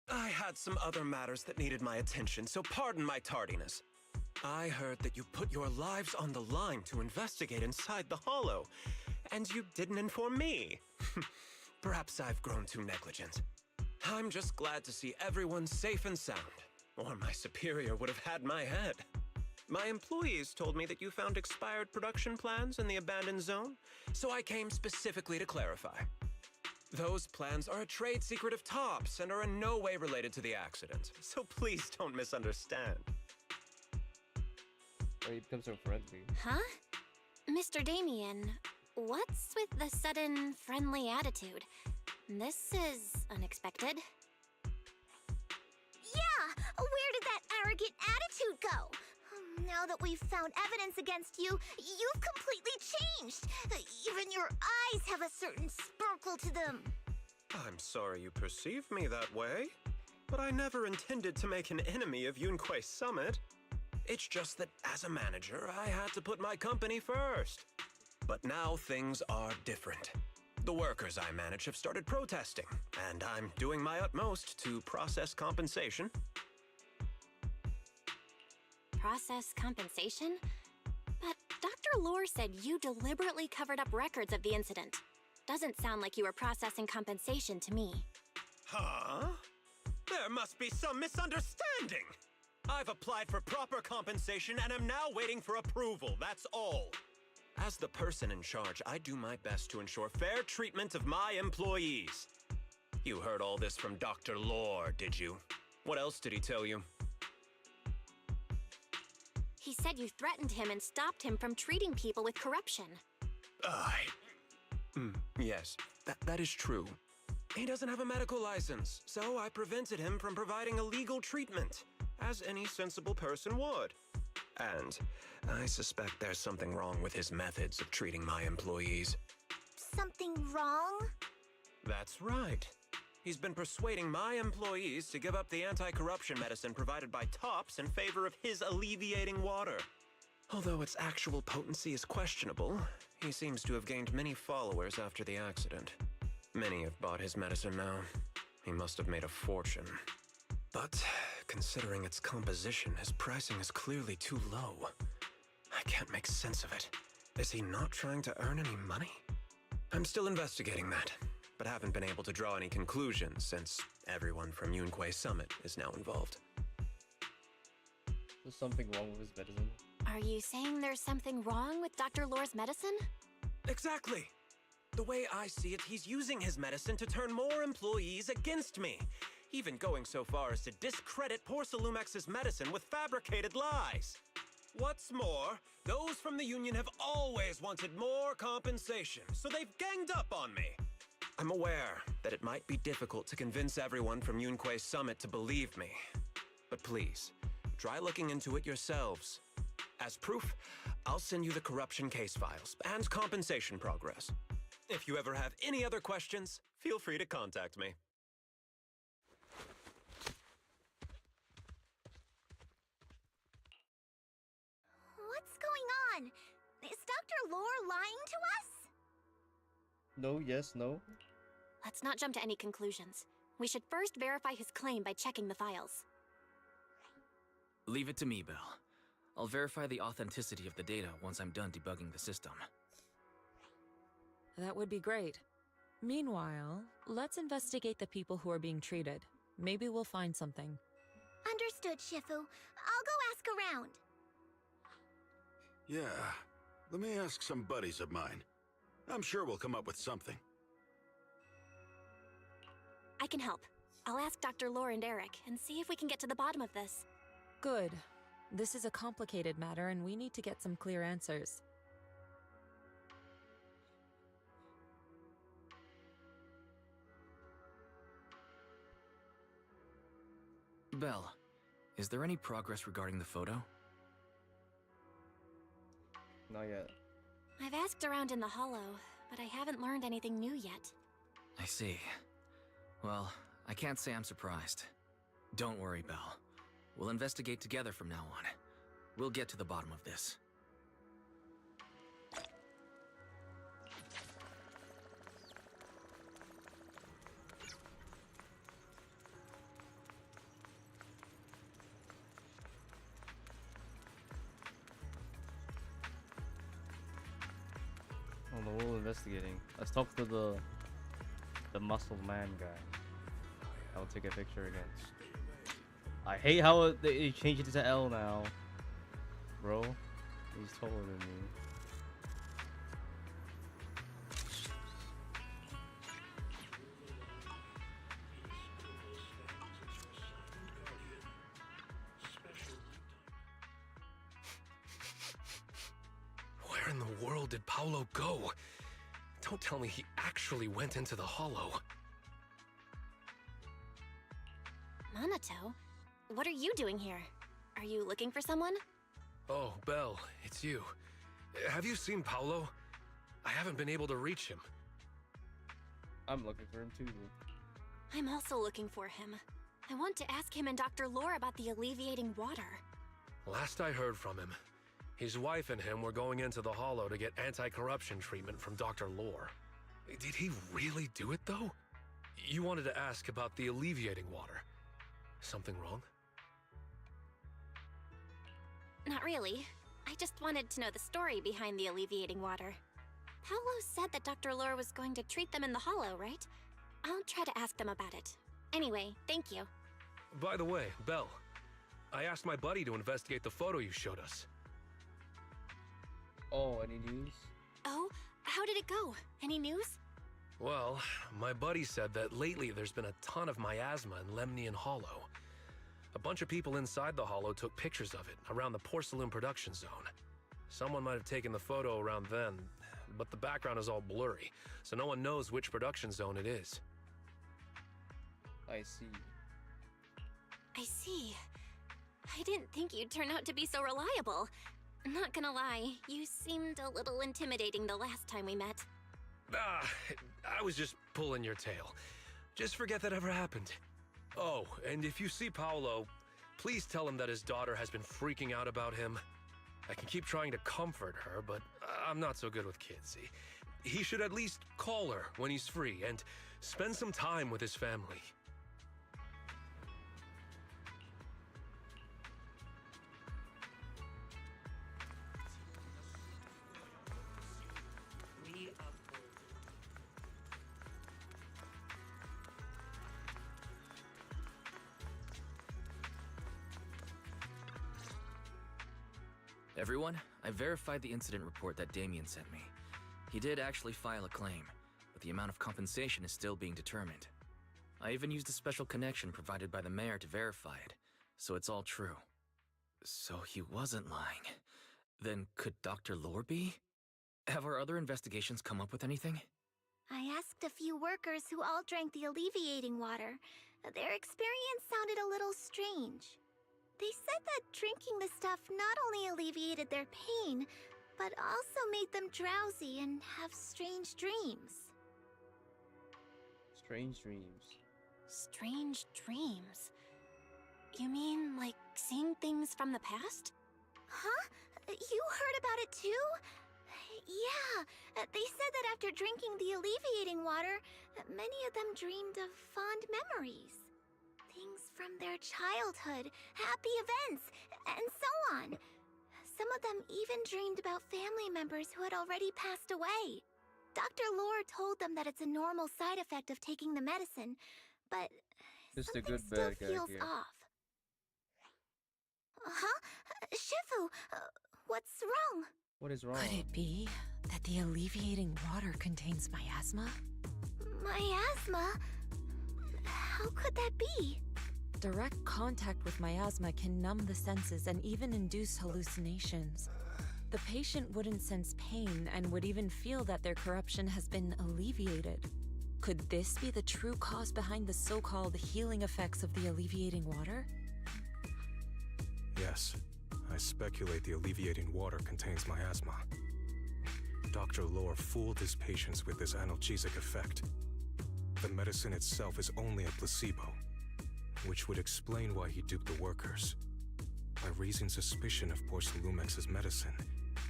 I had some other matters that needed my attention, so pardon my tardiness. I heard that you put your lives on the line to investigate inside the Hollow, and you didn't inform me. Perhaps I've grown too negligent. I'm just glad to see everyone safe and sound, or my superior would have had my head. My employees told me that you found expired production plans in the abandoned zone, so I came specifically to clarify. Those plans are a trade secret of Topps and are in no way related to the accident, so please don't misunderstand. Or you become so friendly. Huh? Mr. Damien, what's with the sudden friendly attitude? This is unexpected. Yeah! Where did that arrogant attitude go? Now that we've found evidence against you, you've completely changed. Even your eyes have a certain sparkle to them. I'm sorry you perceive me that way, but I never intended to make an enemy of Yunquei Summit. It's just that as a manager, I had to put my company first. But now things are different. The workers I manage have started protesting, and I'm doing my utmost to process compensation. Process compensation? But Dr. Lore said you deliberately covered up records of the incident. Doesn't sound like you were processing compensation to me. Huh? There must be some misunderstanding! I've applied for proper compensation and am now waiting for approval, that's all. As the person in charge, I do my best to ensure fair treatment of my employees. You heard all this from Dr. Lore, did you? What else did he tell you? He said you threatened him and stopped him from treating people with corruption. Yes, that is true. He doesn't have a medical license, so I prevented him from providing illegal treatment, as any sensible person would. And I suspect there's something wrong with his methods of treating my employees. Something wrong? That's right. He's been persuading my employees to give up the anti-corruption medicine provided by Topps in favor of his alleviating water. Although its actual potency is questionable, he seems to have gained many followers after the accident. Many have bought his medicine now. He must have made a fortune. But considering its composition, his pricing is clearly too low. I can't make sense of it. Is he not trying to earn any money? I'm still investigating that, but haven't been able to draw any conclusions since everyone from Yunquei Summit is now involved. There's something wrong with his medicine. Are you saying there's something wrong with Dr. Lore's medicine? Exactly! The way I see it, he's using his medicine to turn more employees against me, even going so far as to discredit Porcelumex's medicine with fabricated lies. What's more, those from the union have always wanted more compensation, so they've ganged up on me. I'm aware that it might be difficult to convince everyone from Yunquei Summit to believe me. But please, try looking into it yourselves. As proof, I'll send you the corruption case files and compensation progress. If you ever have any other questions, feel free to contact me. What's going on? Is Dr. Lore lying to us? No, yes, no. Let's not jump to any conclusions. We should first verify his claim by checking the files. Leave it to me, Belle. I'll verify the authenticity of the data once I'm done debugging the system. That would be great. Meanwhile, let's investigate the people who are being treated. Maybe we'll find something. Understood, Shifu. I'll go ask around. Yeah, let me ask some buddies of mine. I'm sure we'll come up with something. I can help. I'll ask Dr. Lore and Eric and see if we can get to the bottom of this. Good. This is a complicated matter and we need to get some clear answers. Belle, is there any progress regarding the photo? Not yet. I've asked around in the Hollow, but I haven't learned anything new yet. I see. Well, I can't say I'm surprised. Don't worry, Belle. We'll investigate together from now on. We'll get to the bottom of this. Oh, no, we're investigating. Let's talk to the muscle man guy. I'll take a picture again. I hate how they changed it to L now. Bro, he's taller than me. Where in the world did Paolo go? Don't tell me he actually went into the Hollow. Minato? What are you doing here? Are you looking for someone? Oh, Belle, it's you. Have you seen Paolo? I haven't been able to reach him. I'm looking for him too. I'm also looking for him. I want to ask him and Dr. Lore about the alleviating water. Last I heard from him, his wife and him were going into the Hollow to get anti-corruption treatment from Dr. Lore. Did he really do it, though? You wanted to ask about the alleviating water. Something wrong? Not really. I just wanted to know the story behind the alleviating water. Paolo said that Dr. Lore was going to treat them in the Hollow, right? I'll try to ask them about it. Anyway, thank you. By the way, Belle, I asked my buddy to investigate the photo you showed us. Oh, any news? Oh, how did it go? Any news? Well, my buddy said that lately there's been a ton of miasma in Lemnian Hollow. A bunch of people inside the Hollow took pictures of it around the porcelain production zone. Someone might have taken the photo around then, but the background is all blurry, so no one knows which production zone it is. I see. I see. I didn't think you'd turn out to be so reliable. Not gonna lie, you seemed a little intimidating the last time we met. I was just pulling your tail. Just forget that ever happened. Oh, and if you see Paolo, please tell him that his daughter has been freaking out about him. I can keep trying to comfort her, but I'm not so good with kids. He should at least call her when he's free and spend some time with his family. Everyone, I verified the incident report that Damien sent me. He did actually file a claim, but the amount of compensation is still being determined. I even used a special connection provided by the mayor to verify it, so it's all true. So he wasn't lying. Then could Dr. Lore be? Have our other investigations come up with anything? I asked a few workers who all drank the alleviating water. Their experience sounded a little strange. They said that drinking the stuff not only alleviated their pain, but also made them drowsy and have strange dreams. Strange dreams. Strange dreams? You mean like seeing things from the past? Huh? You heard about it too? Yeah, they said that after drinking the alleviating water, many of them dreamed of fond memories. Things from their childhood, happy events, and so on. Some of them even dreamed about family members who had already passed away. Dr. Lore told them that it's a normal side effect of taking the medicine, but Just a something good still bad guy feels here. off. Huh? Shifu, what's wrong? What is wrong? Could it be that the alleviating water contains miasma? Miasma? How could that be? Direct contact with miasma can numb the senses and even induce hallucinations. The patient wouldn't sense pain and would even feel that their corruption has been alleviated. Could this be the true cause behind the so-called healing effects of the alleviating water? Yes, I speculate the alleviating water contains miasma. Dr. Lore fooled his patients with this analgesic effect. The medicine itself is only a placebo, which would explain why he duped the workers. By raising suspicion of Porcelumex's medicine,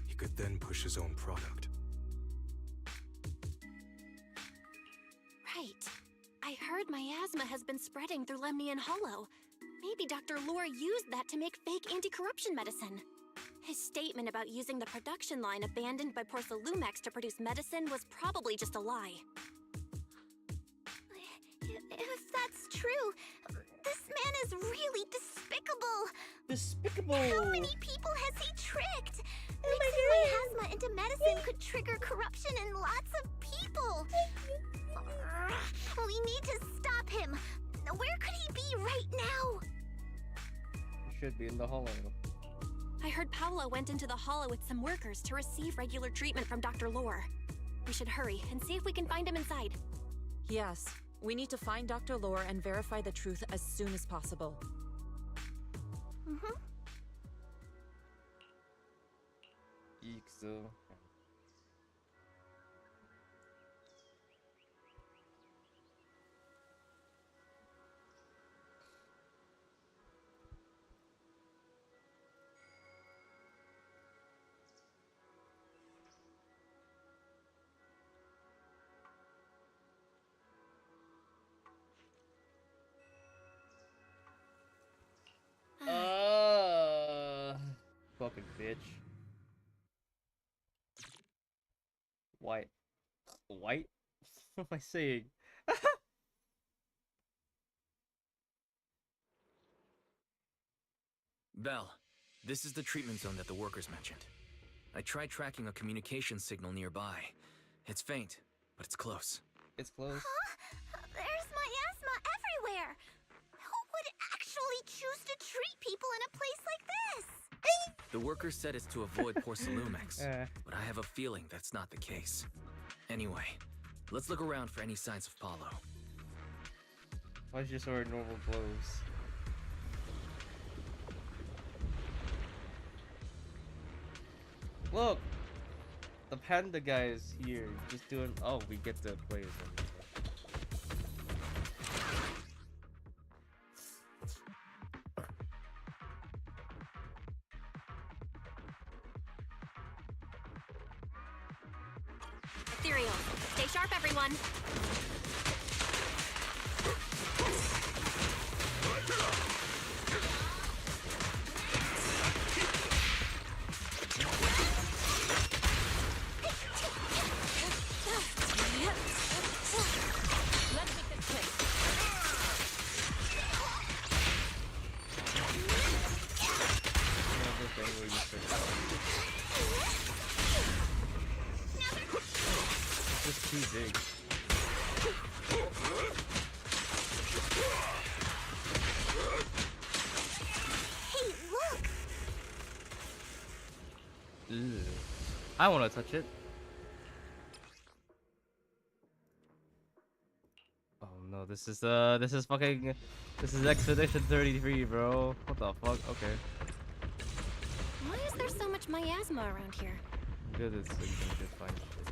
he could then push his own product. Right. I heard miasma has been spreading through Lemnian Hollow. Maybe Dr. Lore used that to make fake anti-corruption medicine. His statement about using the production line abandoned by Porcelumex to produce medicine was probably just a lie. If that's true, this man is really despicable. Despicable! How many people has he tricked? Mixing miasma into medicine could trigger corruption in lots of people. We need to stop him. Where could he be right now? He should be in the hollow. I heard Paolo went into the hollow with some workers to receive regular treatment from Dr. Lore. We should hurry and see if we can find him inside. Yes, we need to find Dr. Lore and verify the truth as soon as possible. Iksu. Fucking bitch. White. White? What am I saying? Belle, this is the treatment zone that the workers mentioned. I tried tracking a communication signal nearby. It's faint, but it's close. It's close. Huh? There's miasma everywhere. Who would actually choose to treat people in a place like this? The workers said it's to avoid Porcelumex, but I have a feeling that's not the case. Anyway, let's look around for any signs of Paulo. Why is just wearing normal clothes? Look! The panda guy is here, just doing. Oh, we get to play as him. Ethereal, stay sharp, everyone. Let's make this quick. Another thing where you figure out. It's just too big. Hey, look! Ew. I want to touch it. Oh no, this is Expedition 33, bro. What the fuck? Okay. Why is there so much miasma around here? Good, it's so you can just find shit.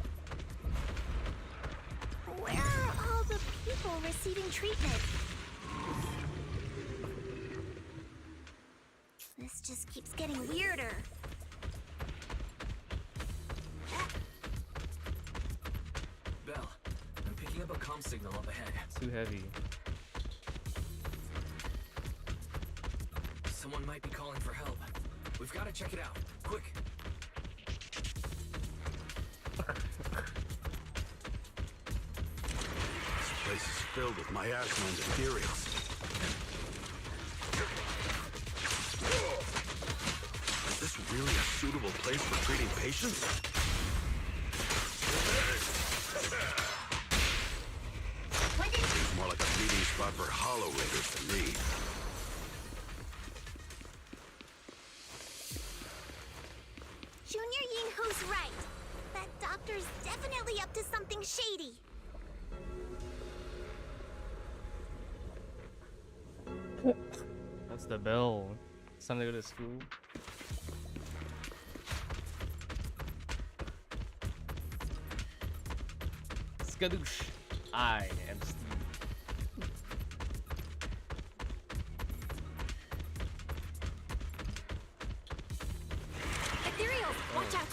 Where are all the people receiving treatment? This just keeps getting weirder. Belle, I'm picking up a comm signal up ahead. Too heavy. Someone might be calling for help. We've got to check it out. Quick. This place is filled with miasma and ethereals. Is this really a suitable place for treating patients? Seems more like a meeting spot for hollow raiders than me. Junior Yinhu's right. That doctor's definitely up to something shady. That's the bell. It's time to go to school. Skadoosh. I am Steve. Ethereal, watch out!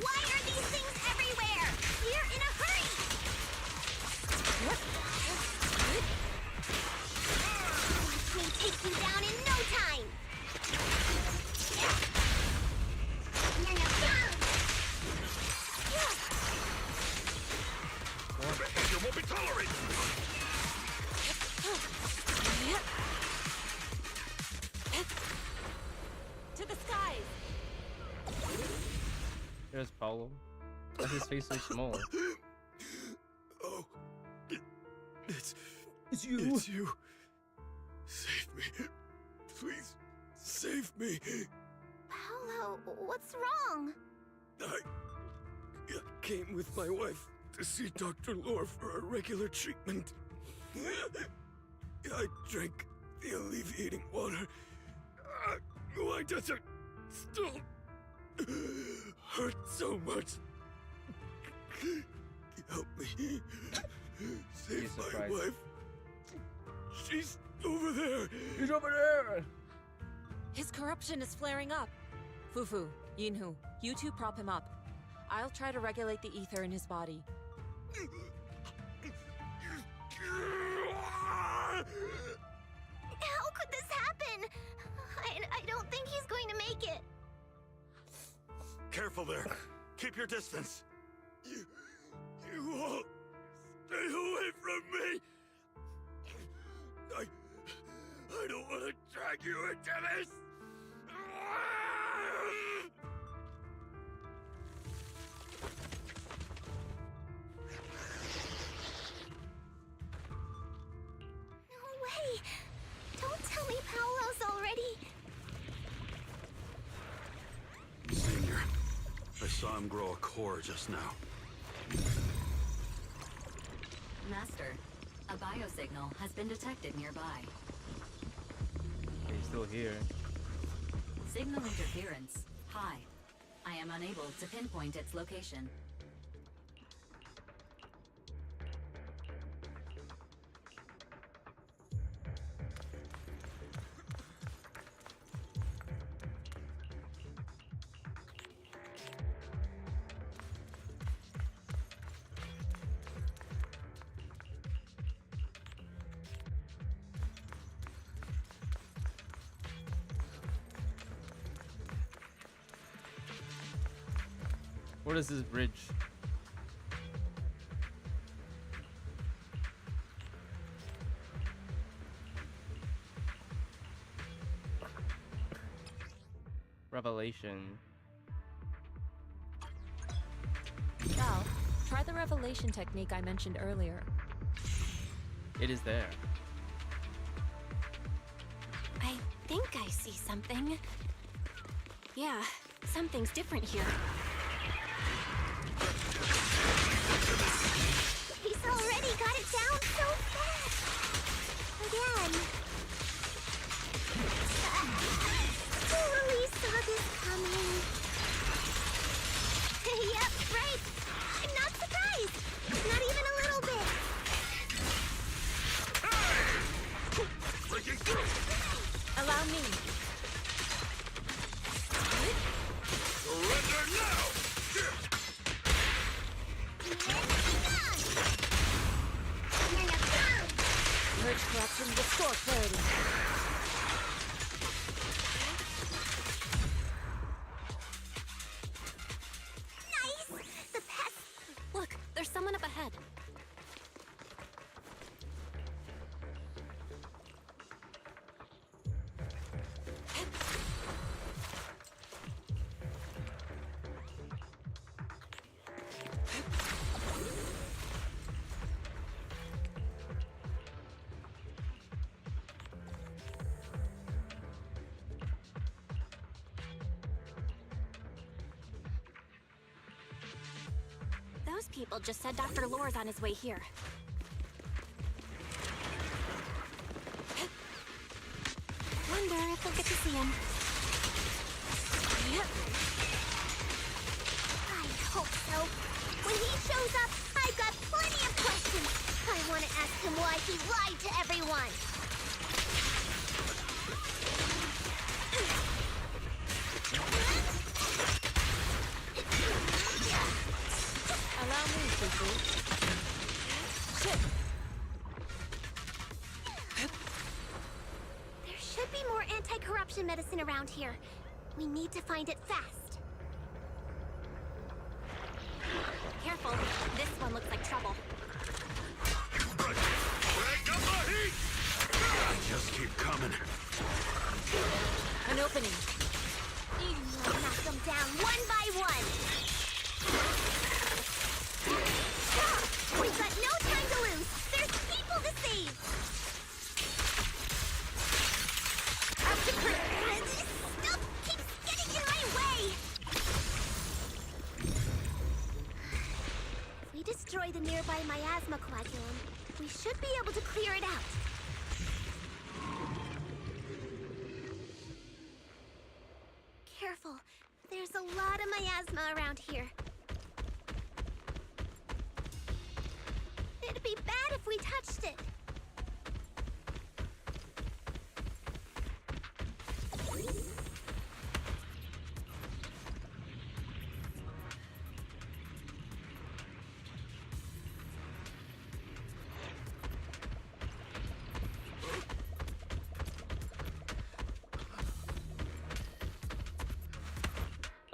Why are these things everywhere? We're in a hurry! Watch me take you down in no time! Your behavior won't be tolerated! To the skies! There's Paulo. Why is his face so small? Oh, it's you. It's you. Save me, please. Save me. Paolo, what's wrong? I came with my wife to see Dr. Lore for a regular treatment. I drank the alleviating water. Why does it still hurt so much? Help me. Save my wife. She's over there. He's over there. His corruption is flaring up. Fufu, Yinhu, you two prop him up. I'll try to regulate the ether in his body. How could this happen? I don't think he's going to make it. Careful there. Keep your distance. You all stay away from me. I don't want to drag you into this. No way. Don't tell me Paolo's already. Senior, I saw him grow a core just now. Master, a biosignal has been detected nearby. He's still here. Signal interference. High. I am unable to pinpoint its location. What is this bridge? Revelation. Val, try the revelation technique I mentioned earlier. It is there. I think I see something. Yeah, something's different here. He's already got it down so fast! Again. Totally saw this coming. Yep, right. I'm not surprised. Not even a little bit. Breaking through! Allow me. Surrender now! Purge corruption, restore clarity. Nice! The pest! Look, there's someone up ahead. Those people just said Dr. Lore's on his way here. Wonder if we'll get to see him. Yep. I hope so. When he shows up, I've got plenty of questions. I want to ask him why he lied to everyone. Allow me, Fufu. There should be more anti-corruption medicine around here. We need to find it fast. Careful, this one looks like trouble. Break up the heat! Just keep coming. An opening. We'll knock them down one by one. Stop! We've got no time to lose. There's people to save. Stuff keeps getting in my way. If we destroy the nearby miasma coagulum, we should be able to clear it out. Careful. There's a lot of miasma around here. It'd be bad if we touched it.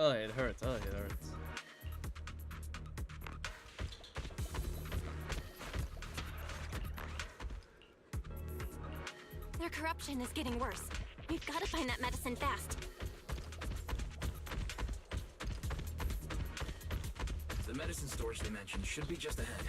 Oh, it hurts. Oh, it hurts. Their corruption is getting worse. We've got to find that medicine fast. The medicine storage they mentioned should be just ahead.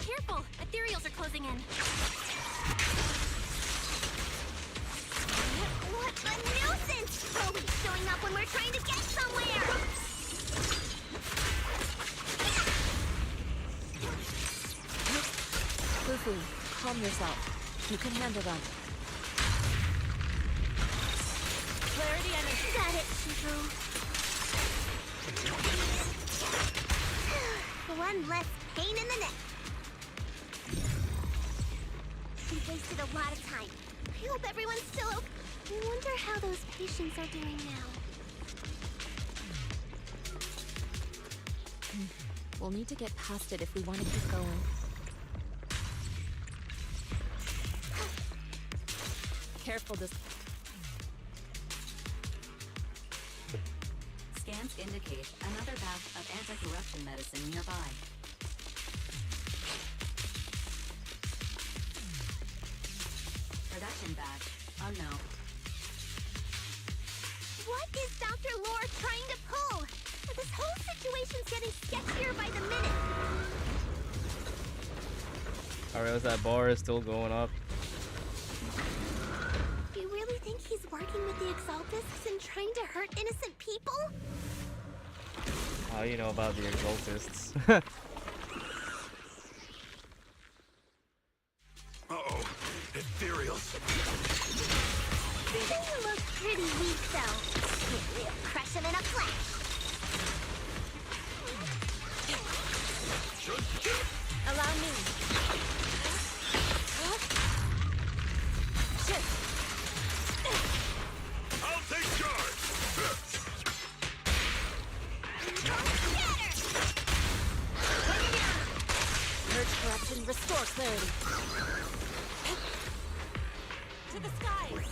Careful! Ethereals are closing in. What a nuisance! Always showing up when we're trying to get somewhere! Fufu, calm yourself. You can handle them. Clarity energy. Got it, Shifu. One less pain in the neck. We wasted a lot of time. I hope everyone's still okay. I wonder how those patients are doing now. We'll need to get past it if we want to keep going. Careful this. Scans indicate another bath of anti-corruption medicine nearby. Production badge unknown. What is Dr. Lore trying to pull? This whole situation's getting sketchier by the minute. I realize that bar is still going up. Do you really think he's working with the Exaltists and trying to hurt innocent people? How do you know about the Exaltists? Uh-oh, ethereals. They look pretty weak, though. We'll crush them in a flash. Allow me. I'll take charge. Purge corruption, restore clarity. To the skies!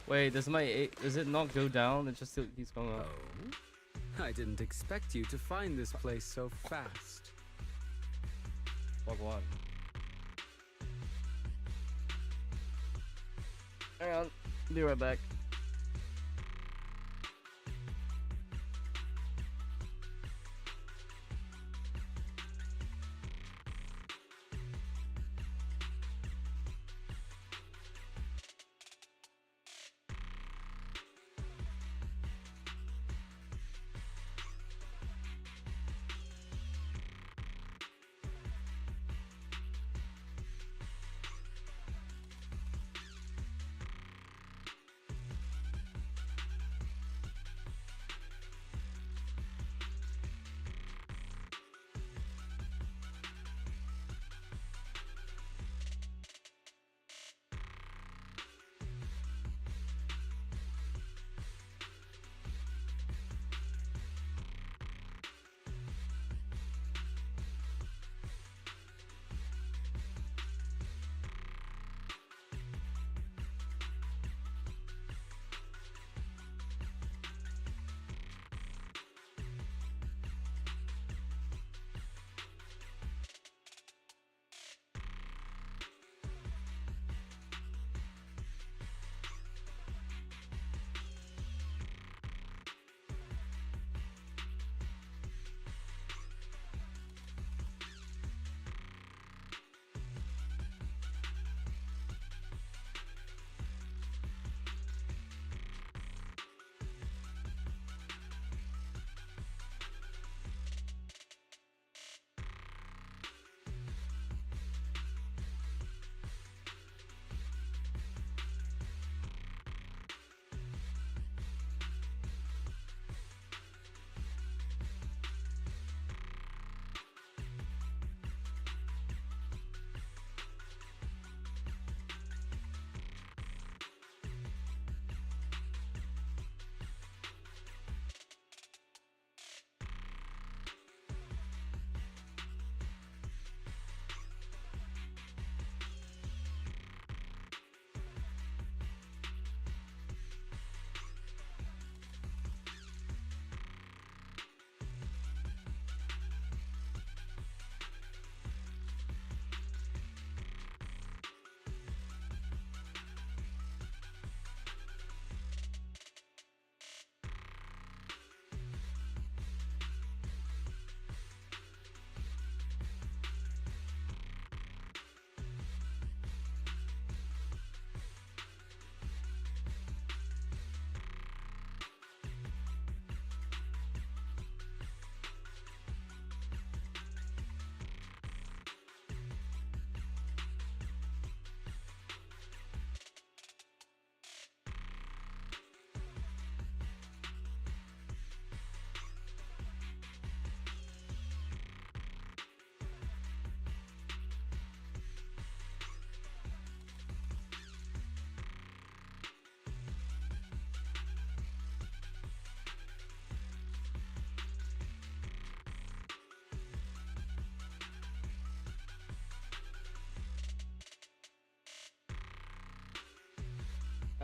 Wait, does it not go down? It just still keeps going up. Oh, I didn't expect you to find this place so fast. Fuck one. Hang on, be right back.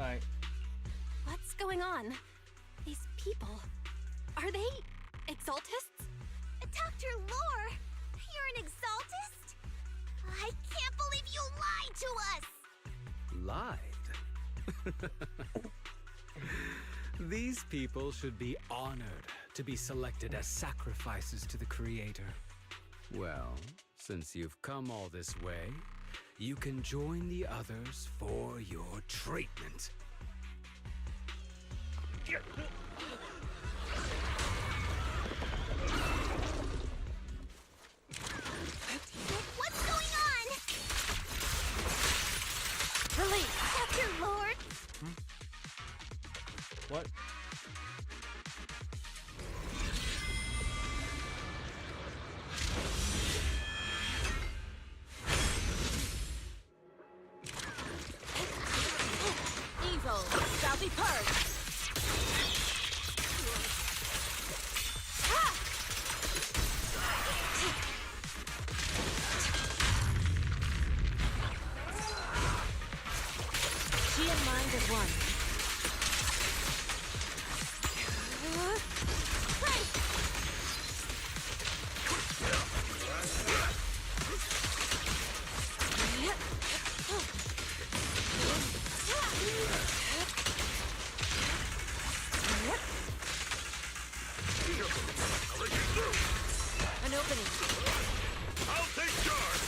Alright. What's going on? These people, are they exaltists? Dr. Lore, you're an exaltist? I can't believe you lied to us! Lied? These people should be honored to be selected as sacrifices to the Creator. Well, since you've come all this way, you can join the others for your treatment. What's going on? Release! Dr. Lord! What? Evil shall be purged. She and mind as one. An opening. I'll take charge!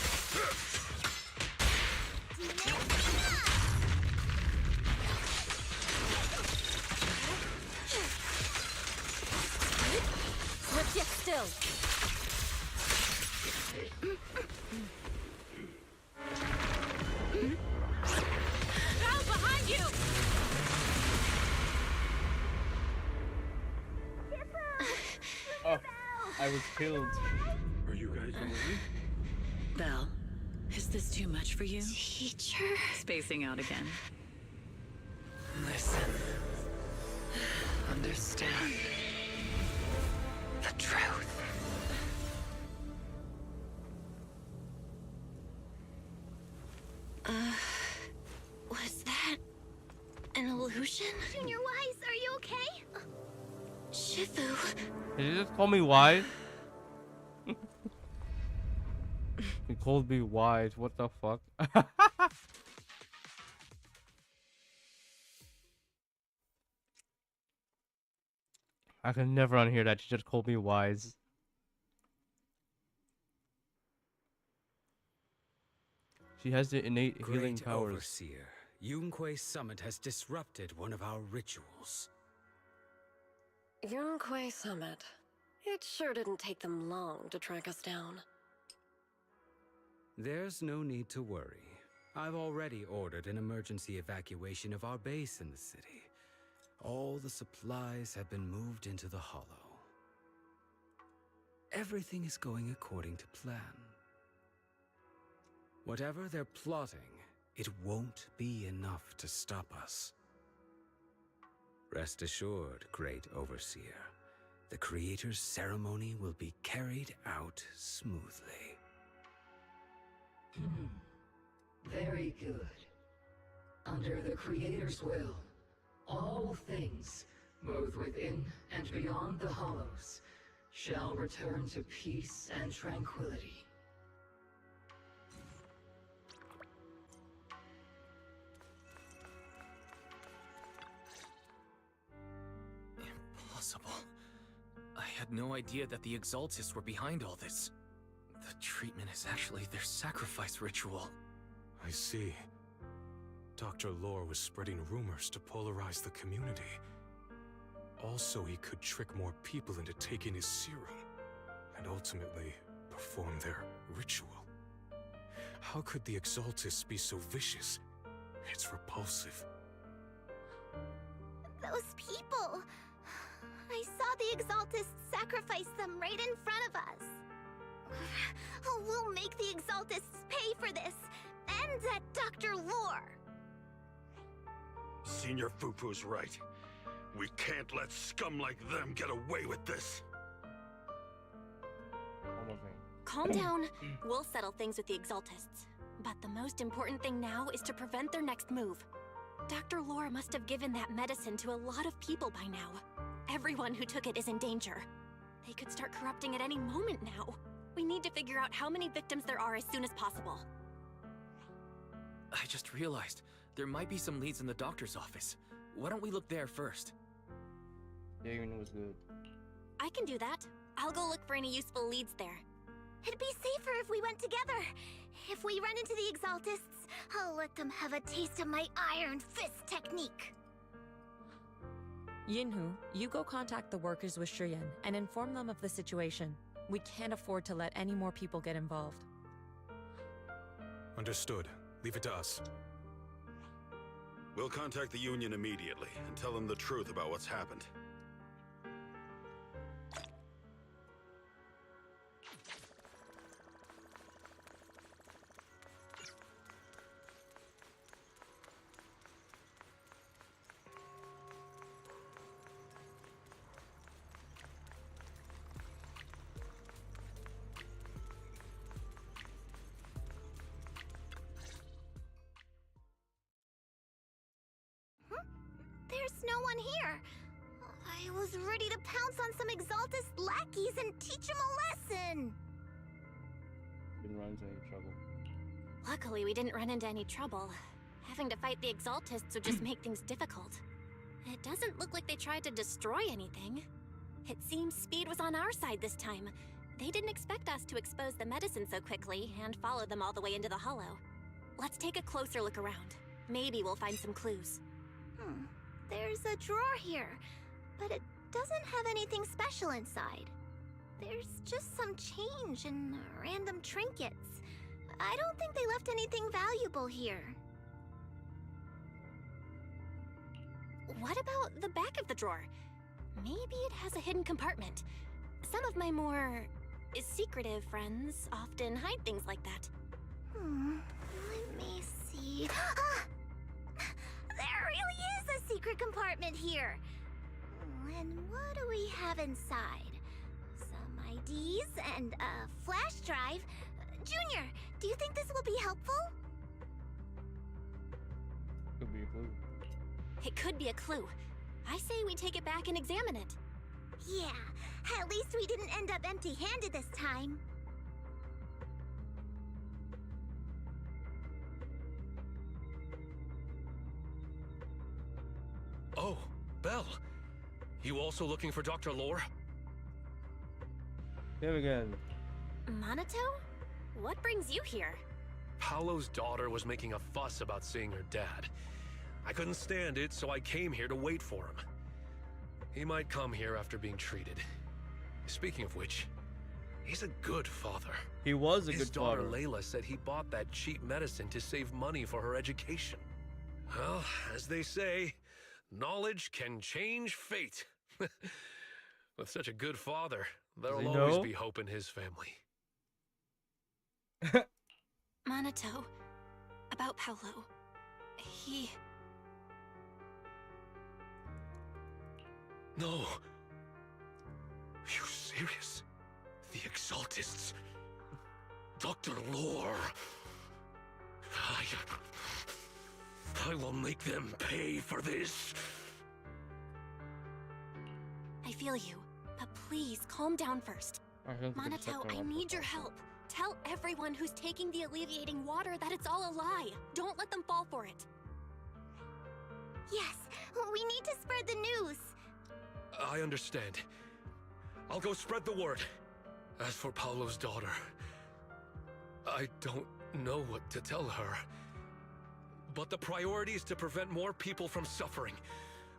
Swift yet still. Now behind you! Oh, I was killed. Are you guys alright? Belle, is this too much for you? Teacher? Spacing out again. Listen. Understand. The truth. Was that an illusion? Junior Wise, are you okay? Shifu. Did you just call me wide? He called me wide. What the fuck? I can never unhear that. She just called me wise. She has the innate healing Great powers. Overseer, Yunquei Summit has disrupted one of our rituals. Yunquei Summit. It sure didn't take them long to track us down. There's no need to worry. I've already ordered an emergency evacuation of our base in the city. All the supplies have been moved into the Hollow. Everything is going according to plan. Whatever they're plotting, it won't be enough to stop us. Rest assured, Great Overseer, the Creator's ceremony will be carried out smoothly. Very good. Under the Creator's will, all things, both within and beyond the Hollows, shall return to peace and tranquility. Impossible. I had no idea that the Exaltists were behind all this. The treatment is actually their sacrifice ritual. I see. Dr. Lore was spreading rumors to polarize the community. Also, he could trick more people into taking his serum, and ultimately perform their ritual. How could the Exaltists be so vicious? It's repulsive. Those people. I saw the Exaltists sacrifice them right in front of us. We'll make the Exaltists pay for this, and that Dr. Lore. Senior Fufu's right. We can't let scum like them get away with this. Calm down. We'll settle things with the Exaltists. But the most important thing now is to prevent their next move. Dr. Lore must have given that medicine to a lot of people by now. Everyone who took it is in danger. They could start corrupting at any moment now. We need to figure out how many victims there are as soon as possible. I just realized there might be some leads in the doctor's office. Why don't we look there first? Yeah, Union was good. I can do that. I'll go look for any useful leads there. It'd be safer if we went together. If we run into the Exaltists, I'll let them have a taste of my Iron Fist technique. Yinhu, you go contact the workers with Shiyan and inform them of the situation. We can't afford to let any more people get involved. Understood. Leave it to us. We'll contact the Union immediately and tell them the truth about what's happened. There's no one here. I was ready to pounce on some Exaltist lackeys and teach them a lesson. Didn't run into any trouble. Luckily, we didn't run into any trouble. Having to fight the Exaltists would just make things difficult. It doesn't look like they tried to destroy anything. It seems speed was on our side this time. They didn't expect us to expose the medicine so quickly and follow them all the way into the hollow. Let's take a closer look around. Maybe we'll find some clues. There's a drawer here, but it doesn't have anything special inside. There's just some change and random trinkets. I don't think they left anything valuable here. What about the back of the drawer? Maybe it has a hidden compartment. Some of my more secretive friends often hide things like that. Let me see. There really is a secret compartment here. And what do we have inside? Some IDs and a flash drive. Junior, do you think this will be helpful? Could be a clue. It could be a clue. I say we take it back and examine it. Yeah, at least we didn't end up empty-handed this time. Oh, Belle. You also looking for Dr. Lore? Him again. Monato? What brings you here? Paolo's daughter was making a fuss about seeing her dad. I couldn't stand it, so I came here to wait for him. He might come here after being treated. Speaking of which, he's a good father. He was a His good daughter father. Layla said he bought that cheap medicine to save money for her education. Well, as they say, knowledge can change fate. With such a good father, there'll he always know? be hope in his family. Monato, about Paolo. He... No. You serious? The Exaltists? Dr. Lore? I will make them pay for this. I feel you, but please calm down first. Monato, I need your help. Tell everyone who's taking the alleviating water that it's all a lie. Don't let them fall for it. Yes, we need to spread the news. I understand. I'll go spread the word. As for Paolo's daughter, I don't know what to tell her. But the priority is to prevent more people from suffering.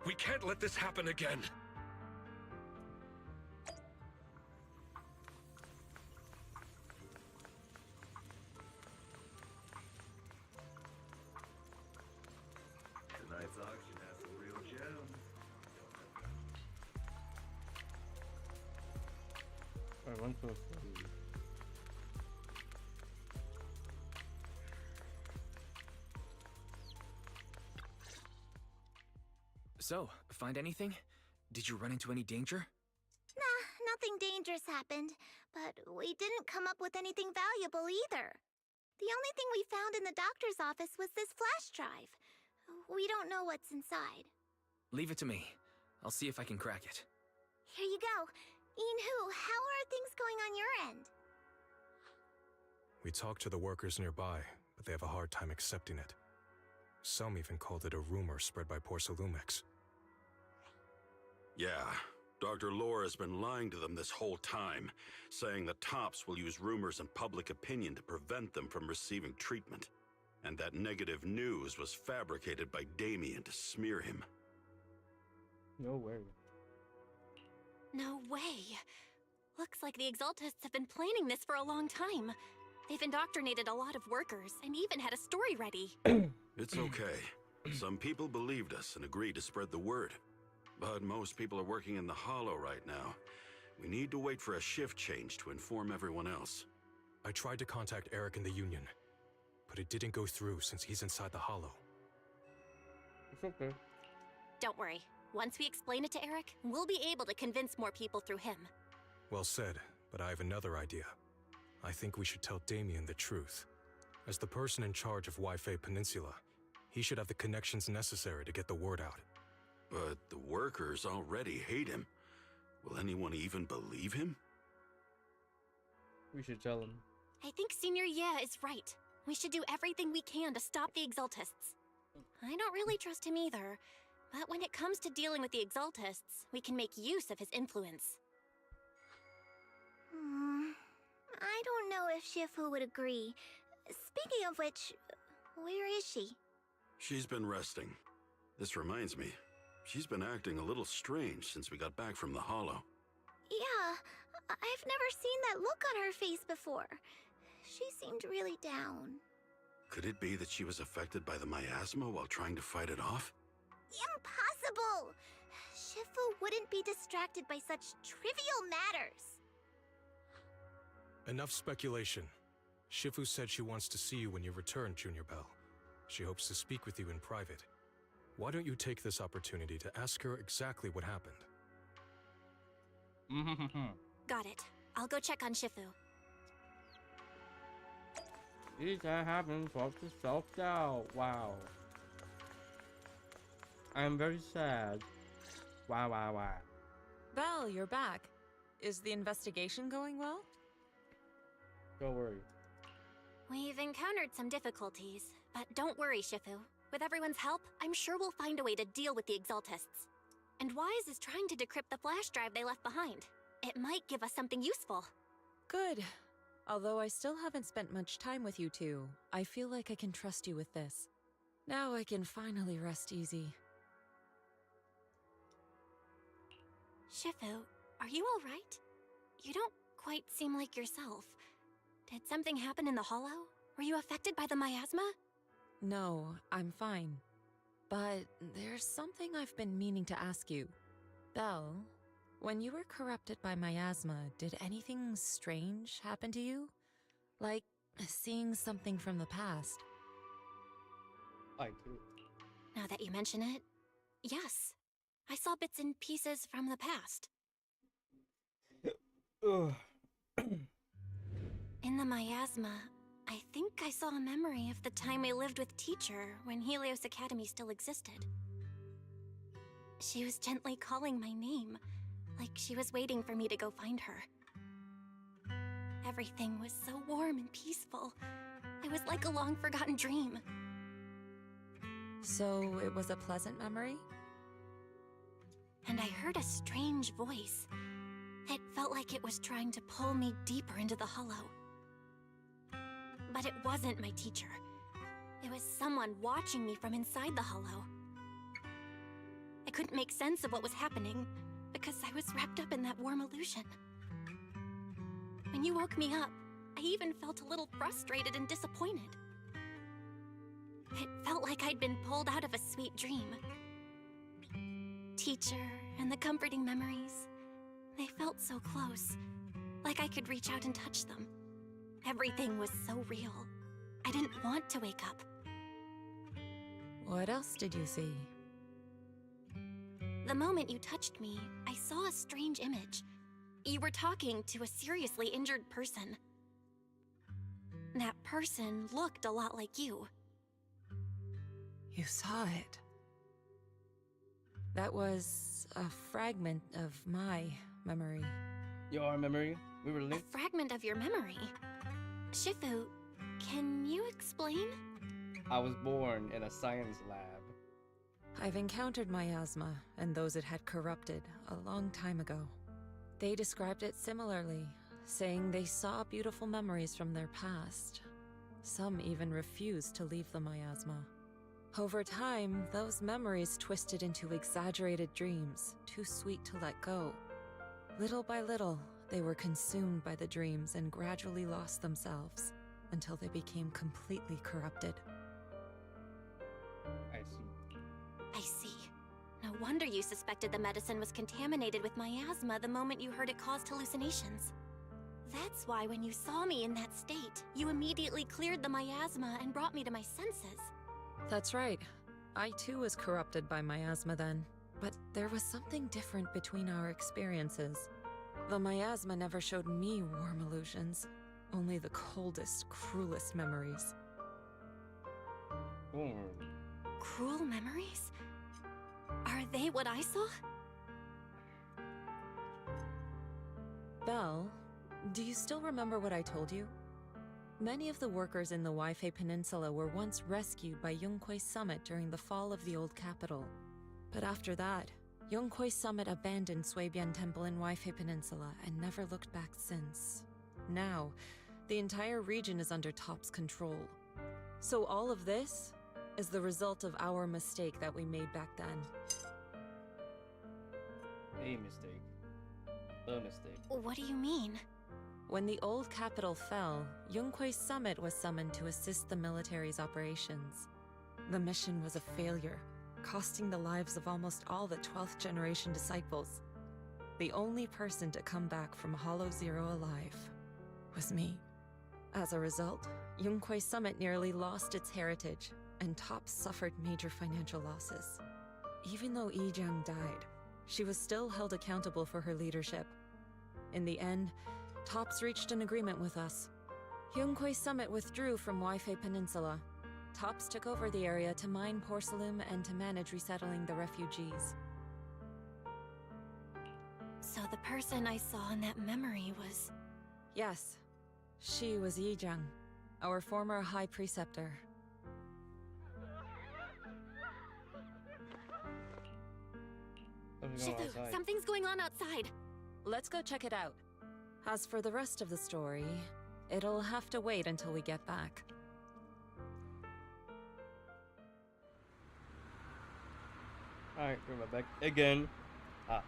We can't let this happen again. Tonight's auction has some real gems. Alright, run for So, find anything? Did you run into any danger? Nah, nothing dangerous happened, but we didn't come up with anything valuable either. The only thing we found in the doctor's office was this flash drive. we don't know what's inside. Leave it to me. I'll see if I can crack it. Here you go. Inhu, how are things going on your end? We talked to the workers nearby, but they have a hard time accepting it. Some even called it a rumor spread by Porcelumex. Yeah, Dr. Lore has been lying to them this whole time, saying the Tops will use rumors and public opinion to prevent them from receiving treatment. And that negative news was fabricated by Damien to smear him. No way. No way. Looks like the Exaltists have been planning this for a long time. They've indoctrinated a lot of workers and even had a story ready. It's okay. Some people believed us and agreed to spread the word. But most people are working in the Hollow right now. We need to wait for a shift change to inform everyone else. I tried to contact Eric in the Union, but it didn't go through since he's inside the Hollow. It's okay. Don't worry. Once we explain it to Eric, we'll be able to convince more people through him. Well said, but I have another idea. I think we should tell Damien the truth. As the person in charge of Wi-Fi Peninsula, he should have the connections necessary to get the word out. But the workers already hate him. Will anyone even believe him? We should tell him. I think Senior Ye is right. We should do everything we can to stop the Exaltists. I don't really trust him either, but when it comes to dealing with the Exaltists, we can make use of his influence. I don't know if Shifu would agree. Speaking of which, where is she? She's been resting. This reminds me, she's been acting a little strange since we got back from the Hollow. Yeah, I've never seen that look on her face before. She seemed really down. Could it be that she was affected by the miasma while trying to fight it off? Impossible! Shifu wouldn't be distracted by such trivial matters. Enough speculation. Shifu said she wants to see you when you return, Junior Bell. She hopes to speak with you in private. Why don't you take this opportunity to ask her exactly what happened? Got it. I'll go check on Shifu. These that happens folks to self-doubt. Wow. I'm very sad. Wow. Belle, you're back. Is the investigation going well? Don't worry. We've encountered some difficulties, but don't worry, Shifu. With everyone's help, I'm sure we'll find a way to deal with the Exaltists. And Wise is trying to decrypt the flash drive they left behind. It might give us something useful. Good. Although I still haven't spent much time with you two, I feel like I can trust you with this. Now I can finally rest easy. Shifu, are you all right? You don't quite seem like yourself. Did something happen in the Hollow? Were you affected by the miasma? No, I'm fine. But there's something I've been meaning to ask you. Belle, when you were corrupted by miasma, did anything strange happen to you? Like seeing something from the past? I do. Now that you mention it, yes. I saw bits and pieces from the past. In the miasma, I think I saw a memory of the time we lived with Teacher when Helios Academy still existed. She was gently calling my name, like she was waiting for me to go find her. Everything was so warm and peaceful. It was like a long-forgotten dream. So it was a pleasant memory? And I heard a strange voice. It felt like it was trying to pull me deeper into the Hollow. But it wasn't my teacher. It was someone watching me from inside the Hollow. I couldn't make sense of what was happening, because I was wrapped up in that warm illusion. When you woke me up, I even felt a little frustrated and disappointed. It felt like I'd been pulled out of a sweet dream. Teacher and the comforting memories, they felt so close, like I could reach out and touch them. Everything was so real. I didn't want to wake up. What else did you see? The moment you touched me, I saw a strange image. You were talking to a seriously injured person. That person looked a lot like you. You saw it. That was a fragment of my memory. Your memory? We were A linked? fragment of your memory. Shifu, can you explain? I was born in a science lab. I've encountered miasma and those it had corrupted a long time ago. They described it similarly, saying they saw beautiful memories from their past. Some even refused to leave the miasma. Over time, those memories twisted into exaggerated dreams, too sweet to let go. Little by little, they were consumed by the dreams and gradually lost themselves, until they became completely corrupted. I see. I see. No wonder you suspected the medicine was contaminated with miasma the moment you heard it caused hallucinations. That's why when you saw me in that state, you immediately cleared the miasma and brought me to my senses. That's right. I too was corrupted by miasma then. But there was something different between our experiences. The miasma never showed me warm illusions, only the coldest, cruelest memories. Cruel memories? Are they what I saw? Belle, do you still remember what I told you? Many of the workers in the Waifei Peninsula were once rescued by Yunquei Summit during the fall of the old capital. But after that, Yunquei Summit abandoned Suibian Temple in Waifei Peninsula and never looked back since. Now, the entire region is under Top's control. So all of this is the result of our mistake that we made back then. A mistake. A mistake. What do you mean? When the old capital fell, Yunquei Summit was summoned to assist the military's operations. The mission was a failure, costing the lives of almost all the 12th generation disciples. The only person to come back from Hollow Zero alive was me. As a result, Yunquei Summit nearly lost its heritage, and Top suffered major financial losses. Even though Yijiang died, she was still held accountable for her leadership. In the end, Tops reached an agreement with us. Yunquei Summit withdrew from Waifei Peninsula. Tops took over the area to mine porcelain and to manage resettling the refugees. So the person I saw in that memory was... Yes, she was Yijiang, our former High Preceptor. Shifu, something's going on outside. Let's go check it out. As for the rest of the story, it'll have to wait until we get back. Alright, we're back again. Ah.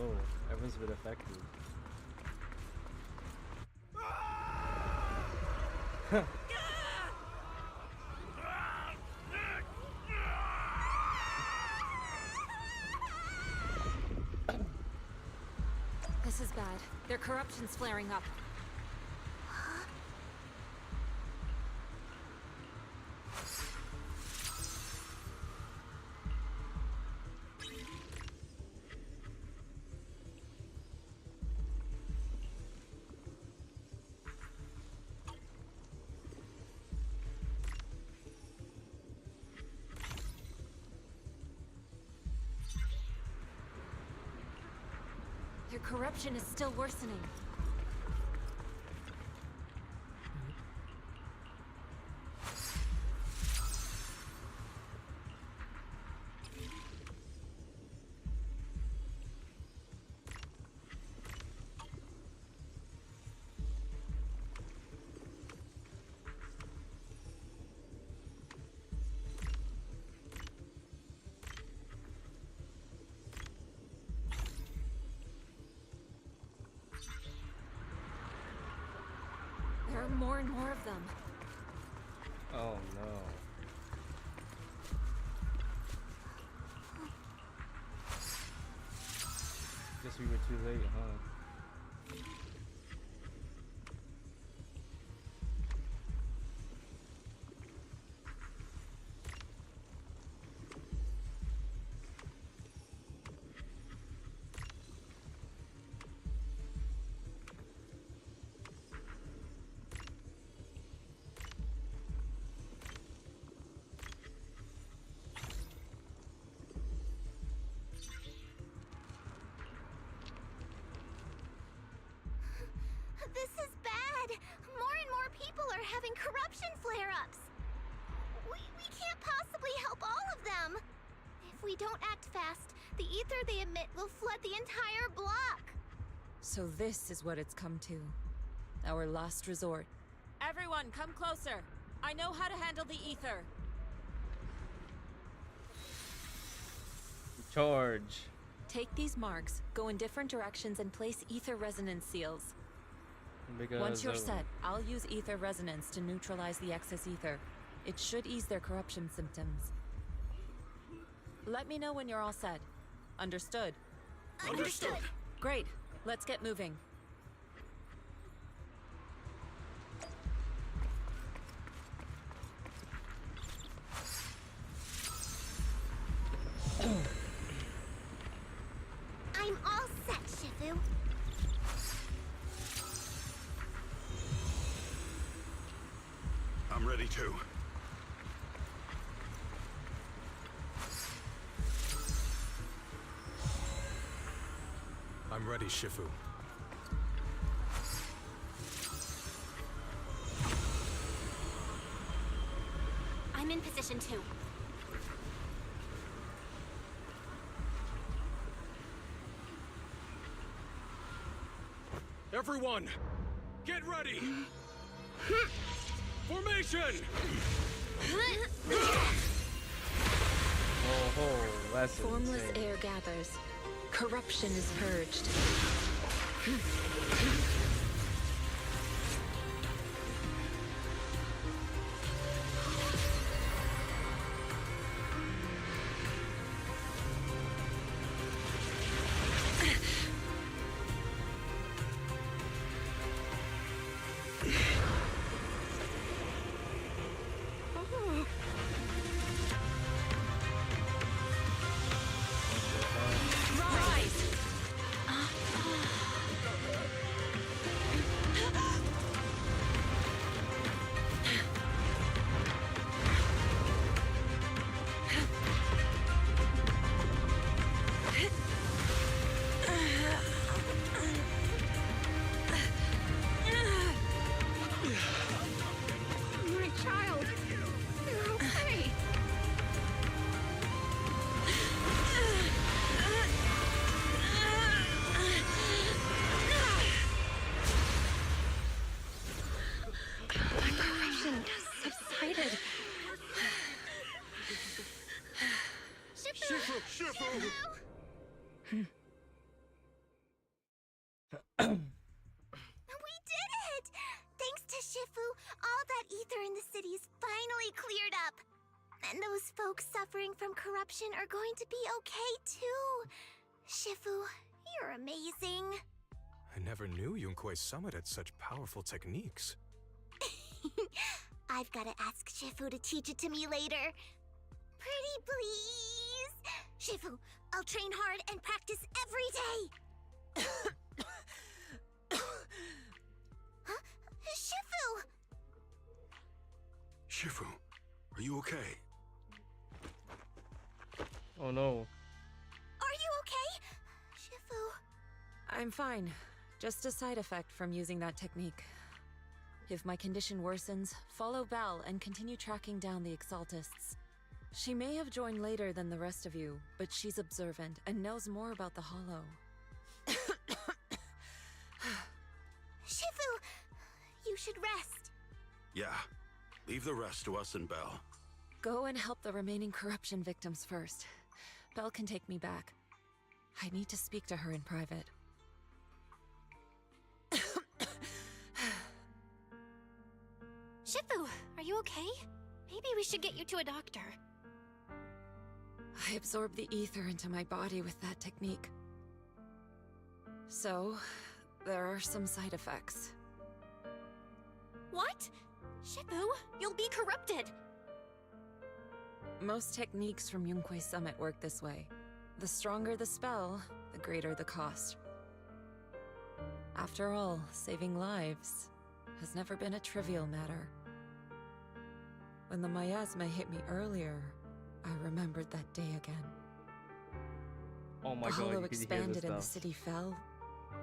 no, everyone's been affected. This is bad. Their corruption's flaring up. Their corruption is still worsening. There are more and more of them. Oh no. Guess we were too late, huh? This is bad. More and more people are having corruption flare-ups. We can't possibly help all of them. If we don't act fast, the ether they emit will flood the entire block. So this is what it's come to. Our last resort. Everyone, come closer. I know how to handle the ether. Charge. Take these marks, go in different directions, and place ether resonance seals. Because Once you're set, I'll use ether resonance to neutralize the excess ether. It should ease their corruption symptoms. Let me know when you're all set. Understood? Understood. Great. Let's get moving. I'm all set, Shifu. I'm ready too. I'm ready, Shifu. I'm in position too. Everyone, get ready! Formation! Oh, that's Formless insane. air gathers. Corruption is purged. And those folks suffering from corruption are going to be okay too. Shifu, you're amazing. I never knew Yunkuei Summit had such powerful techniques. I've got to ask Shifu to teach it to me later. Pretty please. Shifu, I'll train hard and practice every day. Huh? Shifu! Shifu, are you okay? Oh no. Are you okay? Shifu. I'm fine. Just a side effect from using that technique. If my condition worsens, follow Belle and continue tracking down the Exaltists. She may have joined later than the rest of you, but she's observant and knows more about the Hollow. Shifu, you should rest. Yeah. Leave the rest to us and Belle. Go and help the remaining corruption victims first. Belle can take me back. I need to speak to her in private. Shifu, are you okay? Maybe we should get you to a doctor. I absorbed the ether into my body with that technique. So, there are some side effects. What? Shifu, you'll be corrupted. Most techniques from Yunkuei Summit work this way. The stronger the spell, the greater the cost. After all, saving lives has never been a trivial matter. When the miasma hit me earlier, I remembered that day again. Oh my The god, hollow you can hear expanded this and the stuff. city fell.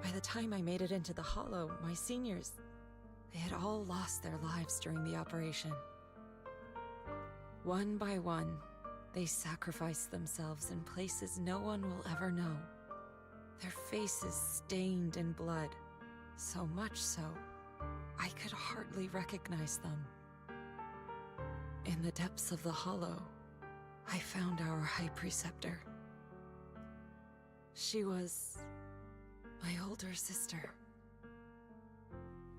By the time I made it into the hollow, my seniors, they had all lost their lives during the operation. One by one, they sacrificed themselves in places no one will ever know. Their faces stained in blood, so much so, I could hardly recognize them. In the depths of the hollow, I found our High Preceptor. She was my older sister.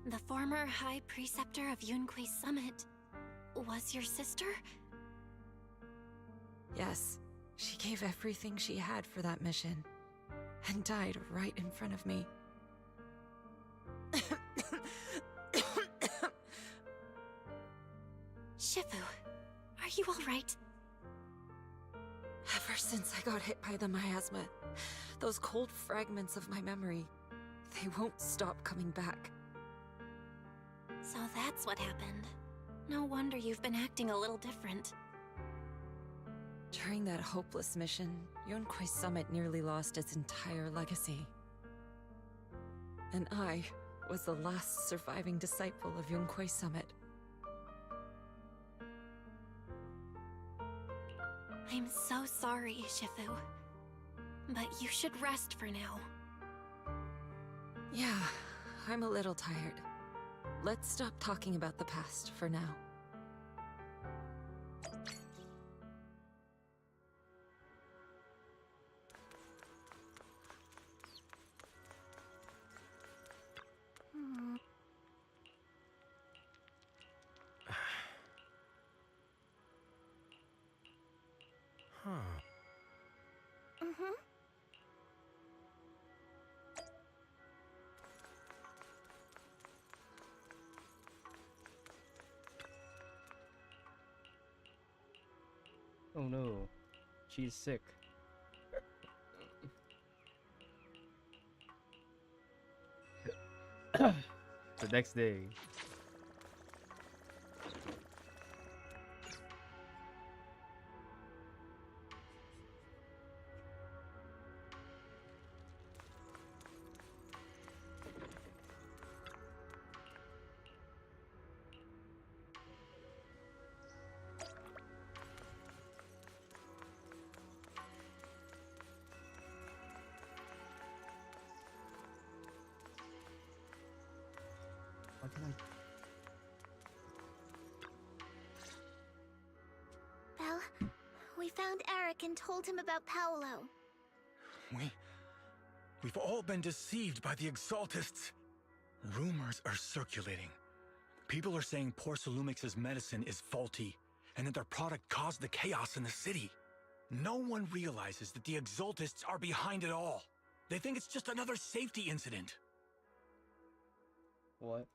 The former High Preceptor of Yunkuei Summit was your sister? Yes, she gave everything she had for that mission, and died right in front of me. Shifu, are you alright? Ever since I got hit by the miasma, those cold fragments of my memory, they won't stop coming back. So that's what happened. No wonder you've been acting a little different. During that hopeless mission, Yunkuei Summit nearly lost its entire legacy. And I was the last surviving disciple of Yunkuei Summit. I'm so sorry, Shifu. But you should rest for now. Yeah, I'm a little tired. Let's stop talking about the past for now. Oh no, she's sick. The next day. Why can I? Belle, we found Eric and told him about Paolo. We've all been deceived by the Exaltists. Rumors are circulating. People are saying Porcelumix's medicine is faulty, and that their product caused the chaos in the city. No one realizes that the Exaltists are behind it all. They think it's just another safety incident. What?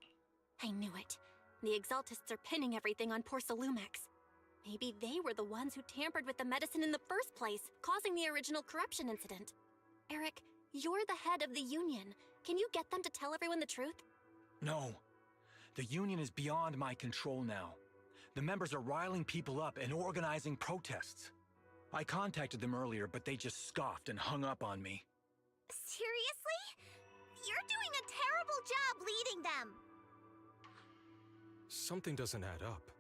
I knew it. The Exaltists are pinning everything on Porcelumex. Maybe they were the ones who tampered with the medicine in the first place, causing the original corruption incident. Eric, you're the head of the Union. Can you get them to tell everyone the truth? No. The Union is beyond my control now. The members are riling people up and organizing protests. I contacted them earlier, but they just scoffed and hung up on me. Seriously? You're doing a terrible job leading them. Something doesn't add up.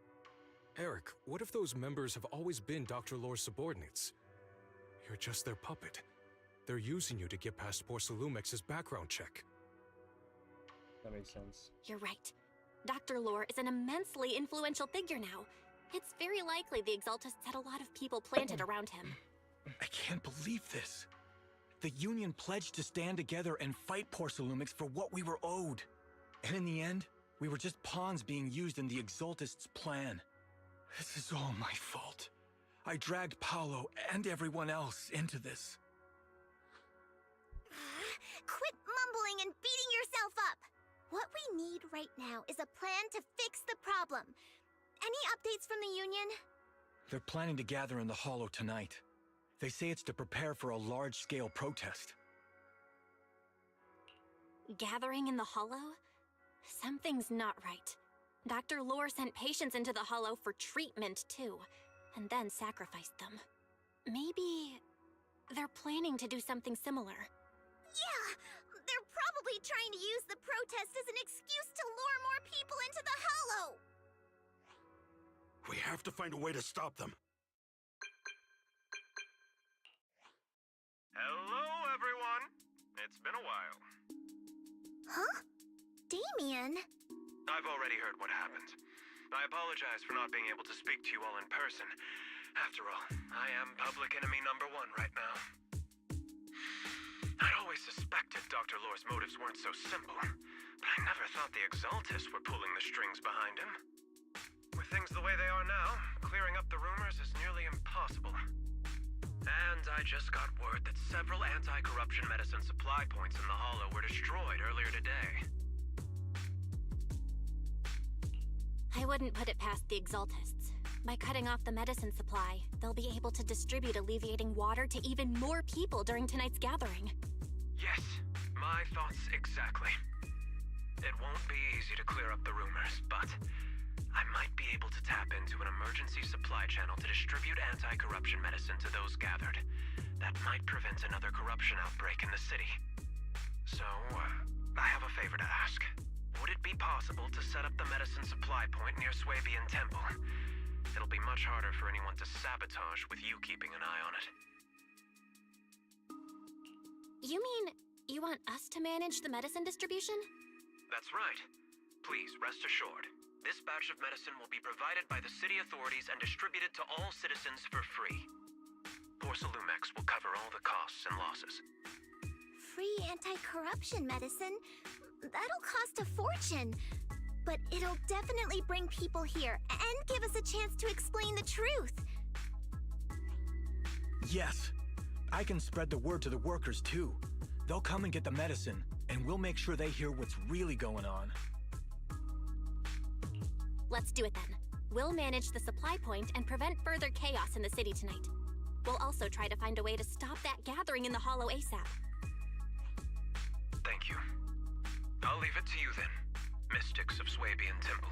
Eric, what if those members have always been Dr. Lore's subordinates? You're just their puppet. They're using you to get past Porcelumex's background check. That makes sense. You're right. Dr. Lore is an immensely influential figure now. It's very likely the Exaltists had a lot of people planted around him. I can't believe this. The Union pledged to stand together and fight Porcelumex for what we were owed. And in the end, we were just pawns being used in the Exaltists' plan. This is all my fault. I dragged Paolo and everyone else into this. Quit mumbling and beating yourself up. What we need right now is a plan to fix the problem. Any updates from the Union? They're planning to gather in the Hollow tonight. They say it's to prepare for a large-scale protest. Gathering in the Hollow? Something's not right. Dr. Lore sent patients into the Hollow for treatment, too, and then sacrificed them. Maybe they're planning to do something similar. Yeah, they're probably trying to use the protest as an excuse to lure more people into the Hollow. We have to find a way to stop them. Hello, everyone. It's been a while. Huh? Damien? I've already heard what happened. I apologize for not being able to speak to you all in person. After all, I am public enemy number one right now. I'd always suspected Dr. Lore's motives weren't so simple, but I never thought the Exaltists were pulling the strings behind him. With things the way they are now, clearing up the rumors is nearly impossible. And I just got word that several anti-corruption medicine supply points in the Hollow were destroyed earlier today. I wouldn't put it past the Exaltists. By cutting off the medicine supply, they'll be able to distribute alleviating water to even more people during tonight's gathering. Yes, my thoughts exactly. It won't be easy to clear up the rumors, but I might be able to tap into an emergency supply channel to distribute anti-corruption medicine to those gathered. That might prevent another corruption outbreak in the city. So, I have a favor to ask. Would it be possible to set up the medicine supply point near Swabian Temple? It'll be much harder for anyone to sabotage with you keeping an eye on it. You mean you want us to manage the medicine distribution? That's right. Please, rest assured. This batch of medicine will be provided by the city authorities and distributed to all citizens for free. Porcelumex will cover all the costs and losses. Free anti-corruption medicine? That'll cost a fortune. But it'll definitely bring people here and give us a chance to explain the truth. Yes. I can spread the word to the workers, too. They'll come and get the medicine, and we'll make sure they hear what's really going on. Let's do it then. We'll manage the supply point and prevent further chaos in the city tonight. We'll also try to find a way to stop that gathering in the Hollow ASAP. Thank you. I'll leave it to you then, mystics of Swabian Temple.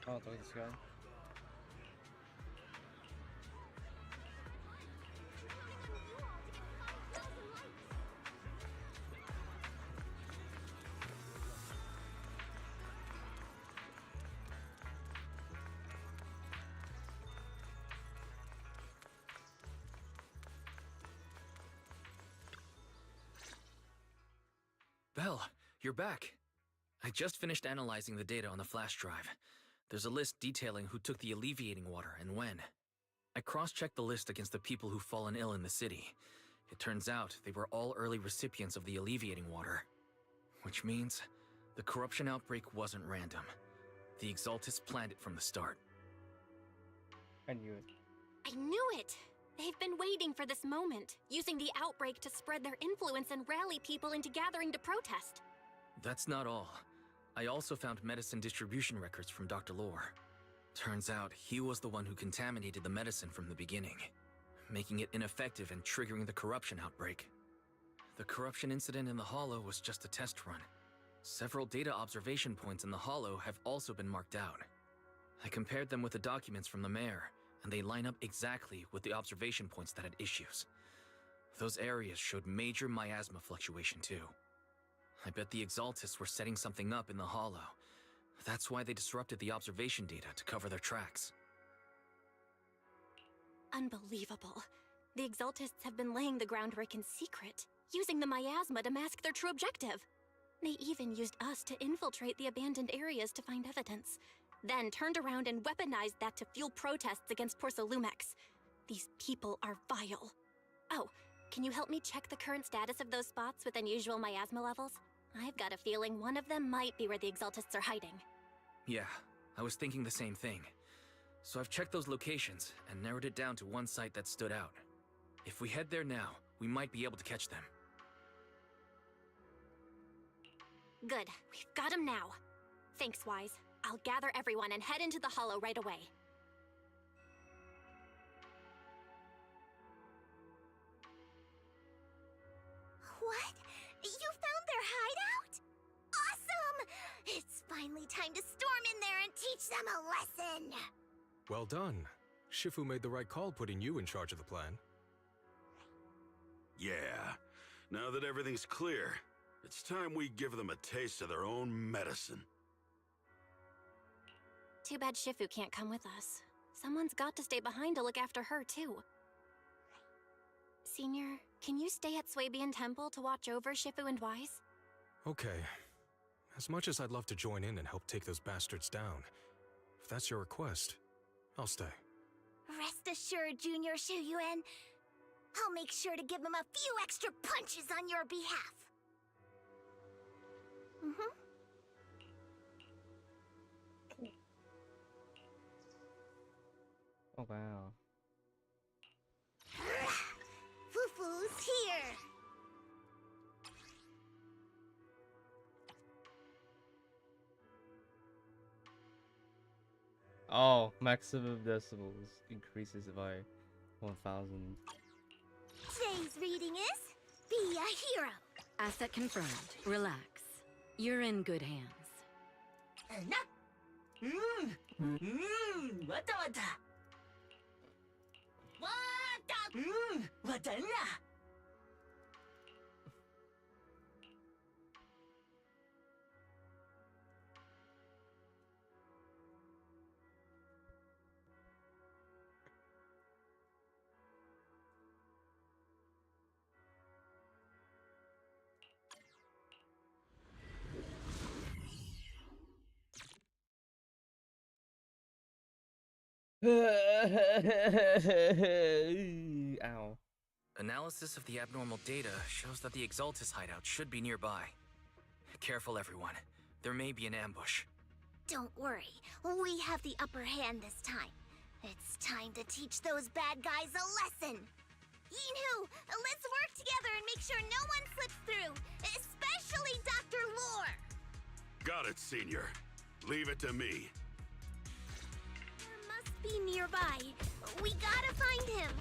Oh, look at this guy. Belle, you're back. I just finished analyzing the data on the flash drive. There's a list detailing who took the alleviating water and when. I cross-checked the list against the people who've fallen ill in the city. It turns out they were all early recipients of the alleviating water. Which means the corruption outbreak wasn't random. The Exaltists planned it from the start. I knew it. I knew it! They've been waiting for this moment, using the outbreak to spread their influence and rally people into gathering to protest. That's not all. I also found medicine distribution records from Dr. Lore. Turns out he was the one who contaminated the medicine from the beginning, making it ineffective and triggering the corruption outbreak. The corruption incident in the Hollow was just a test run. Several data observation points in the Hollow have also been marked out. I compared them with the documents from the mayor, and they line up exactly with the observation points that had issues. Those areas showed major miasma fluctuation too. I bet the Exaltists were setting something up in the Hollow. That's why they disrupted the observation data to cover their tracks. Unbelievable. The Exaltists have been laying the groundwork in secret, using the miasma to mask their true objective. They even used us to infiltrate the abandoned areas to find evidence, then turned around and weaponized that to fuel protests against Porcelumex. These people are vile. Oh, can you help me check the current status of those spots with unusual miasma levels? I've got a feeling one of them might be where the Exaltists are hiding. Yeah, I was thinking the same thing. So I've checked those locations and narrowed it down to one site that stood out. If we head there now, we might be able to catch them. Good, we've got them now. Thanks, Wise. I'll gather everyone and head into the Hollow right away. What? You found their hideout? Awesome! It's finally time to storm in there and teach them a lesson! Well done. Shifu made the right call putting you in charge of the plan. Yeah. Now that everything's clear, it's time we give them a taste of their own medicine. Too bad Shifu can't come with us. Someone's got to stay behind to look after her, too. Senior, can you stay at Swabian Temple to watch over Shifu and Wise? Okay. As much as I'd love to join in and help take those bastards down, if that's your request, I'll stay. Rest assured, Junior Shuyuan. I'll make sure to give them a few extra punches on your behalf. Oh wow. Fufu's here. Oh, maximum decibels increases by 1,000. Today's reading is Be a Hero. Asset confirmed. Relax. You're in good hands. Ow. Analysis of the abnormal data shows that the Exaltis hideout should be nearby. Careful, everyone. There may be an ambush. Don't worry, we have the upper hand this time. It's time to teach those bad guys a lesson. Yinhu, let's work together and make sure no one slips through, especially Dr. Lore. Got it, Senior. Leave it to me. Must be nearby. We gotta find him.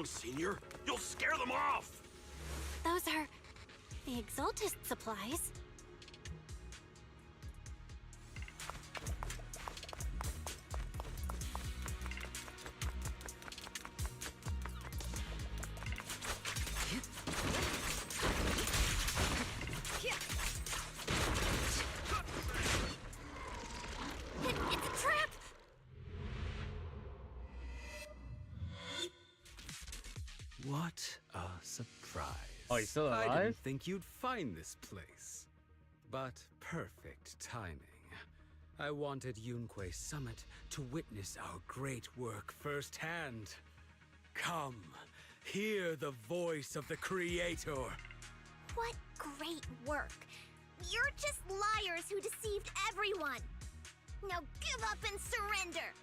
down, Senior. You'll scare them off. Those are the Exaltist supplies. It's a trap! What a surprise. Oh, he's still I alive? didn't think you'd find this place. But perfect timing. I wanted Yunquei Summit to witness our great work firsthand. Come, hear the voice of the Creator. What great work! You're just liars who deceived everyone! Now give up and surrender!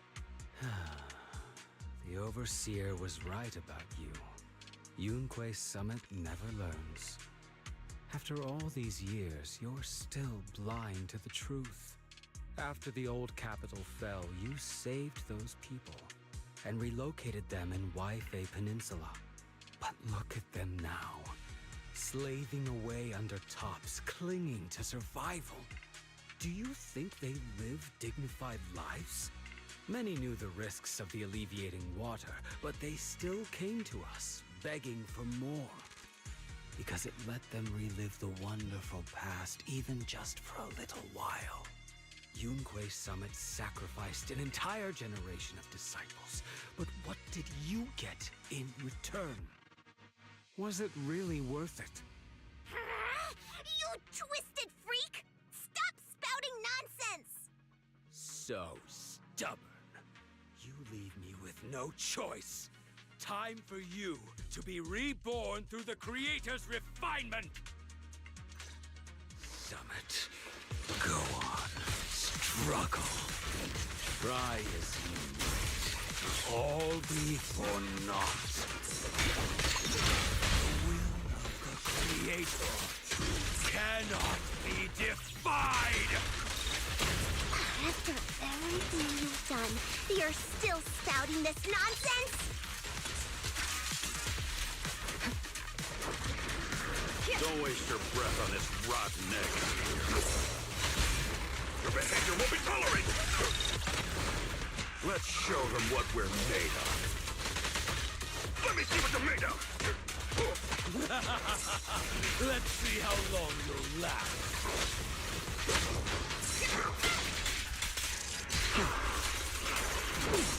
The Overseer was right about you. Yunquei Summit never learns. After all these years, you're still blind to the truth. After the old capital fell, you saved those people and relocated them in Waifei Peninsula. But look at them now, slaving away under tops, clinging to survival. Do you think they live dignified lives? Many knew the risks of the alleviating water, but they still came to us, begging for more. Because it let them relive the wonderful past, even just for a little while. Yunquei Summit sacrificed an entire generation of disciples, but what did you get in return? Was it really worth it? You twisted freak! Stop spouting nonsense! So stubborn. You leave me with no choice. Time for you to be reborn through the Creator's refinement! Summit, go on. Struggle. Try as you might. All be for naught. The will of the Creator cannot be defied! After everything you've done, you're still spouting this nonsense? Don't waste your breath on this rotten egg. Your behavior won't be tolerated! Let's show them what we're made of. Let me see what you're made of! Let's see how long you'll last.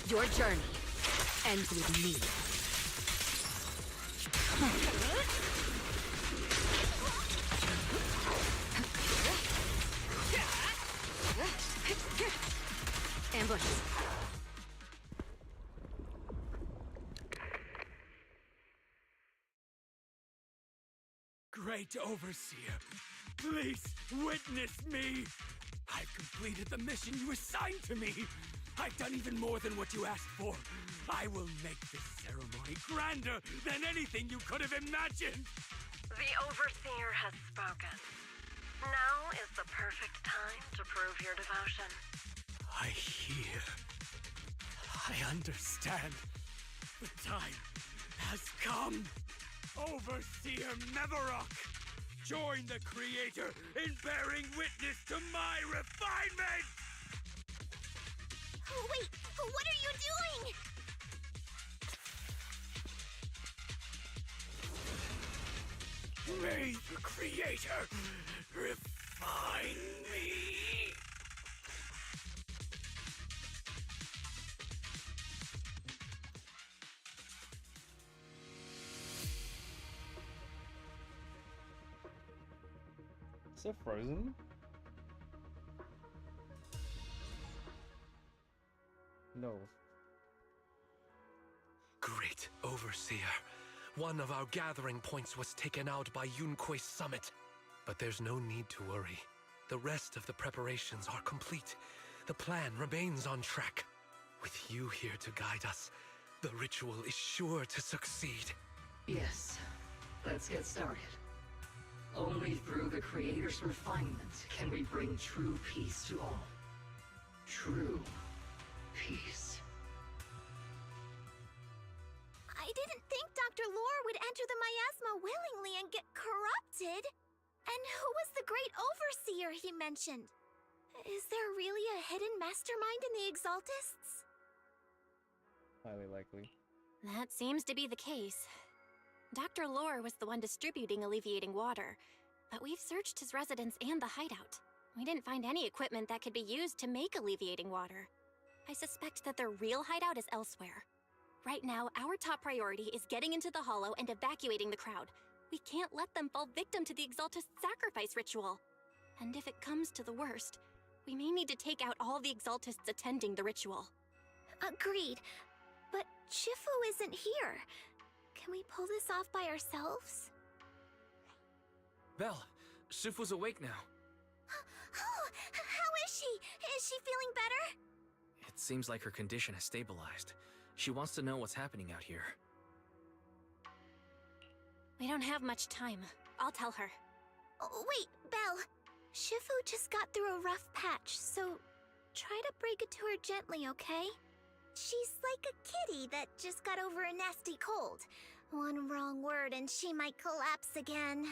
Your journey ends with me. Ambush. Great Overseer, please witness me! I've completed the mission you assigned to me! I've done even more than what you asked for! I will make this ceremony grander than anything you could have imagined! The Overseer has spoken. Now is the perfect time to prove your devotion. I hear. I understand. The time has come. Overseer Mevarok, join the Creator in bearing witness to my refinement! Wait, what are you doing? May the Creator refine me! Is it frozen? No. Great Overseer. One of our gathering points was taken out by Yunquei Summit. But there's no need to worry. The rest of the preparations are complete. The plan remains on track. With you here to guide us, the ritual is sure to succeed. Yes, let's get started. Only through the Creator's refinement can we bring true peace to all. True peace. I didn't think enter the miasma willingly and get corrupted? And who was the great overseer he mentioned? Is there really a hidden mastermind in the Exaltists? Highly likely. That seems to be the case. Dr. Lore was the one distributing alleviating water, but we've searched his residence and the hideout. We didn't find any equipment that could be used to make alleviating water. I suspect that their real hideout is elsewhere. Right now, our top priority is getting into the Hollow and evacuating the crowd. We can't let them fall victim to the Exaltist sacrifice ritual. And if it comes to the worst, we may need to take out all the Exaltists attending the ritual. Agreed. But Shifu isn't here. Can we pull this off by ourselves? Belle, Shifu's awake now. Oh, how is she? Is she feeling better? It seems like her condition has stabilized. She wants to know what's happening out here. We don't have much time. I'll tell her. Oh, wait, Belle. Shifu just got through a rough patch, so try to break it to her gently, okay? She's like a kitty that just got over a nasty cold. One wrong word and she might collapse again.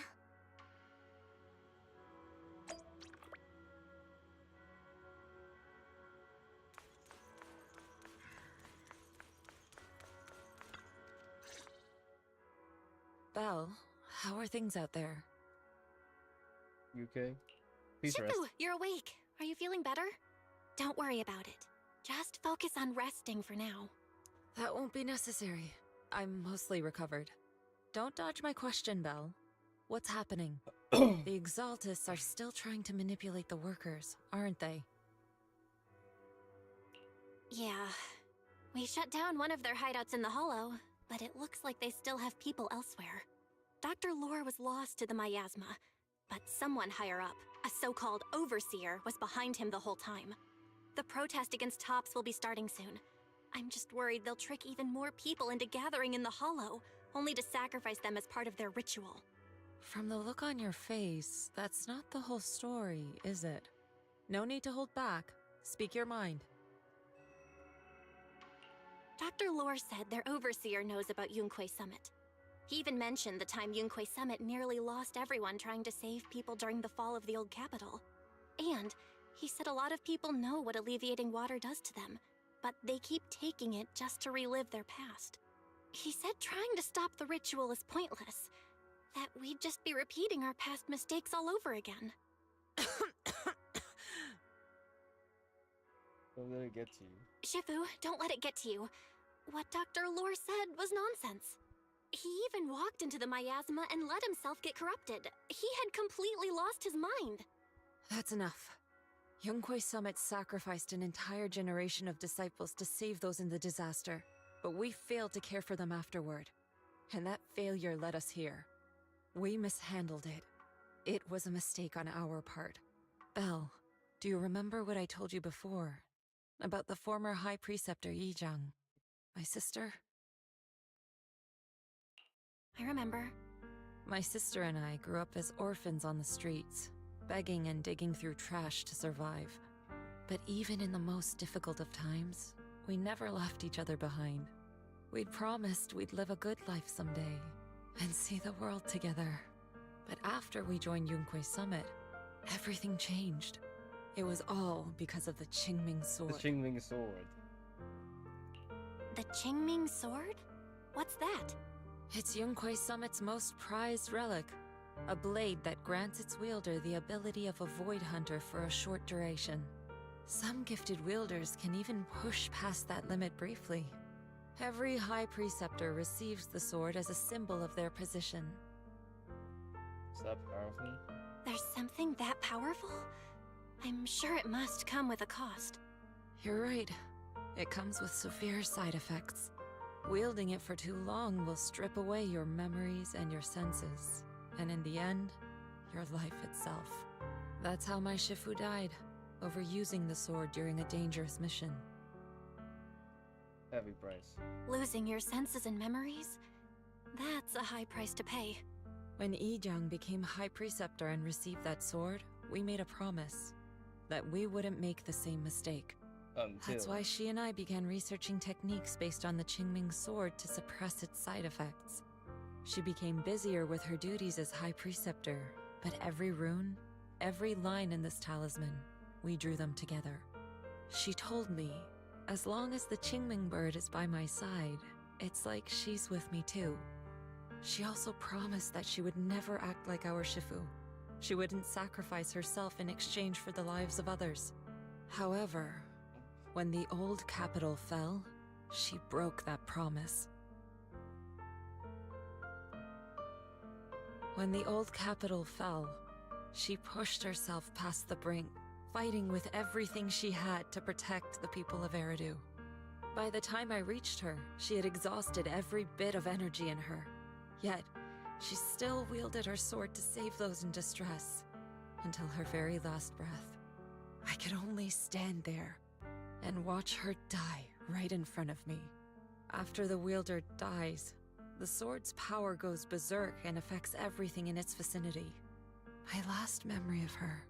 Belle, how are things out there? You okay? Please Shifu, rest. you're awake. Are you feeling better? Don't worry about it. Just focus on resting for now. That won't be necessary. I'm mostly recovered. Don't dodge my question, Belle. What's happening? The Exaltists are still trying to manipulate the workers, aren't they? Yeah. We shut down one of their hideouts in the Hollow, but it looks like they still have people elsewhere. Dr. Lore was lost to the miasma, but someone higher up, a so-called overseer, was behind him the whole time. The protest against Tops will be starting soon. I'm just worried they'll trick even more people into gathering in the Hollow, only to sacrifice them as part of their ritual. From the look on your face, that's not the whole story, is it? No need to hold back. Speak your mind. Dr. Lore said their overseer knows about Yunquay Summit. He even mentioned the time Yunquay Summit nearly lost everyone trying to save people during the fall of the old capital. And he said a lot of people know what alleviating water does to them, but they keep taking it just to relive their past. He said trying to stop the ritual is pointless, that we'd just be repeating our past mistakes all over again. Don't let it get to you. Shifu, don't let it get to you. What Dr. Lore said was nonsense. He even walked into the miasma and let himself get corrupted. He had completely lost his mind. That's enough. Yunquay Summit sacrificed an entire generation of disciples to save those in the disaster, but we failed to care for them afterward. And that failure led us here. We mishandled it. It was a mistake on our part. Belle, do you remember what I told you before? About the former High Preceptor Yijang? My sister? I remember. My sister and I grew up as orphans on the streets, begging and digging through trash to survive. But even in the most difficult of times, we never left each other behind. We'd promised we'd live a good life someday, and see the world together. But after we joined Yunquay Summit, everything changed. It was all because of the Qingming Sword. The Qingming Sword. The Qingming Sword? What's that? It's Yunquay Summit's most prized relic. A blade that grants its wielder the ability of a void hunter for a short duration. Some gifted wielders can even push past that limit briefly. Every High Preceptor receives the sword as a symbol of their position. Is that powerful? There's something that powerful? I'm sure it must come with a cost. You're right. It comes with severe side effects. Wielding it for too long will strip away your memories and your senses. And in the end, your life itself. That's how my Shifu died, overusing the sword during a dangerous mission. Heavy price. Losing your senses and memories? That's a high price to pay. When Yijang became High Preceptor and received that sword, we made a promise that we wouldn't make the same mistake. That's why she and I began researching techniques based on the Qingming Sword to suppress its side effects. She became busier with her duties as High Preceptor, but every rune, every line in this talisman, we drew them together. She told me, as long as the Qingming bird is by my side, it's like she's with me too. She also promised that she would never act like our Shifu. She wouldn't sacrifice herself in exchange for the lives of others. However, when the old capital fell, she broke that promise. When the old capital fell, she pushed herself past the brink, fighting with everything she had to protect the people of Eridu. By the time I reached her, she had exhausted every bit of energy in her. Yet, she still wielded her sword to save those in distress, until her very last breath. I could only stand there and watch her die right in front of me. After the wielder dies, the sword's power goes berserk and affects everything in its vicinity. My last memory of her,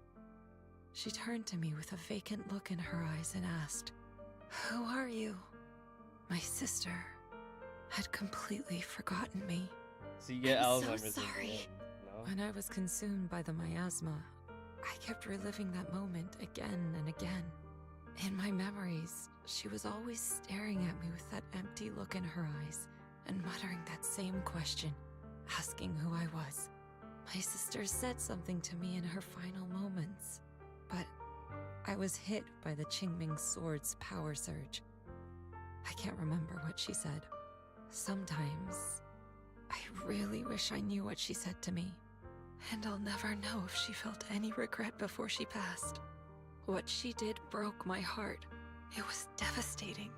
she turned to me with a vacant look in her eyes and asked, "Who are you?" My sister had completely forgotten me. So you get I'm so Alzheimer's. sorry. No? When I was consumed by the miasma, I kept reliving that moment again and again. In my memories, she was always staring at me with that empty look in her eyes and muttering that same question, asking who I was. My sister said something to me in her final moments, but I was hit by the Qingming sword's power surge. I can't remember what she said. Sometimes, I really wish I knew what she said to me, and I'll never know if she felt any regret before she passed. What she did broke my heart. It was devastating.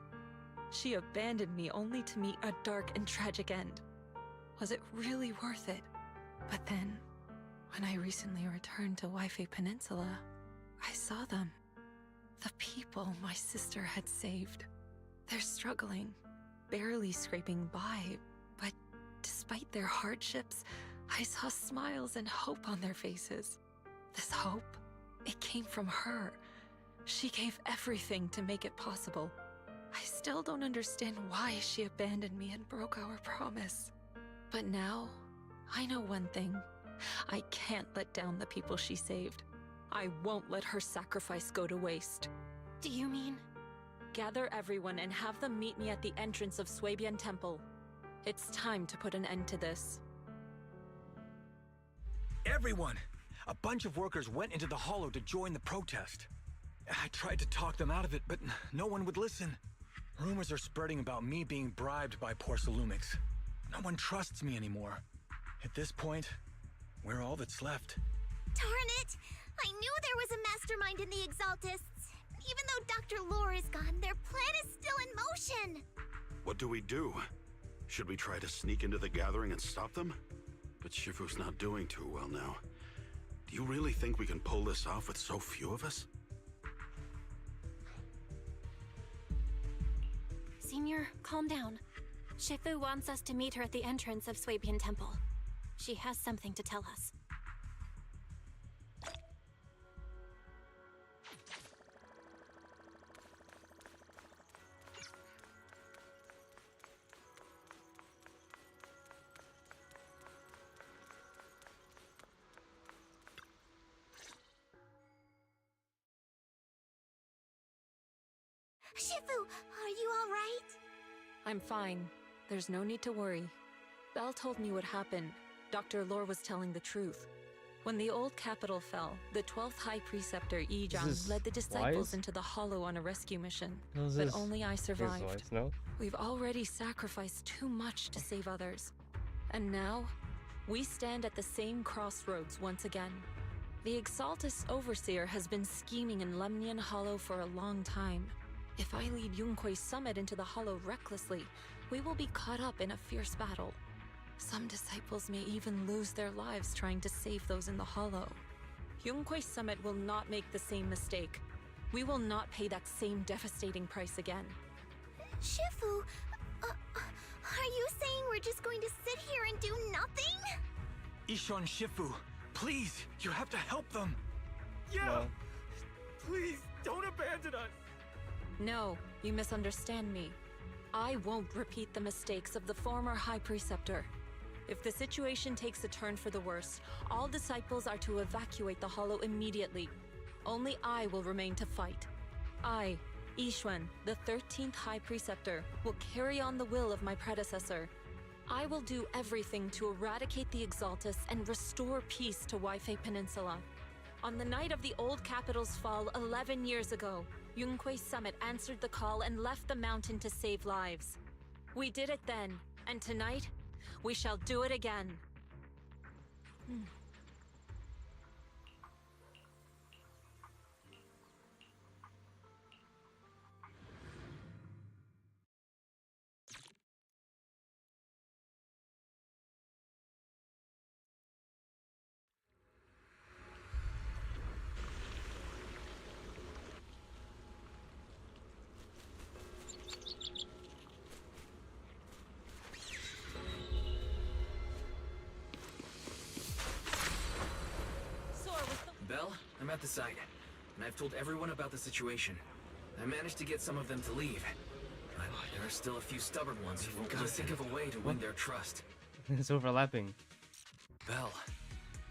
She abandoned me only to meet a dark and tragic end. Was it really worth it? But then, when I recently returned to Waifei Peninsula, I saw them. The people my sister had saved. They're struggling, barely scraping by, but despite their hardships, I saw smiles and hope on their faces. This hope, it came from her. She gave everything to make it possible. I still don't understand why she abandoned me and broke our promise. But now, I know one thing. I can't let down the people she saved. I won't let her sacrifice go to waste. Do you mean? Gather everyone and have them meet me at the entrance of Suibian Temple. It's time to put an end to this. Everyone! A bunch of workers went into the hollow to join the protest. I tried to talk them out of it, but no one would listen. Rumors are spreading about me being bribed by Porcelumix. No one trusts me anymore. At this point, we're all that's left. Darn it! I knew there was a mastermind in the Exaltists. Even though Dr. Lore is gone, their plan is still in motion. What do we do? Should we try to sneak into the gathering and stop them? But Shifu's not doing too well now. Do you really think we can pull this off with so few of us? Senior, calm down. Shifu wants us to meet her at the entrance of Suibian Temple. She has something to tell us. Shifu, are you all right? I'm fine. There's no need to worry. Belle told me what happened. Dr. Lore was telling the truth. When the old capital fell, the 12th High Preceptor Yizhang led the disciples into the hollow on a rescue mission. But only I survived. No? We've already sacrificed too much to save others. And now, we stand at the same crossroads once again. The Exaltus Overseer has been scheming in Lemnian Hollow for a long time. If I lead Yunque's summit into the hollow recklessly, we will be caught up in a fierce battle. Some disciples may even lose their lives trying to save those in the hollow. Yunque's summit will not make the same mistake. We will not pay that same devastating price again. Shifu, are you saying we're just going to sit here and do nothing? Ishon Shifu, please, you have to help them. Yeah! No. Please, don't abandon us! No, you misunderstand me. I won't repeat the mistakes of the former High Preceptor. If the situation takes a turn for the worse, all disciples are to evacuate the hollow immediately. Only I will remain to fight. I, Yixuan, the 13th High Preceptor, will carry on the will of my predecessor. I will do everything to eradicate the Exaltus and restore peace to Waifei Peninsula. On the night of the old capital's fall 11 years ago, Yunquei Summit answered the call and left the mountain to save lives. We did it then, and tonight, we shall do it again. Belle, I'm at the site, and I've told everyone about the situation. I managed to get some of them to leave, but there are still a few stubborn ones who won't think of a way to win their trust. It's overlapping. Belle,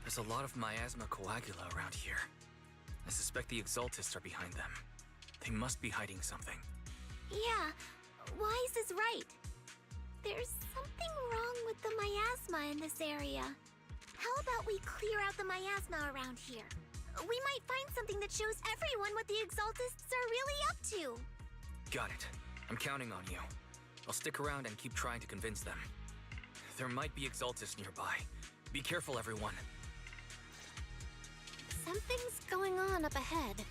there's a lot of miasma coagula around here. I suspect the Exaltists are behind them. They must be hiding something. Yeah, Wise is right. There's something wrong with the miasma in this area. How about we clear out the miasma around here? We might find something that shows everyone what the Exaltists are really up to. Got it. I'm counting on you. I'll stick around and keep trying to convince them. There might be Exaltists nearby. Be careful, everyone. Something's going on up ahead.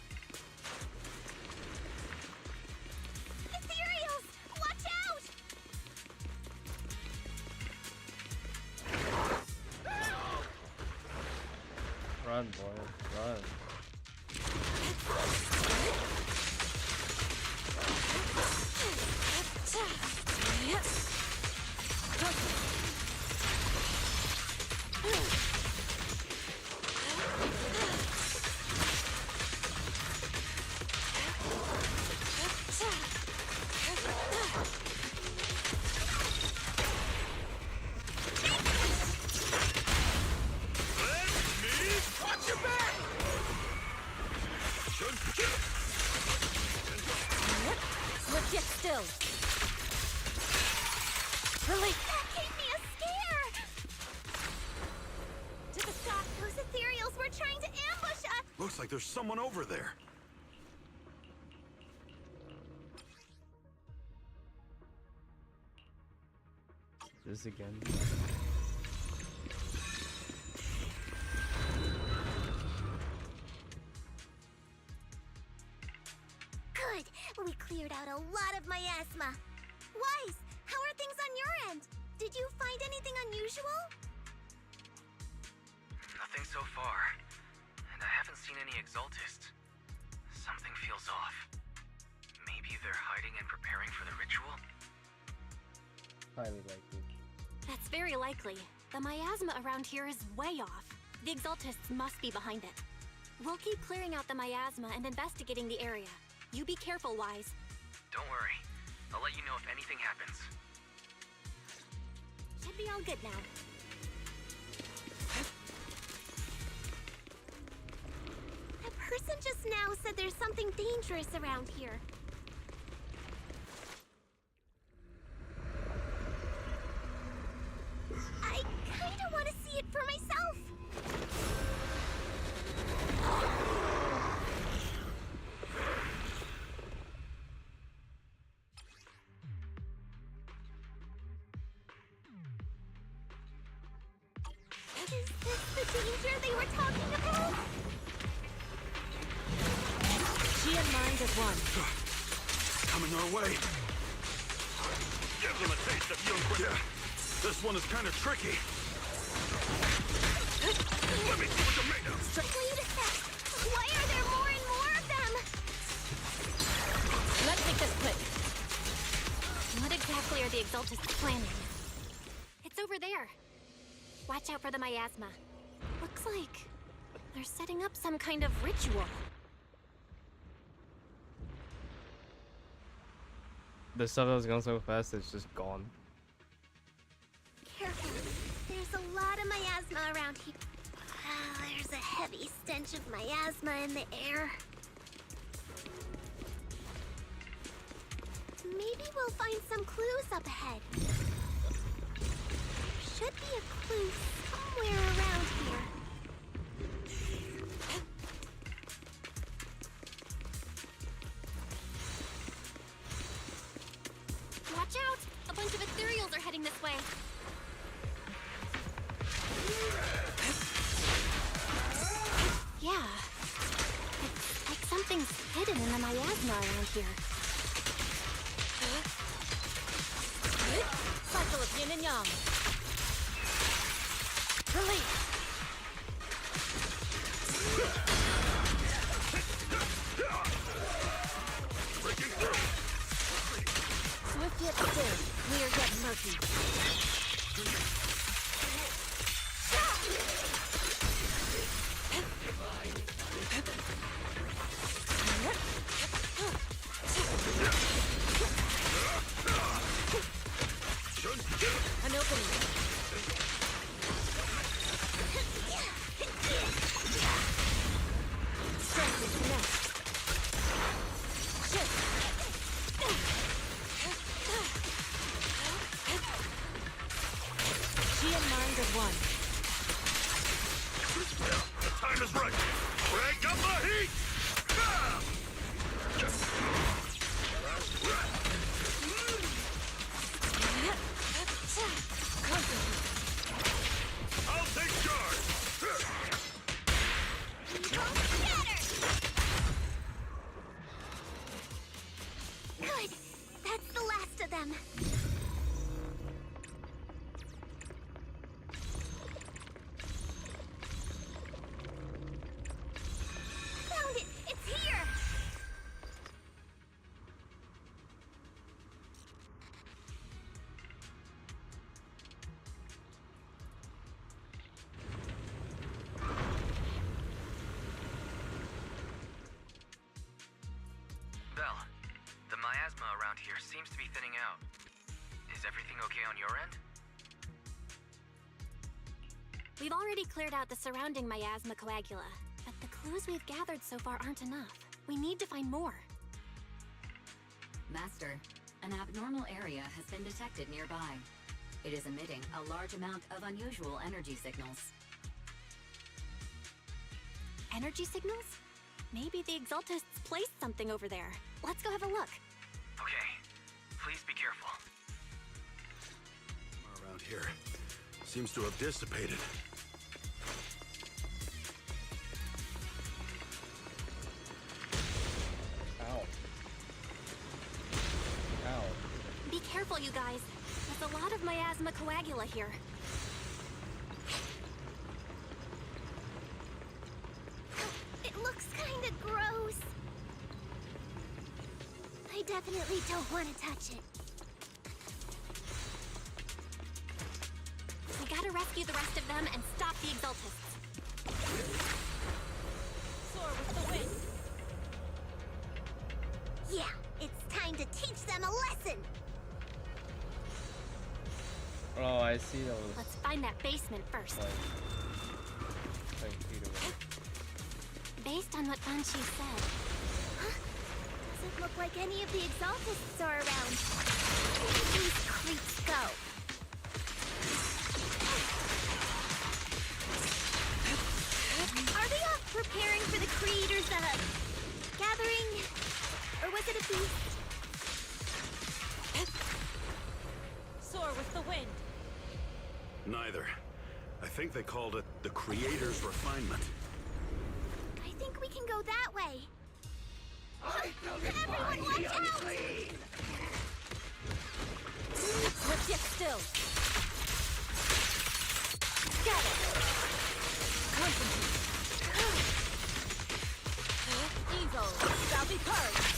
Ethereals! Watch out! Run, boy, run. Let's get still. Really? That gave me a scare! To the stop, those ethereals were trying to ambush us! Looks like there's someone over there. This again. Good! We cleared out a lot of miasma. Wise, how are things on your end? Did you find anything unusual? Nothing so far. And I haven't seen any Exaltists. Something feels off. Maybe they're hiding and preparing for the ritual? Highly likely. That's very likely. The miasma around here is way off. The Exaltists must be behind it. We'll keep clearing out the miasma and investigating the area. You be careful, Wise. Don't worry. I'll let you know if anything happens. Should be all good now. A person just now said there's something dangerous around here. I kinda wanna see it for myself. Is this the danger they were talking about? She and mind as one. Coming our way. Give them a taste of Yunquei. Yeah, this one is kind of tricky. Let me see what you're made of. Wait a sec. Why are there more and more of them? Let's make this quick. What exactly are the Exaltists planning? It's over there. Watch out for the miasma. Looks like they're setting up some kind of ritual. The stuff that was going so fast, it's just gone. Careful. There's lot of miasma around here. There's a heavy stench of miasma in the air. Maybe we'll find some clues up ahead. There should be a clue somewhere around here. Watch out! A bunch of ethereals are heading this way. Yeah. It's like something's hidden in the miasma around here. Cycle of yin and yang. Release. Swift yet still, clear yet murky. An opening. Strength is connect. Shift. She and mind are one. The time is right. Crank up the heat! I'll take charge! Good. That's the last of them. Found it! It's here! Belle, the miasma around here seems to be thinning out. Is everything okay on your end? We've already cleared out the surrounding miasma coagula, but the clues we've gathered so far aren't enough. We need to find more. Master, an abnormal area has been detected nearby. It is emitting a large amount of unusual energy signals. Energy signals? Maybe the Exaltists placed something over there. Let's go have a look. Okay, please be careful. Around here seems to have dissipated. Ow. Ow. Be careful, you guys. There's a lot of miasma coagula here. It looks kinda gross. I definitely don't want to touch it. We gotta rescue the rest of them and stop the Exaltists. Soar with the wind. Yeah, it's time to teach them a lesson. Oh, I see those. Let's find that basement first. Like feet away. Based on what Banshee said. Huh? Doesn't look like any of the Exaltists are around. Where did these creeps go? Are they off preparing for the Creator's, gathering? Or was it a feast? Soar with the wind. Neither. I think they called it the Creator's Refinement. I think we can go that way. Everyone watch out! Swift yet still. Gather. Concentrate. Evil shall be purged.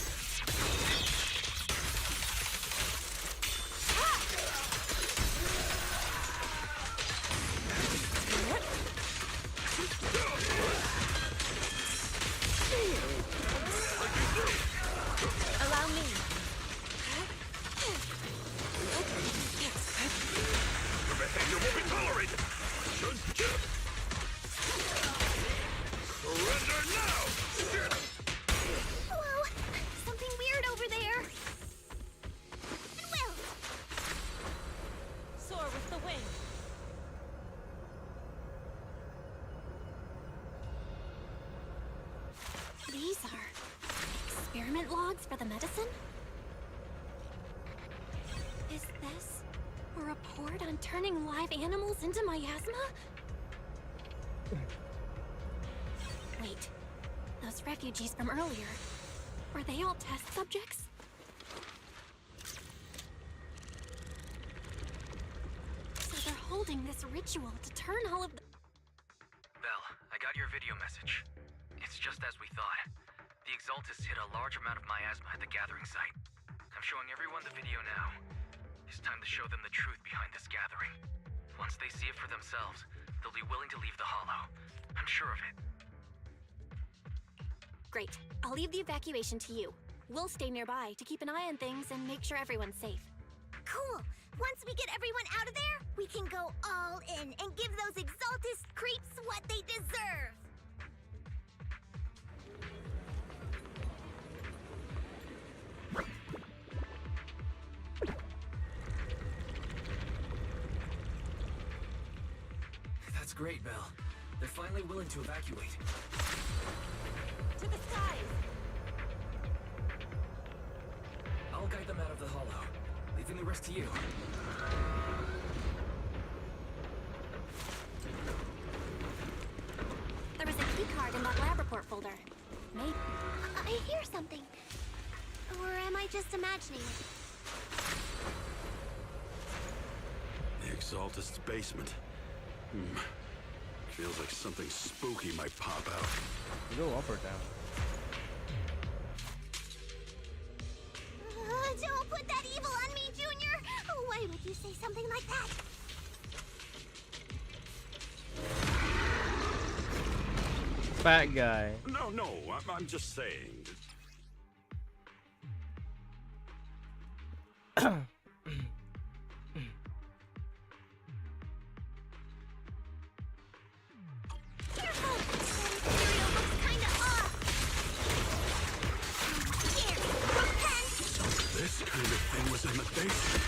Allow me. Your behavior won't be tolerated! Should experiment logs for the medicine? Is this a report on turning live animals into miasma? Wait, those refugees from earlier, were they all test subjects? So they're holding this ritual to turn all of the... Belle, I got your video message. It's just as we thought. The Exaltists hit a large amount of miasma at the gathering site. I'm showing everyone the video now. It's time to show them the truth behind this gathering. Once they see it for themselves, they'll be willing to leave the Hollow. I'm sure of it. Great. I'll leave the evacuation to you. We'll stay nearby to keep an eye on things and make sure everyone's safe. Cool! Once we get everyone out of there, we can go all in and give those Exaltist creeps what they deserve! That's great, Belle. They're finally willing to evacuate. To the skies! I'll guide them out of the Hollow, leaving the rest to you. There was a key card in that lab report folder. Maybe... I hear something. Or am I just imagining it? The Exaltist's basement. Feels like something spooky might pop out. You go up or down? Don't put that evil on me, Junior! Why would you say something like that? Fat guy. No, I'm just saying. Careful! That material looks kinda off! Here, repent! This kind of thing was in the basement.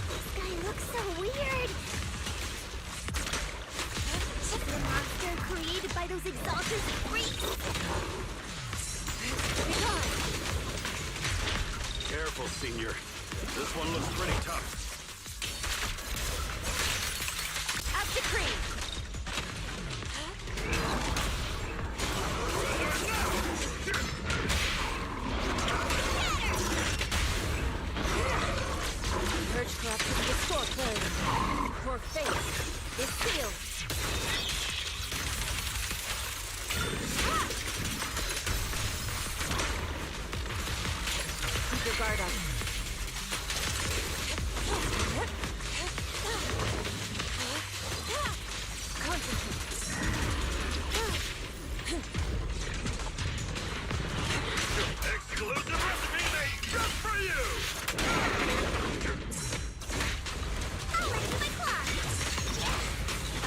This guy looks so weird! The monster created by those Exaltist freaks! Careful, Senior. This one looks pretty tough. Up the cream! Purge corruption to the store closed. Your fate is sealed. Keep your guard up. Exclusive recipe made just for you! I'll let you my claw!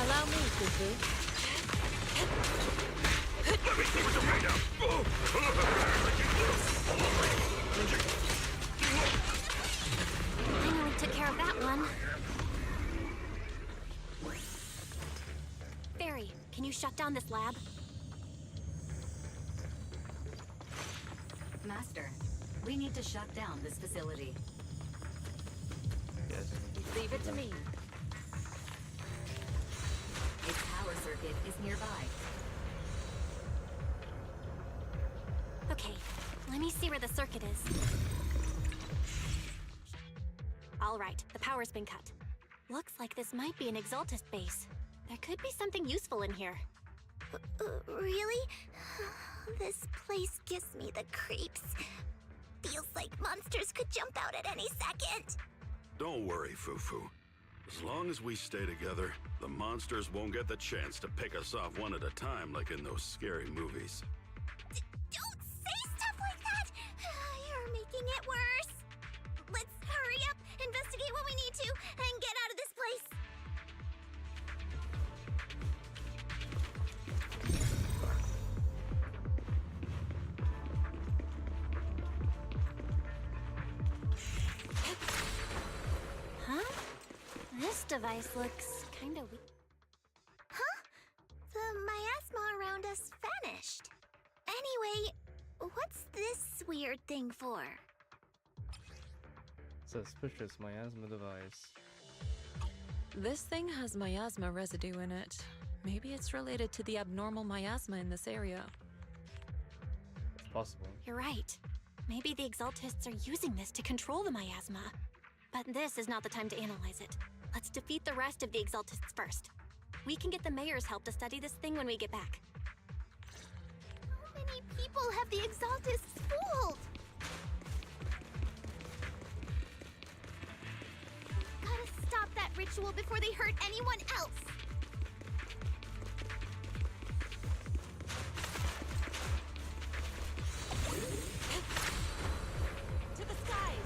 Allow me, Fufu. Let me see what you're made of! I nearly took care of that one. Barry, can you shut down this lab? Master, we need to shut down this facility. Yes. Leave it to me. Its power circuit is nearby. Okay, let me see where the circuit is. All right, the power's been cut. Looks like this might be an Exaltist base. There could be something useful in here. Really? This place gives me the creeps. Feels like monsters could jump out at any second. Don't worry, Fufu. As long as we stay together, the monsters won't get the chance to pick us off one at a time like in those scary movies. Don't say stuff like that! You're making it worse. Let's hurry up, investigate what we need to, and get out of this place. Huh? This device looks kinda weak. Huh? The miasma around us weird thing for? Suspicious miasma device. This thing has miasma residue in it. Maybe it's related to the abnormal miasma in this area. It's possible. You're right. Maybe the Exaltists are using this to control the miasma. But this is not the time to analyze it. Let's defeat the rest of the Exaltists first. We can get the mayor's help to study this thing when we get back. How many people have the Exaltists fooled? Gotta stop that ritual before they hurt anyone else. To the skies!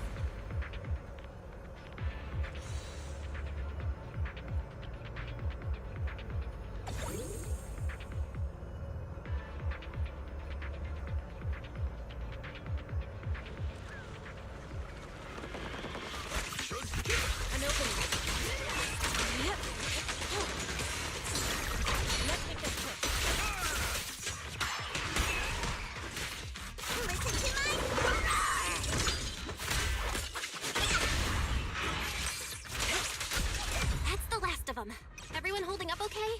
An opening. Yep. Let's make this quick. Listen to my... That's the last of them. Everyone holding up okay?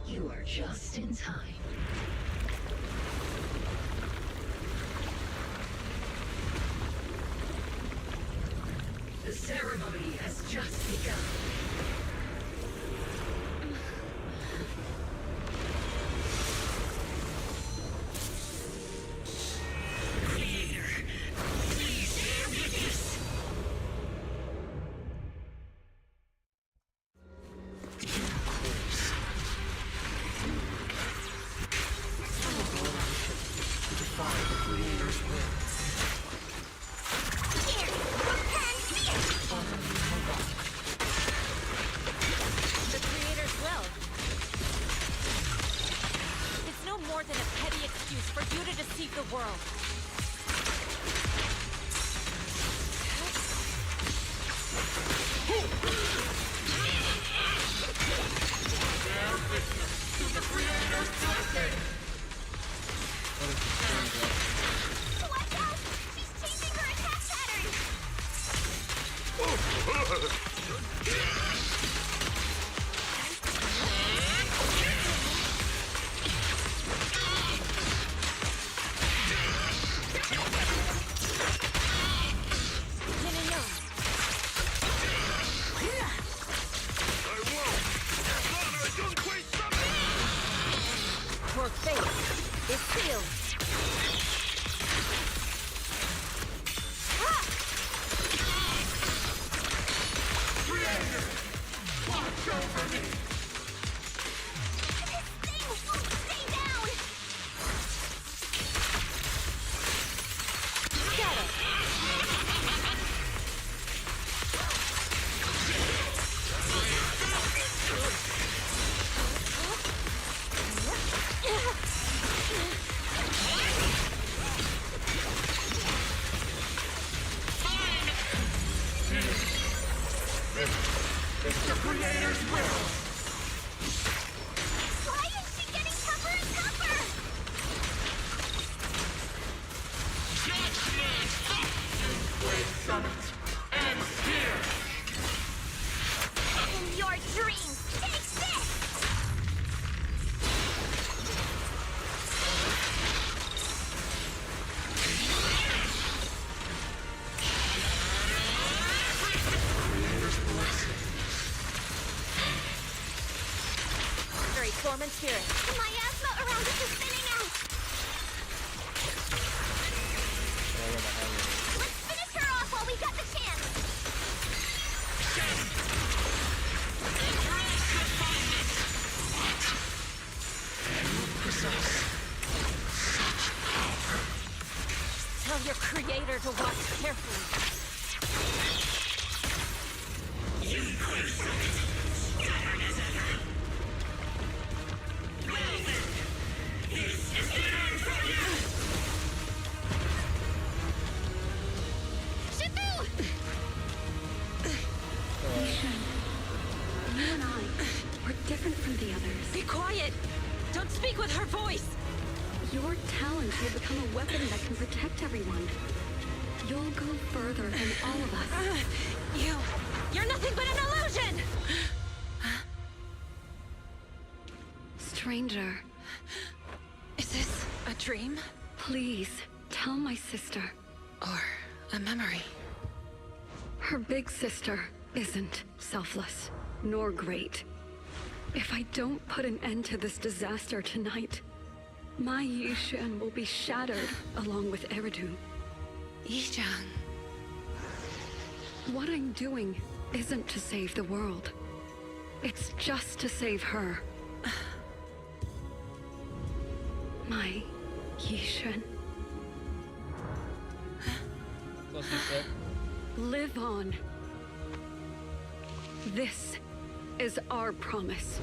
You are just in time. The ceremony has just begun. Creator, please bear witness. The Creator's will. It's no more than a petty excuse for you to deceive the world. Watch out! She's changing her attack pattern! Your fate is sealed. Watch over me! This thing won't stay down! Get it! spirit. The miasma around us is thinning out. Let's finish her off while we got the chance. Tell your creator to watch carefully. You and I, we're different from the others. Be quiet! Don't speak with her voice! Your talents will become a weapon that can protect everyone. You'll go further than all of us. You're nothing but an illusion! Stranger. Is this a dream? Please, tell my sister. Or a memory? Her big sister isn't selfless, nor great. If I don't put an end to this disaster tonight, my Yishan will be shattered along with Eridu. Yishan. What I'm doing isn't to save the world. It's just to save her. My Yishan. Live on. This is our promise.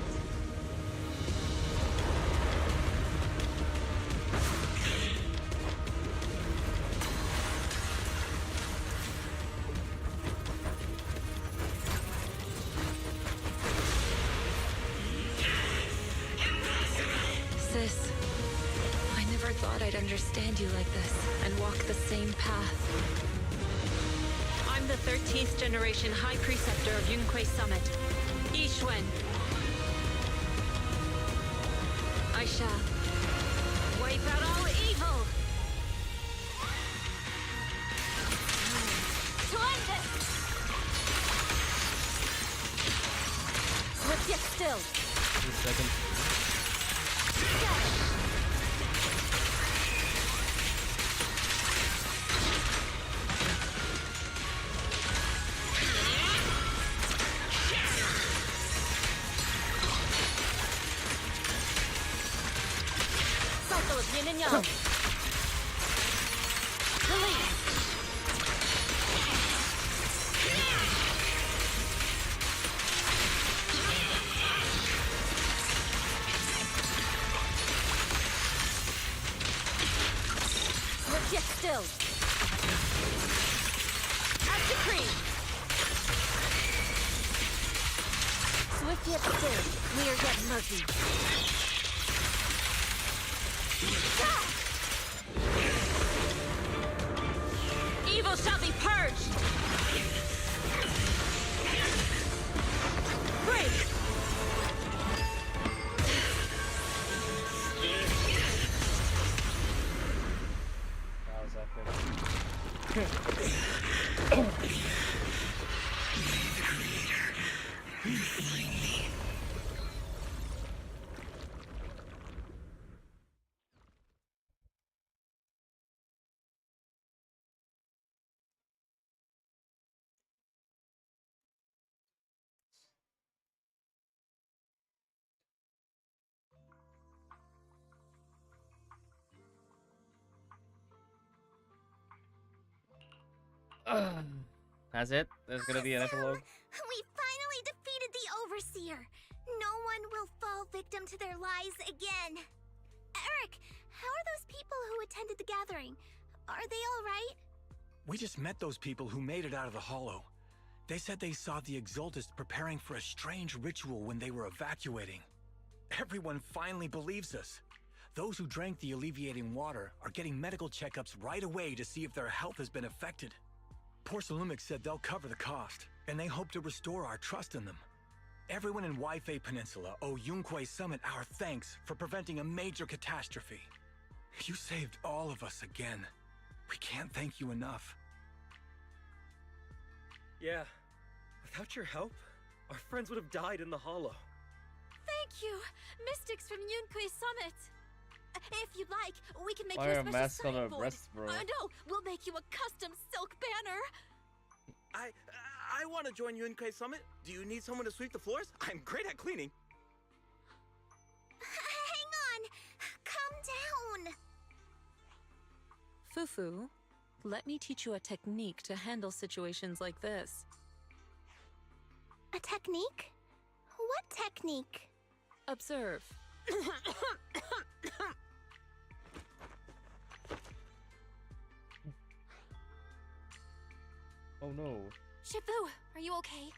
Sis, I never thought I'd understand you like this and walk the same path. I'm the 13th generation High Preceptor of Yunquei Summit, Yixuan. I shall wipe out all evil! To end this! Swift yet still! Second. Cycle of yin and yang! Release! Swift yet still! As decreed! Swift yet still, clear yet murky. Evil shall be purged! Break! That was epic. That's it? There's gonna be an epilogue? We finally defeated the Overseer. No one will fall victim to their lies again. Eric, how are those people who attended the gathering? Are they all right? We just met those people who made it out of the hollow. They said they saw the Exaltists preparing for a strange ritual when they were evacuating. Everyone finally believes us. Those who drank the alleviating water are getting medical checkups right away to see if their health has been affected. Porcelumix said they'll cover the cost, and they hope to restore our trust in them. Everyone in Waifei Peninsula owe Yunquei Summit our thanks for preventing a major catastrophe. You saved all of us again. We can't thank you enough. Yeah, without your help, our friends would have died in the hollow. Thank you, Mystics from Yunquei Summit. If you'd like, we can make Why you a are special masks on our signboard. breasts, bro? No, we'll make you a custom silk banner. I want to join Yunquei Summit. Do you need someone to sweep the floors? I'm great at cleaning. Hang on. Calm down. Fufu, let me teach you a technique to handle situations like this. A technique? What technique? Observe. Oh no. Shifu, are you okay?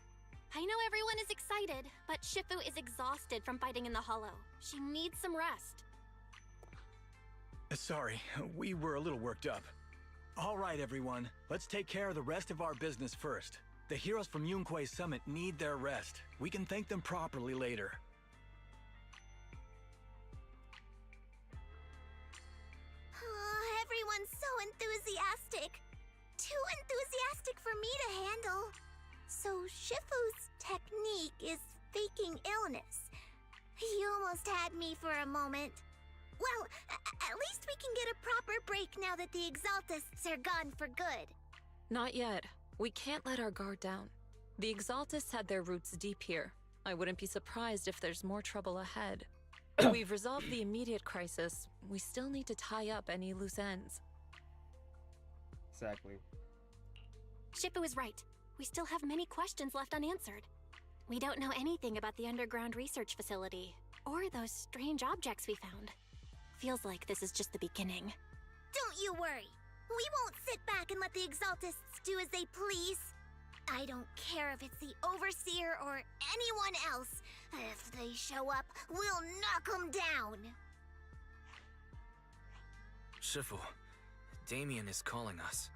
I know everyone is excited, but Shifu is exhausted from fighting in the Hollow. She needs some rest. Sorry, we were a little worked up. All right, everyone. Let's take care of the rest of our business first. The heroes from Yunquei Summit need their rest. We can thank them properly later. Everyone's so enthusiastic. Too enthusiastic for me to handle. So Shifu's technique is faking illness. You almost had me for a moment. Well, at least we can get a proper break now that the Exaltists are gone for good. Not yet. We can't let our guard down. The Exaltists had their roots deep here. I wouldn't be surprised if there's more trouble ahead. We've resolved the immediate crisis. We still need to tie up any loose ends. Exactly. Shifu is right. We still have many questions left unanswered. We don't know anything about the underground research facility, or those strange objects we found. Feels like this is just the beginning. Don't you worry. We won't sit back and let the Exaltists do as they please. I don't care if it's the Overseer or anyone else. If they show up, we'll knock them down. Shifu, Damien is calling us.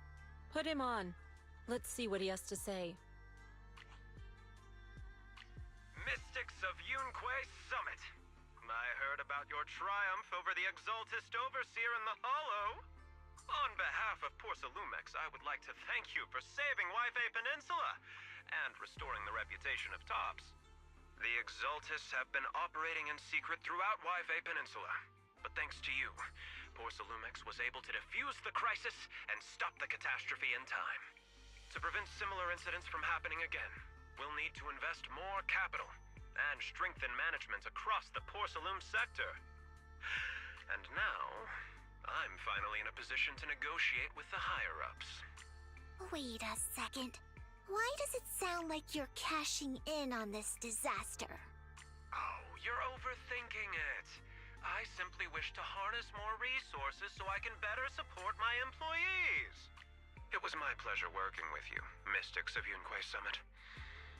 Put him on. Let's see what he has to say. Mystics of Yunquei Summit. I heard about your triumph over the Exaltist Overseer in the Hollow. On behalf of Porcelumex, I would like to thank you for saving Yunquei Peninsula and restoring the reputation of Tops. The Exaltists have been operating in secret throughout Yunquei Peninsula, but thanks to you, Porcelumex was able to defuse the crisis and stop the catastrophe in time. To prevent similar incidents from happening again, we'll need to invest more capital and strengthen management across the Porcelume sector. And now, I'm finally in a position to negotiate with the higher-ups. Wait a second. Why does it sound like you're cashing in on this disaster? Oh, you're overthinking it. I simply wish to harness more resources so I can better support my employees. It was my pleasure working with you, Mystics of Yunquei Summit.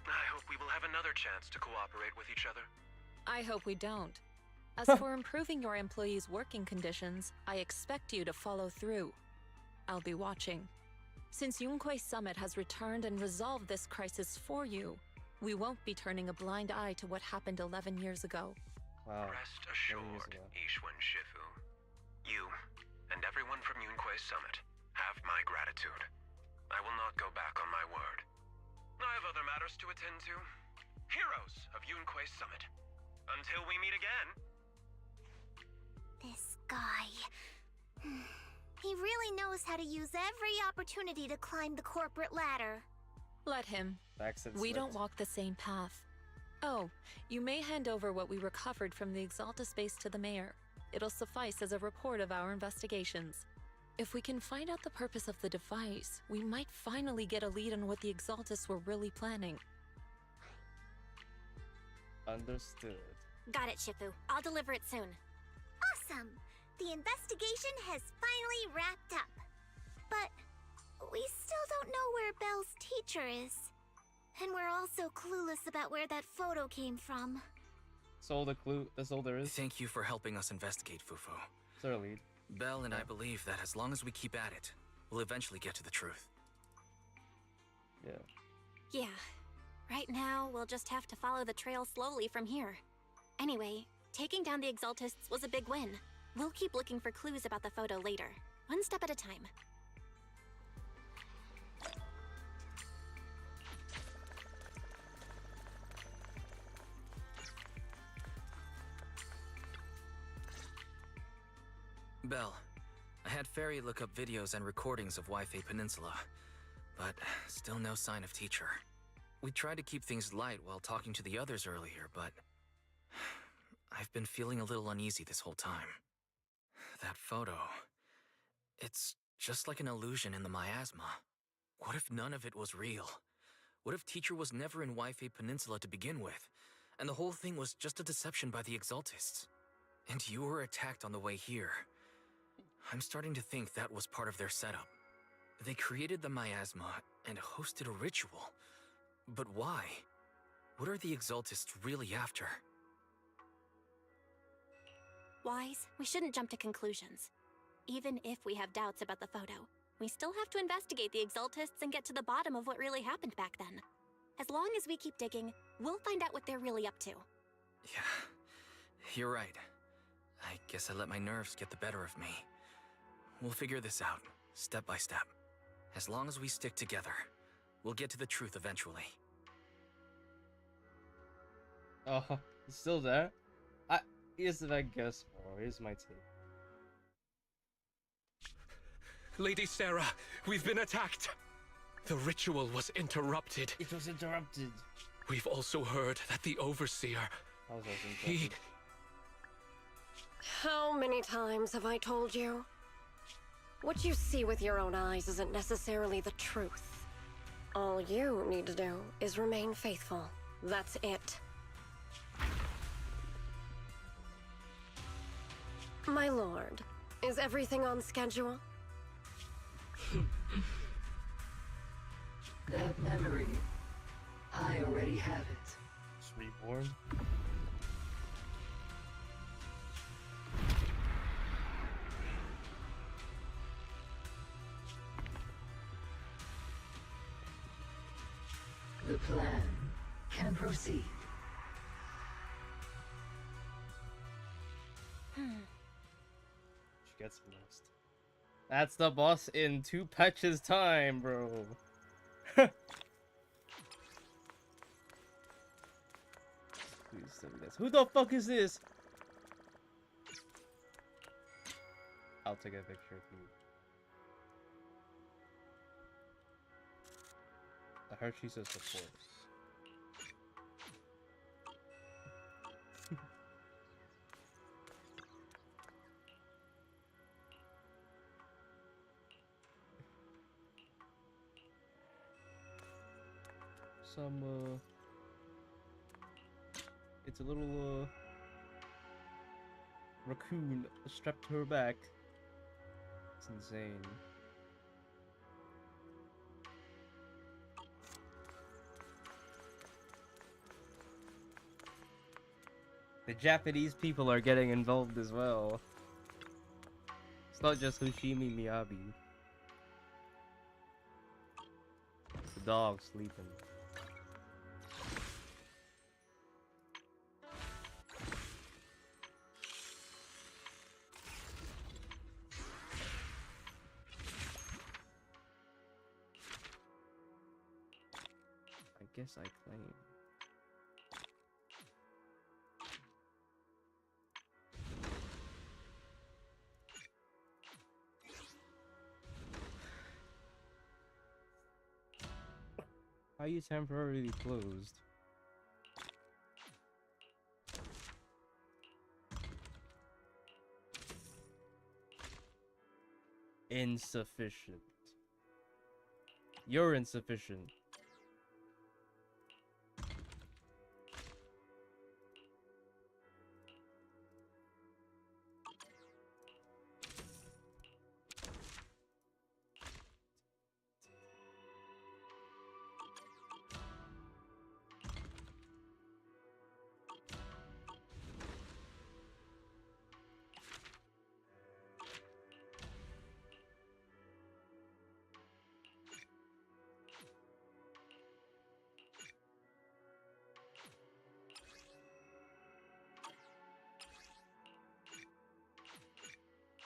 I hope we will have another chance to cooperate with each other. I hope we don't. As for improving your employees' working conditions, I expect you to follow through. I'll be watching. Since Yunquei Summit has returned and resolved this crisis for you, we won't be turning a blind eye to what happened 11 years ago. Wow. Rest assured, Ishwan Shifu. You and everyone from Yunquei Summit have my gratitude. I will not go back on my word. I have other matters to attend to. Heroes of Yunquei Summit. Until we meet again. This guy... He really knows how to use every opportunity to climb the corporate ladder. Let him. We don't walk the same path. Oh, you may hand over what we recovered from the Exalta space to the mayor. It'll suffice as a report of our investigations. If we can find out the purpose of the device, we might finally get a lead on what the Exaltists were really planning. Understood. Got it, Shifu. I'll deliver it soon. Awesome! The investigation has finally wrapped up. But we still don't know where Belle's teacher is. And we're also clueless about where that photo came from. That's all the clue. That's all there is. Thank you for helping us investigate, Fufu. It's our lead. Belle and I believe that as long as we keep at it, we'll eventually get to the truth. Yeah. Yeah. Right now, we'll just have to follow the trail slowly from here. Anyway, taking down the Exaltists was a big win. We'll keep looking for clues about the photo later, one step at a time. Belle, I had Fairy look up videos and recordings of Wi-Fi Peninsula, but still no sign of teacher. We tried to keep things light while talking to the others earlier, but I've been feeling a little uneasy this whole time. That photo, it's just like an illusion in the miasma. What if none of it was real? What if teacher was never in Wi-Fi Peninsula to begin with, and the whole thing was just a deception by the Exaltists? And you were attacked on the way here. I'm starting to think that was part of their setup. They created the miasma and hosted a ritual. But why? What are the Exaltists really after? Wise, we shouldn't jump to conclusions. Even if we have doubts about the photo, we still have to investigate the Exaltists and get to the bottom of what really happened back then. As long as we keep digging, we'll find out what they're really up to. Yeah, you're right. I guess I let my nerves get the better of me. We'll figure this out, step by step. As long as we stick together, we'll get to the truth eventually. Oh, it's still there? Here's what I guess, bro. Here's my take. Lady Sarah, we've been attacked. The ritual was interrupted. It was interrupted. We've also heard that the Overseer... He... How many times have I told you? What you see with your own eyes isn't necessarily the truth. All you need to do is remain faithful. That's it. My lord, is everything on schedule? That memory, I already have it. It's reborn. The plan can proceed. She gets lost. That's the boss in 2 patches time, bro. Please tell me this. Who the fuck is this? I'll take a picture of you. I heard she says support. It's a little raccoon strapped to her back. It's insane. The Japanese people are getting involved as well. It's not just Hoshimi Miyabi. The dog sleeping. I guess I claim. Are you temporarily closed? Insufficient. You're insufficient.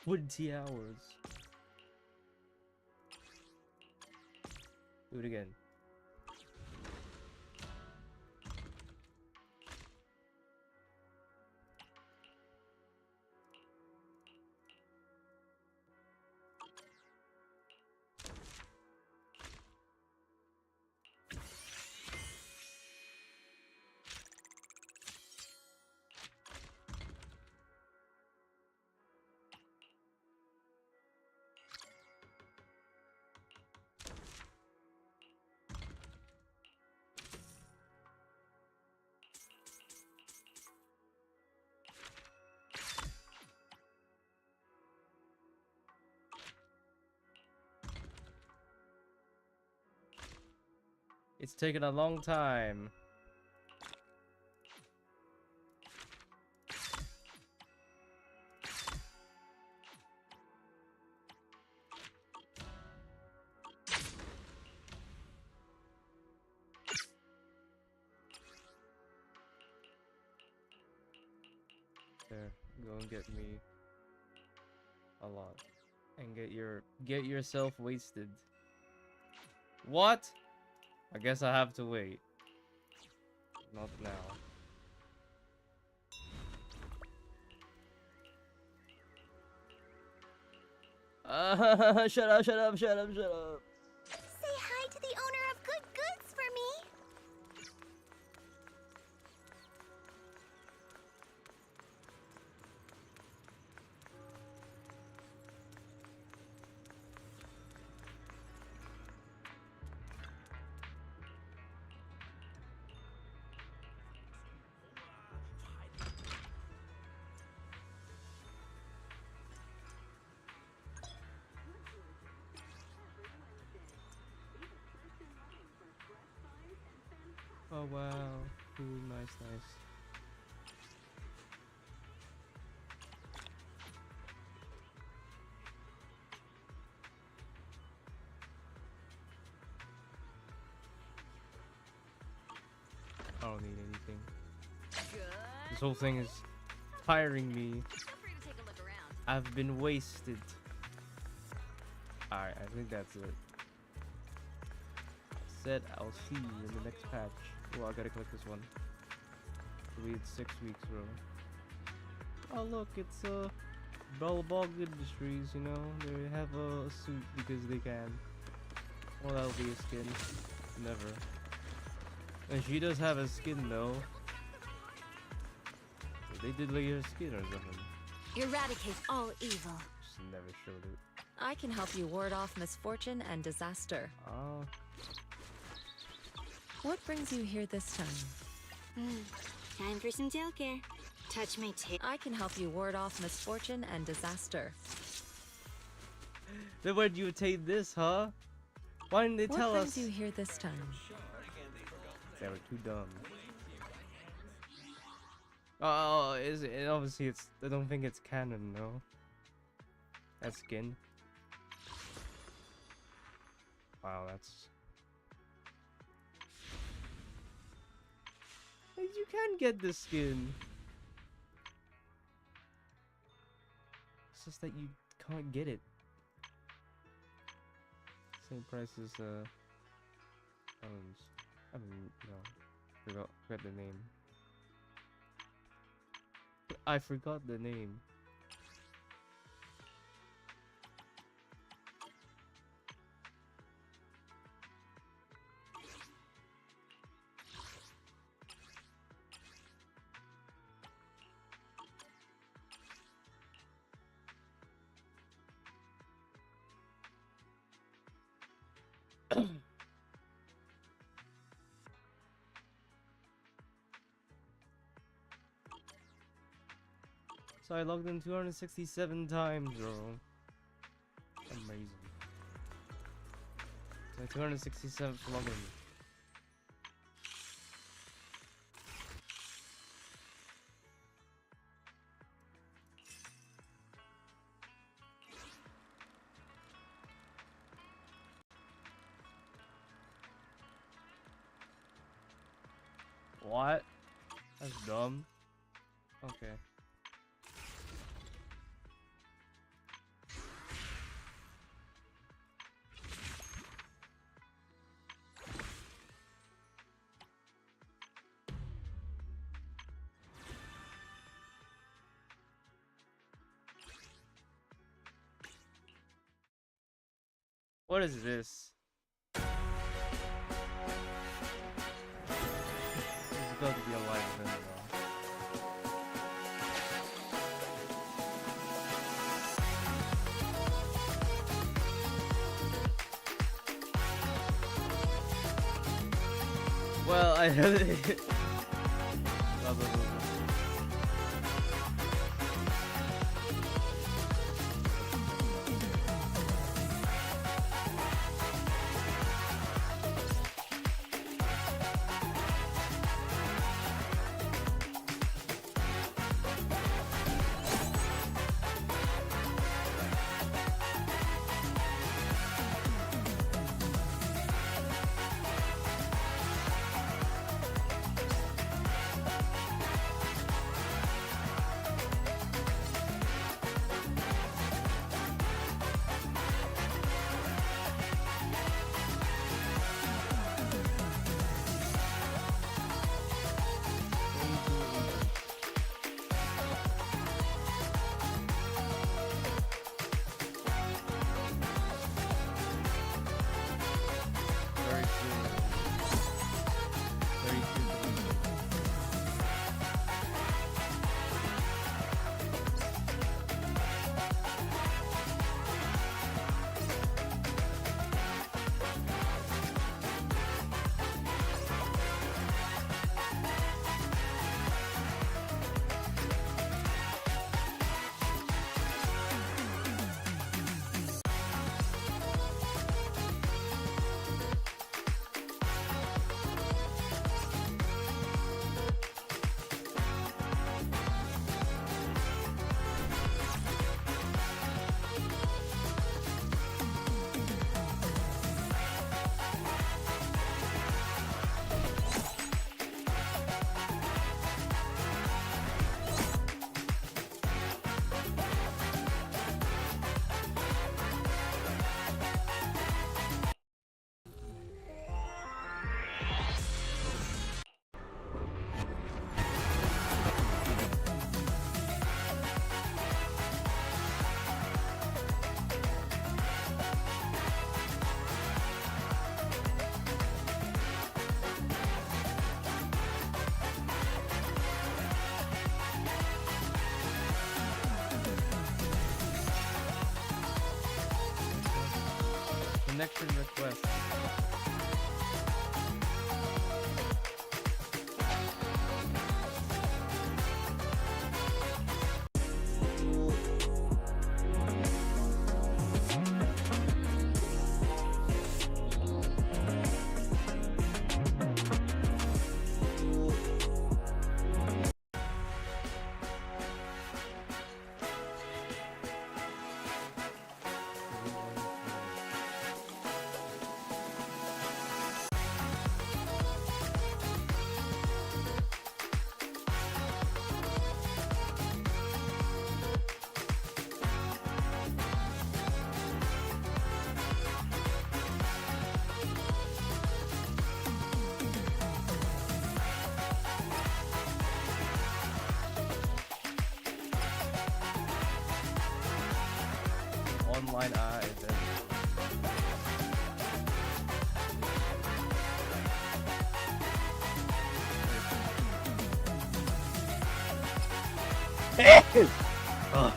Twenty hours. Do it again. It's taken a long time. There, go and get me a lot. And get yourself wasted. What? I guess I have to wait. Not now. Shut up, shut up, shut up, shut up. Say hi to the owner of Good Goods for me. Oh wow. Ooh, nice, nice. I don't need anything. This whole thing is tiring me. I've been wasted. Alright, I think that's it. Said I'll see you in the next patch. Oh, I gotta click this one. Wait 6 weeks, bro. Oh look, it's Bog Industries, you know, they have a suit because they can. Well, that'll be a skin. Never. And she does have a skin though. They did like her skin or something. Eradicate all evil. Just never showed it. I can help you ward off misfortune and disaster. Oh. What brings you here this time? Time for some tail care. Touch my tail. I can help you ward off misfortune and disaster. Then where'd you attain this, huh? Why didn't they tell us? What brings you here this time? They were too dumb. Oh, is it? Obviously, it's. I don't think it's canon, no. That skin. Wow, that's. You can get this skin. It's just that you can't get it. Same price as I mean, no, forgot the name. I forgot the name. So I logged in 267 times, bro. Amazing. So 267th login. What? That's dumb. Okay. What is this? There's got to be a live event though. Well, I had it. Blah, blah, blah, blah. connection request. Online event. Ugh.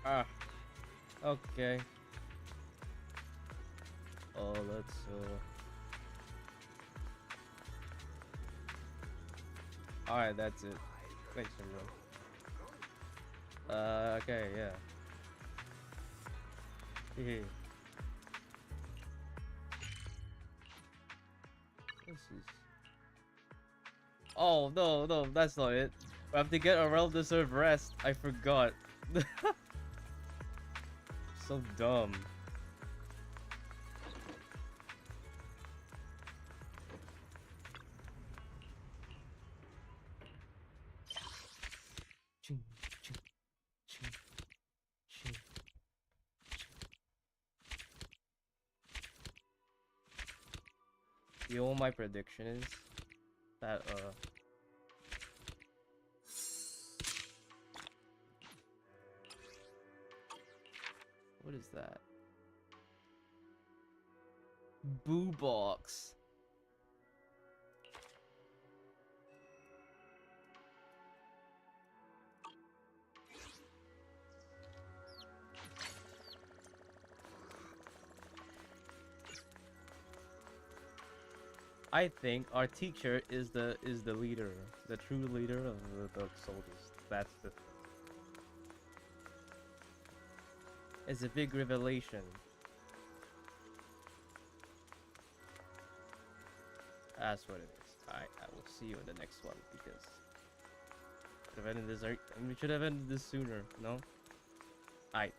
Ah, okay. Oh, let's Alright, that's it. Thanks, everyone. Okay, yeah. Hehe. This is... Oh, no, that's not it. I have to get a well-deserved rest. I forgot. So dumb. Ching, ching, ching, ching, ching. You know what my prediction is? That what is that? Boo box. I think our teacher is the leader, the true leader of the soldiers. That's the thing. It's a big revelation. That's what it is. Alright, I will see you in the next one because we should have ended this sooner, no? Alright.